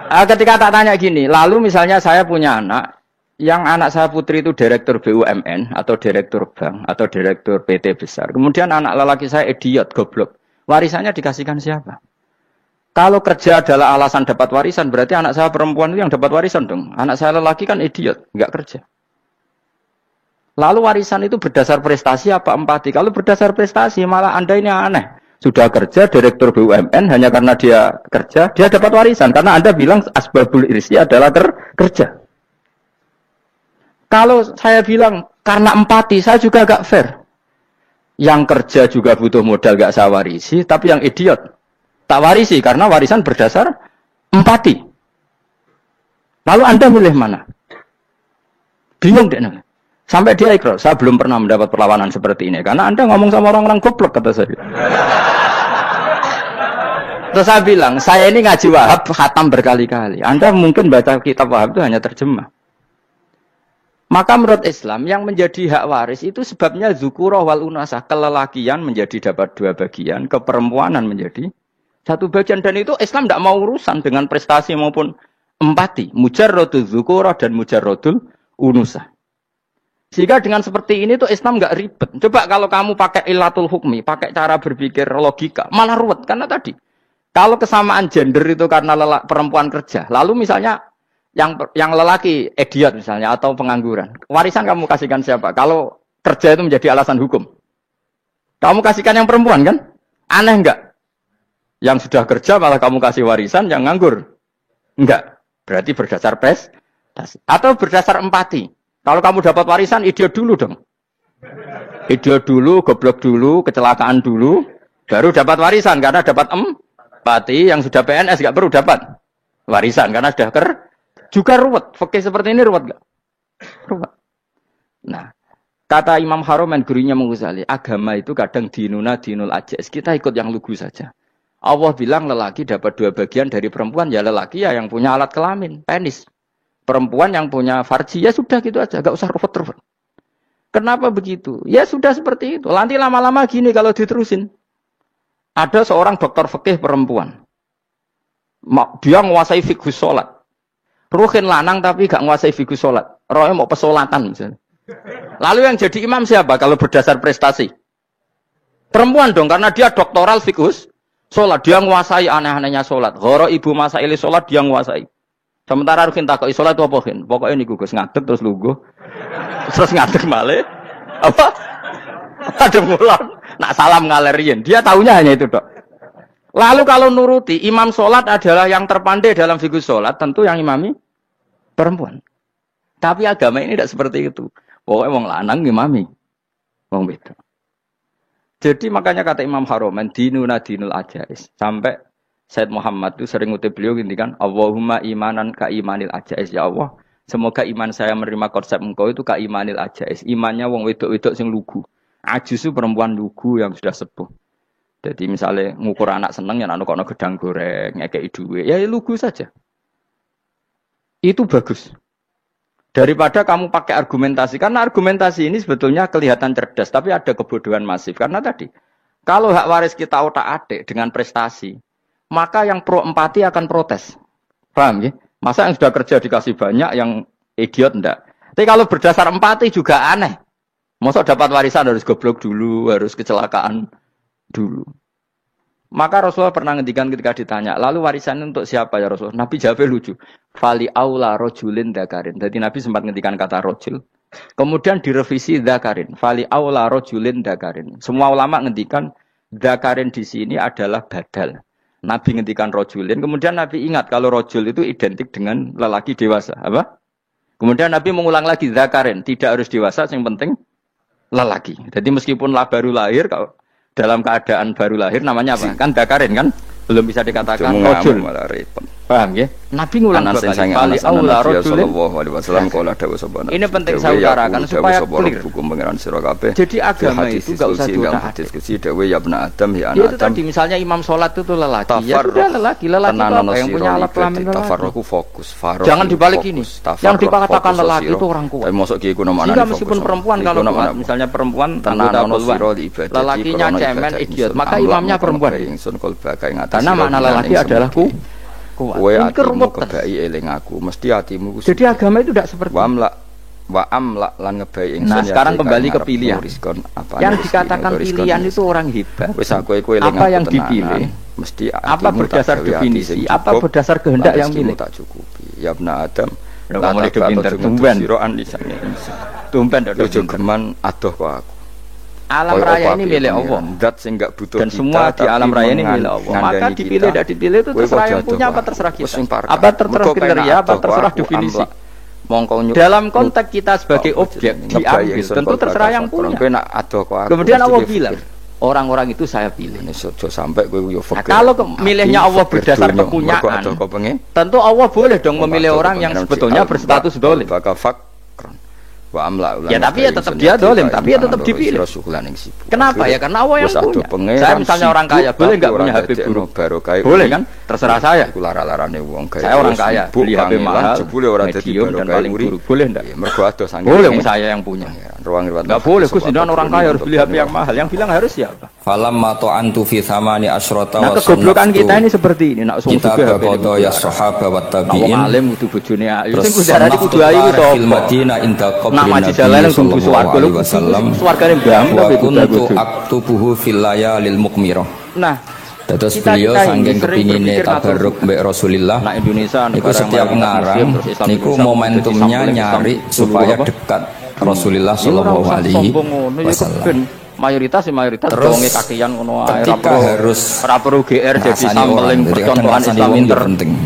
Ketika tak tanya gini, lalu misalnya saya punya anak, yang anak saya putri itu direktur BUMN atau direktur bank atau direktur PT besar. Kemudian anak lelaki saya idiot, goblok. Warisannya dikasihkan siapa? Kalau kerja adalah alasan dapat warisan, berarti anak saya perempuan itu yang dapat warisan dong. Anak saya lelaki kan idiot, nggak kerja. Lalu warisan itu berdasar prestasi apa empati? Kalau berdasar prestasi malah Anda ini aneh. Sudah kerja direktur BUMN hanya karena dia kerja, dia dapat warisan. Karena Anda bilang asbabul irsi adalah kerja. Kalau saya bilang karena empati, saya juga agak fair. Yang kerja juga butuh modal gak saya warisi, tapi yang idiot tak warisi karena warisan berdasar empati. Lalu Anda milih mana? Bingung deh. Sampai dia ikrar, saya belum pernah mendapat perlawanan seperti ini. Karena Anda ngomong sama orang-orang goblok, kata saya. Terus saya bilang, saya ini ngaji Wahab, khatam berkali-kali. Anda mungkin baca kitab Wahab itu hanya terjemah. Maka menurut Islam, yang menjadi hak waris itu sebabnya zukurah wal unasah. Kelelakian menjadi dapat 2 bagian, keperempuanan menjadi 1 bagian. Dan itu Islam tidak mau urusan dengan prestasi maupun empati. Mujarrodul zukurah dan mujarrodul unusah. Sehingga dengan seperti ini tuh Islam nggak ribet. Coba kalau kamu pakai ilatul hukmi, pakai cara berpikir logika, malah ruwet. Karena tadi, kalau kesamaan gender itu karena perempuan kerja, lalu misalnya yang lelaki idiot misalnya atau pengangguran, warisan kamu kasihkan siapa? Kalau kerja itu menjadi alasan hukum, kamu kasihkan yang perempuan kan? Aneh nggak? Yang sudah kerja malah kamu kasih warisan, yang nganggur? Enggak. Berarti berdasar prestasi atau berdasar empati. Kalau kamu dapat warisan, idiot dulu dong. Idiot dulu, goblok dulu, kecelakaan dulu, baru dapat warisan. Karena dapat empati, yang sudah PNS gak perlu dapat warisan. Karena sudah juga ruwet. Fikih seperti ini ruwet gak? Ruwet. Nah, kata Imam Haromen, gurunya Ghazali, agama itu kadang dinul ajais. Kita ikut yang lugu saja. Allah bilang lelaki dapat 2 bagian dari perempuan, ya lelaki ya yang punya alat kelamin, penis. Perempuan yang punya farji, ya sudah gitu aja, gak usah ruwet-ruwet. Kenapa begitu? Ya sudah seperti itu. Nanti lama-lama gini kalau diterusin. Ada seorang dokter fikih perempuan. Dia menguasai fikih sholat. Ruhin lanang tapi gak menguasai fikih sholat. Rohnya mau pesolatan misalnya. Lalu yang jadi imam siapa kalau berdasar prestasi? Perempuan dong, karena dia doktoral fikih sholat. Dia menguasai aneh-anehnya sholat. Goro ibu masaili sholat dia menguasai. Sementara Rukin takoi sholat itu apa Rukin? Pokoknya ini gugus ngadeg terus lugu. Terus ngadeg malih. Apa? Ada mulan. Nak salam ngalerin. Dia tahunya hanya itu dok. Lalu kalau nuruti, imam sholat adalah yang terpandai dalam fikih sholat. Tentu yang imami perempuan. Tapi agama ini tidak seperti itu. Pokoknya wong lanang imami. Wong beda. Jadi makanya kata Imam Haromen, dinuna dinul ajais. Sampai Said Muhammad itu sering ngutip beliau gini kan, Allahumma imanan ka imanil ajais, ya Allah. Semoga iman saya menerima konsep engkau itu ka imanil ajais. Imannya wong wedok-wedok sing lugu. Ajus itu perempuan lugu yang sudah sepuh. Jadi misalnya ngukur anak seneng ya anak kono gedang goreng, ngekei duwe, ya lugu saja. Itu bagus. Daripada kamu pakai argumentasi, karena argumentasi ini sebetulnya kelihatan cerdas, tapi ada kebodohan masif. Karena tadi, kalau hak waris kita otak-atik dengan prestasi, maka yang pro empati akan protes. Paham ya? Masa yang sudah kerja dikasih banyak, yang idiot enggak. Tapi kalau berdasar empati juga aneh. Masa dapat warisan harus goblok dulu, harus kecelakaan dulu. Maka Rasulullah pernah ngendikan ketika ditanya, lalu warisan untuk siapa ya Rasulullah? Nabi jawabnya lucu. Fali aula rojulin dakarin. Jadi Nabi sempat ngendikan kata rojul. Kemudian direvisi dzakarin, fali aula rajulin dzakarin. Semua ulama ngendikan dzakarin di sini adalah badal. Nabi ngendikan rajulin, kemudian Nabi ingat kalau rajul itu identik dengan lelaki dewasa, apa? Kemudian Nabi mengulang lagi dzakarin, tidak harus dewasa, yang penting lelaki. Jadi meskipun baru lahir, kalau dalam keadaan baru lahir namanya apa? Kan dzakarin kan? Belum bisa dikatakan rajul. Malah repot. Paham ya? Nabi ngulang dua kali. Fali aula rajulin. Ini penting saya utarakan supaya clear. Jadi agama itu enggak usah diutak-atik. Itu tadi misalnya imam sholat itu lelaki. Ya sudah lelaki itu apa yang punya alat kelamin lelaki. Jangan dibalik ini. Yang dikatakan lelaki itu orang kuat. Jika meskipun perempuan kalau kuat, misalnya perempuan anggota puluhan, lelakinya cemen idiot, maka imamnya perempuan. Karena makna lelaki adalah kuat. Kowe atimu kebai eling aku, mesti hatimu. Jadi agama itu tidak seperti wa amla lan ngebai ingsun. Nah, sekarang kembali ke pilihan. Yang dikatakan pilihan itu orang hebat. Wis aku eling apa yang dipilih? Mesti apa berdasar definisi? Apa berdasar kehendak yang milih? Tak cukupi. Ya ibna Adam. Kamu hidup pinter tumben. Tumben ojo geman adoh kok aku. Alam raya ini milik Allah. Dan semua di alam raya ini milik Allah. Maka dipilih tidak dipilih itu terserah yang punya apa terserah kita. Apa terserah kriteria, apa terserah definisi. Dalam konteks kita sebagai objek diambil, tentu terserah yang punya. Kemudian Allah bilang, orang-orang itu saya pilih. Kalau milihnya Allah berdasar kepunyaan, tentu Allah boleh dong memilih orang yang sebetulnya berstatus dolim. Ya tapi ya tetap dia dolim, tapi ya tetap dipilih. Kenapa ya? Karena Allah yang punya. Saya misalnya orang kaya, boleh nggak punya HP buruk? Boleh kan? Terserah saya. Saya orang kaya, beli HP mahal, medium dan paling buruk. Boleh nggak? Boleh, saya yang punya. Nggak boleh, Gus, dengan orang kaya harus beli HP yang mahal. Yang bilang harus siapa? Falamma ta'antu fi thamani asyrata wa kegoblokan kita ini seperti ini. Nak sung juga qada ya sahaba wa tabi'in. Wong alim kudu bojone ayu. Sing kudarane kudu ayu to. Fil Madinah inda qabrin Nabi sallallahu alaihi wasallam. Swargane mbam tapi kuntu aktubuhu fil layalil muqmirah. Nah, terus beliau saking kepingine tabarruk mbek Rasulillah. Nah, Indonesia niku setiap ngarang niku momentumnya nyari supaya dekat Rasulullah sallallahu alaihi wasallam. Mayoritas donge kakian ngono ae ora perlu GR jadi sampeling percontohan Islam penting.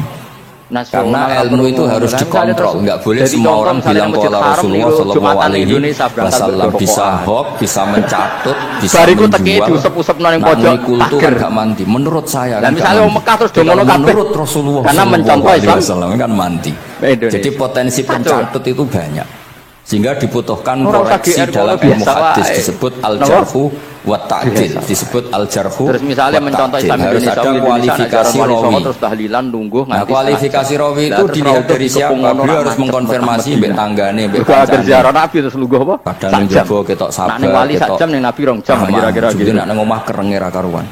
Karena ilmu itu harus dikontrol, enggak boleh semua orang bilang qala Rasulullah sallallahu alaihi wasallam bisa hoax, bisa mencatut, bisa bariku teki diusep-usepno ning pojok kultur enggak mandi menurut saya. Dan misalnya wong Mekah terus do ngono kabeh menurut Rasulullah karena mencontoh Islam kan mandi. Jadi potensi pencatut itu banyak. Sehingga dibutuhkan koreksi dalam ilmu hadis disebut al-jarhu wa ta'dil, disebut al-jarhu. Terus misalnya mencontoh Islam harus ada kualifikasi rawi. Terus tahlilan nunggu nah, kualifikasi rawi itu dilihat dari siapa? Dia harus mengkonfirmasi mbek tanggane, mbek kancane. Ziarah Nabi terus lungguh apa? Kadang njogo ketok sabar. Nek wali sak jam ning Nabi 2 jam kira-kira gitu. Nek nang omah kerenge ra karuan.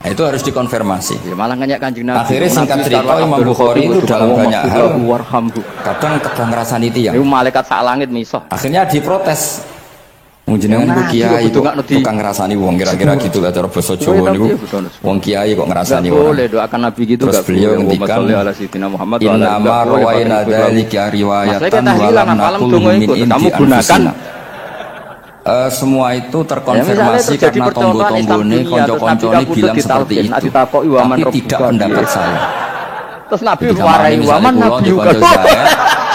Nah, itu harus dikonfirmasi. Ya, malah nganyak Kanjeng Nabi. Akhirnya singkat cerita Imam Bukhari itu dalam banyak hal kadang ngrasani tiyang. Itu malaikat sak langit misoh. Akhirnya diprotes. Wong jenengan ku kiai kok tukang ngrasani wong kira-kira gitu lah cara basa Jawa niku. Wong kiai kok ngrasani wong. Boleh doakan Nabi gitu enggak. Beliau ngendikan inna ma rawaina dzalika riwayatan wa lam naqul min indi anfusina. Semua itu terkonfirmasi ya, karena tombo-tombone konco-koncone bilang seperti itu, tapi tidak pendapat saya. Terus Nabi warai waman Nabi juga.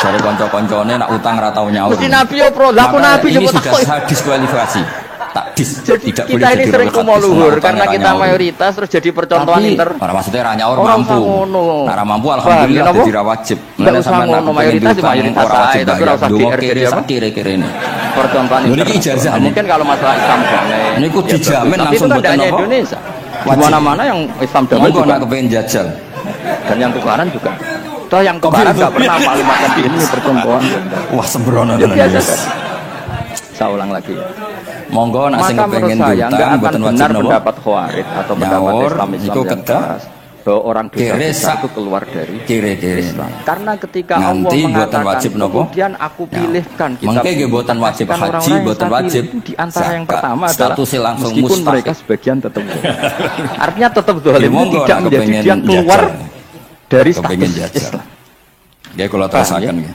Dari konco-koncone nak utang ratau nyaur. Mesti Nabi yo pro, lah Nabi ini sudah saya diskualifikasi. Tidak boleh kita ini sering kumo luhur karena kita mayoritas terus jadi percontohan inter. Maksudnya ra nyaur mampu. Nek mampu alhamdulillah jadi ra wajib. Nek sampean mayoritas ae tapi ora usah kiri-kiri. Percontohan ini ijazah. Mungkin kalau masalah Islam damai. Niku dijamin langsung bukan hanya Indonesia. Di mana-mana yang Islam damai juga kepengin jajal. Dan yang tukaran juga. Toh yang tukaran enggak pernah maklumatkan ini percontohan. Wah sembrono tenan. Saya ulang lagi ya. Monggo nak sing kepengin dutan mboten wajib pendapat Khawarij atau pendapat Islam itu kedah bahwa orang dosa itu keluar dari Islam. Karena ketika Allah mengatakan kemudian aku pilihkan kita mengke nggih mboten wajib haji, mboten wajib di antara yang pertama adalah langsung meskipun mereka sebagian tetap artinya tetap zalim tidak menjadi dia keluar dari status Islam. Nggih kula terusaken nggih.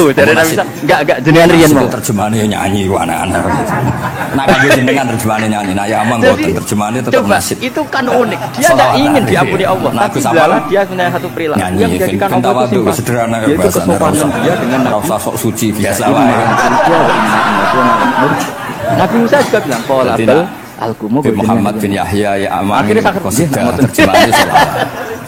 Loh, dari Nabi Isa. Enggak jenengan riyen mau. Terjemahannya nyanyi ku anak-anak. Nah, kalau jenengan terjemahannya nyanyi, nah ya amang boten terjemahannya tetap coba, nasib. itu kan unik. Dia enggak ingin diampuni Allah. Nah, Tapi belalah dia punya satu perilaku nyanyi yang menjadikan Allah itu simpel. sederhana ya Yaitu kesopanan dia dengan rasa sok suci biasa Itu wae. maha. Nabi Musa juga bilang qala Jadi, bal alqumu Bin Muhammad bin Yahya ya aman. Akhirnya sakit. terjemahannya salah.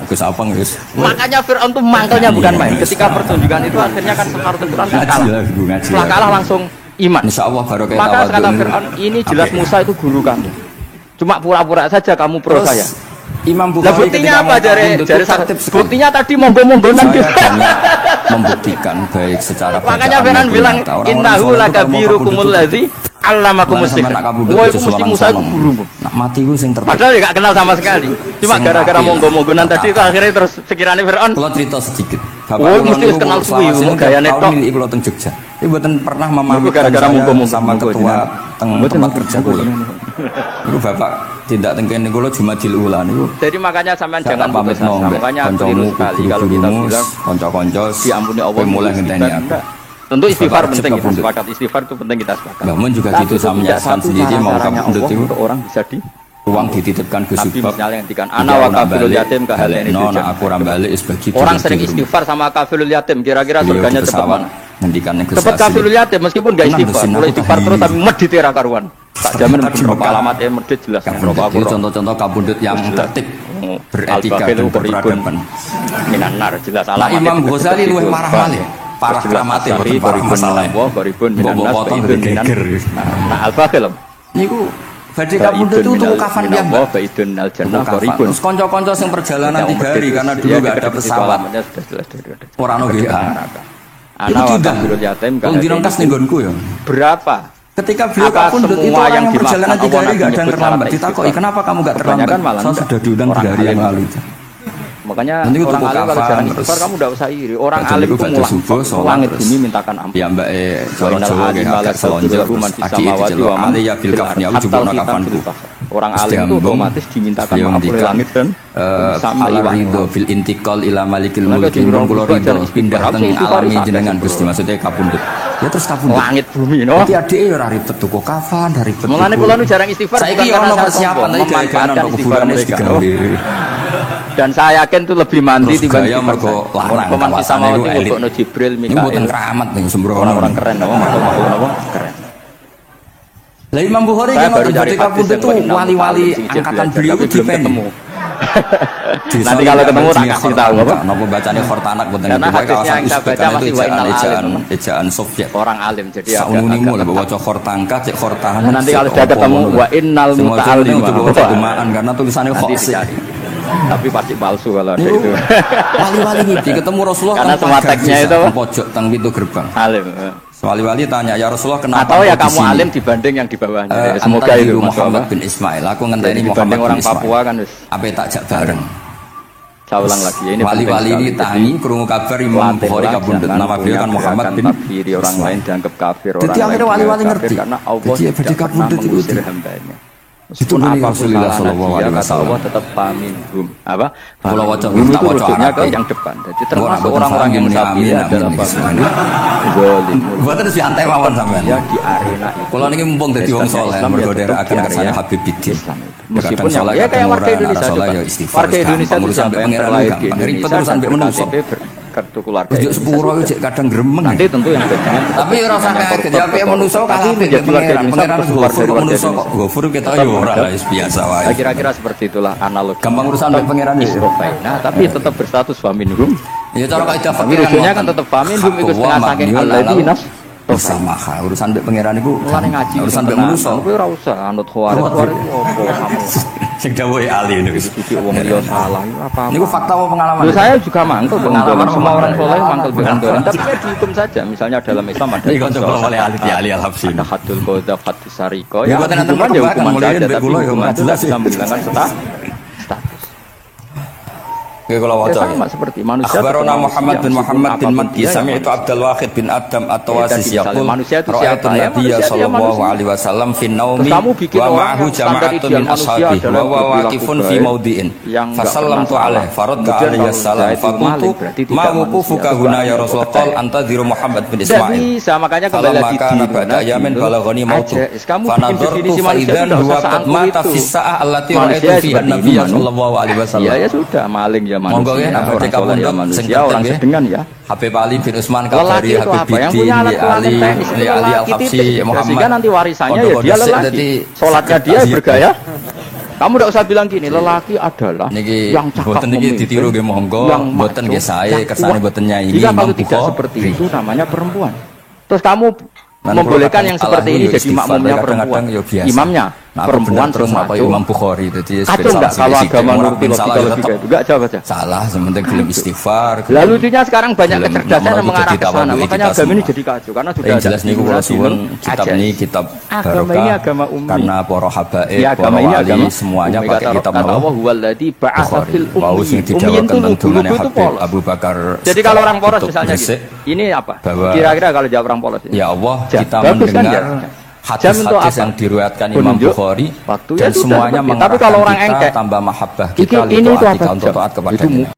Gus Apang Gus. Makanya Fir'aun tuh mangkelnya bukan main. Ketika pertunjukan itu akhirnya kan Safaratul Quran kan kalah. Setelah kalah langsung iman. Insyaallah baru kayak Maka kata Fir'aun, ini jelas Musa itu guru kamu. Cuma pura-pura saja kamu pro saya. Imam Lah Bukhari buktinya apa dari buktinya tadi monggo-monggonan gitu. Membuktikan baik secara Makanya Fir'aun bilang innahu lakabirukumul ladzi allamakumus sihr. Wah itu mesti Musa itu gurumu. Nak mati ku sing terbaik. Padahal enggak kenal sama sekali. Cuma gara-gara monggo-monggonan tadi itu akhirnya terus pikirannya Fir'aun. Kalau cerita sedikit. Oh, mesti kenal suwi gayane tok. Ini kula teng Jogja. Ini mboten pernah memahami gara-gara monggo-monggo sama ketua tempat kerja kula. Iku bapak tindak teng kene kula Jumadil Ula niku. Jadi makanya sampean jangan pamit putus asa. Makanya keliru sekali kalau kita bilang kanca-kanca diampuni Allah mulai ngenteni aku. Tentu istighfar penting, kita sepakat istighfar itu penting kita sepakat. Namun juga gitu saya menyaksikan sendiri mau kabudut itu untuk orang bisa di uang dititipkan ke Nabi sebab misalnya ngendikan ana wa kafirul yatim kahalene nona aku rambale sebagai orang sering istighfar sama kafirul yatim kira-kira surganya cepat mana ngendikan yang cepat kafirul yatim meskipun gak istighfar mulai istighfar terus tapi medit era karuan tak jamin beberapa alamatnya medit jelas itu contoh-contoh kabudut yang tertib beretika dan berperadaban minanar jelas alamatnya Imam Ghazali luwih marah malih parah kramate boten parah masalah baribun minanas nah al-faqil niku badhe kabudut itu tuku kafan yang baidun al-jannah baribun terus kanca-kanca sing perjalanan 3 hari karena dulu enggak ada pesawat ora ono WA itu sudah wong dirongkas ning nggonku ya berapa ketika beliau kabudut itu orang yang perjalanan 3 hari enggak ada yang terlambat ditakoki kenapa kamu enggak terlambat saya sudah diundang 3 hari yang lalu makanya orang alim kalau jarang istighfar kamu tidak usah iri orang alim itu mulang langit bumi mintakan ampun ya mbak Jawa agak selonjor adi itu amali ya bil kafni aku juga nak kafanku orang alim itu otomatis dimintakan ampun oleh langit dan sama ridho bil intikal ila malikil mulki rong kula ridho pindah teng alami jenengan Gusti maksudnya kabundut ya terus kabundut langit bumi no dadi adike ya ora ribet tuku kafan ribet mulane kula nu jarang istighfar saiki ono persiapan lagi memanfaatkan kuburan digawe dan saya yakin itu lebih mandi dibanding mergo larang pemanti sama itu ngobokno Jibril Mikail mboten keramat ning sembrono orang keren makhluk keren lah Imam Bukhari kan ketika kabundut itu wali-wali angkatan beliau itu dipeni nanti kalau ketemu tak kasih tahu apa napa bacane Khortanak boten karena hadisnya yang saya baca masih wa innal alim ejaan Soviet orang alim jadi saunimu lah baca Khortanka cek Khortahan nanti kalau sudah ketemu wa innal muta'allim karena tulisannya khoksi tapi pasti palsu kalau ada itu wali-wali ngidi ketemu Rasulullah karena semua teksnya itu pojok teng pintu gerbang alim wali-wali tanya ya Rasulullah kenapa atau ya kamu alim dibanding yang di bawahnya semoga itu Muhammad bin Ismail aku ngenteni Muhammad orang Papua kan apa tak jak bareng saya ulang lagi ini wali-wali ini tangi krungu kabar Imam Bukhari kabundut nama beliau kan Muhammad bin kafir orang lain dianggap kafir orang jadi akhirnya wali-wali ngerti karena Allah jadi kabundut itu hambanya itu Rasulullah sallallahu alaihi wasallam Allah tetap paminhum apa kalau waca itu rujuknya ke yang depan jadi termasuk orang-orang yang sapi adalah zalim buatan si antai mawon sampean ya di arena itu kalau niki mumpung dadi wong saleh mergo akan kersane Habib Bidin meskipun ya kayak warga Indonesia warga Indonesia itu sampai yang terlahir di Indonesia sampai menusuk kartu keluarga itu sepuro cek kadang gremeng nanti tentu yang tapi ora sampai gede ape manusa kalah menjadi pangeran Ghafur manusa kok Ghafur kita yo ora biasa wae kira-kira seperti itulah analogi gampang urusan mbek pangeran nah tapi tetap berstatus faminhum ya cara kaidah fakirnya kan tetap faminhum itu setengah saking alladzina bersama urusan mbek pangeran iku urusan mbek manusa kowe ora usah anut khawarij opo kamu sing dawuh ali niku iki wong liya salah apa niku fakta apa pengalaman saya juga mangkel pengalaman semua orang soleh mangkel berantoran tapi ya dihukum saja misalnya dalam Islam ada iki kok oleh ali ali al-habsi ada hadul qadzaf hadis sariko ya hukuman ya hukuman saja tapi jelas bisa menghilangkan status Oke kalau waca sama seperti manusia. Akhbarana Muhammad bin Muhammad bin Maddi sami'tu Abdul Wahid bin Adam at-Tawasis yaqul ra'aitu Nabiy sallallahu alaihi wasallam fi naumi wa ma'ahu jama'atun min ashabi wa huwa waqifun fi mawdi'in fa sallamtu alaihi faradda alayhi salam fa qultu ma wuqufuka huna ya Rasulullah qal antadhiru Muhammad bin Ismail bisa makanya kembali lagi di ba'da yamin balaghani mautu fa nadartu fa idzan huwa qad mata fi sa'ah allati ra'aitu fi an-nabiy sallallahu alaihi wasallam ya sudah maling ya Monggo manusia, ya, orang Cek soleh ya Kapundhut, manusia, sing penting orang ya. sedengan ya. Habib Ali bin Utsman Lelaki Kabari, itu Habib apa? Yang Bidin, punya alat Ali, kelamin teknis itu Ali lelaki Al-Habsyi, titik. Muhammad. Sehingga nanti warisannya ya Kode-kode dia sik lelaki. dadi Sholatnya dia sakit. bergaya. Kamu tidak usah bilang gini, lelaki adalah Niki yang cakap boten niki memimpin, ditiru nggih monggo, yang boten maco, nggih sae yang kersane kuat. boten nyaingi Jika Imam kalau tidak Bukhari. seperti itu namanya perempuan. Terus kamu Nanti membolehkan kalau yang seperti Allah ini yo jadi istighfar, makmumnya kadang-kadang perempuan. yo biasa. Imamnya Nah, perempuan terus semua apa Imam Bukhari jadi Kacau enggak kalau agama nuruti logika logika itu? Enggak, jawab aja. salah, sementing belum istighfar. Lalu lucunya sekarang banyak Belum kecerdasan yang nomor mengarah jadi ke sana. tawadhu Makanya kita agama ini semua. jadi kacau karena sudah Yang jelas niku kula suwun kitab aja. ini kitab Agama barokah ini agama ummi. karena para habaib, Ya, para agama ini wali agama semuanya ummi. pakai kitab kata Allah Allah. huwallazi ba'atsa Bukhari. fil Wau sing ummi. Ummi didawakan itu tentungane lugu itu Habib polos. Abu Bakar. Jadi kalau orang polos Kutub misalnya Gresik, gitu. Ini apa? bahwa Kira-kira kalau jawab orang polos ini. ya Allah, Jam. kita Bagus kan, mendengar Jam? Jam untuk hadis-hadis apa? yang diriwayatkan Imam Penunjuk Bukhari waktu, dan ya sudah, semuanya seperti itu. Tapi mengarahkan kalau orang kita engkek, tambah mahabbah ini kita itu apa? untuk taat Jam. kepada Itu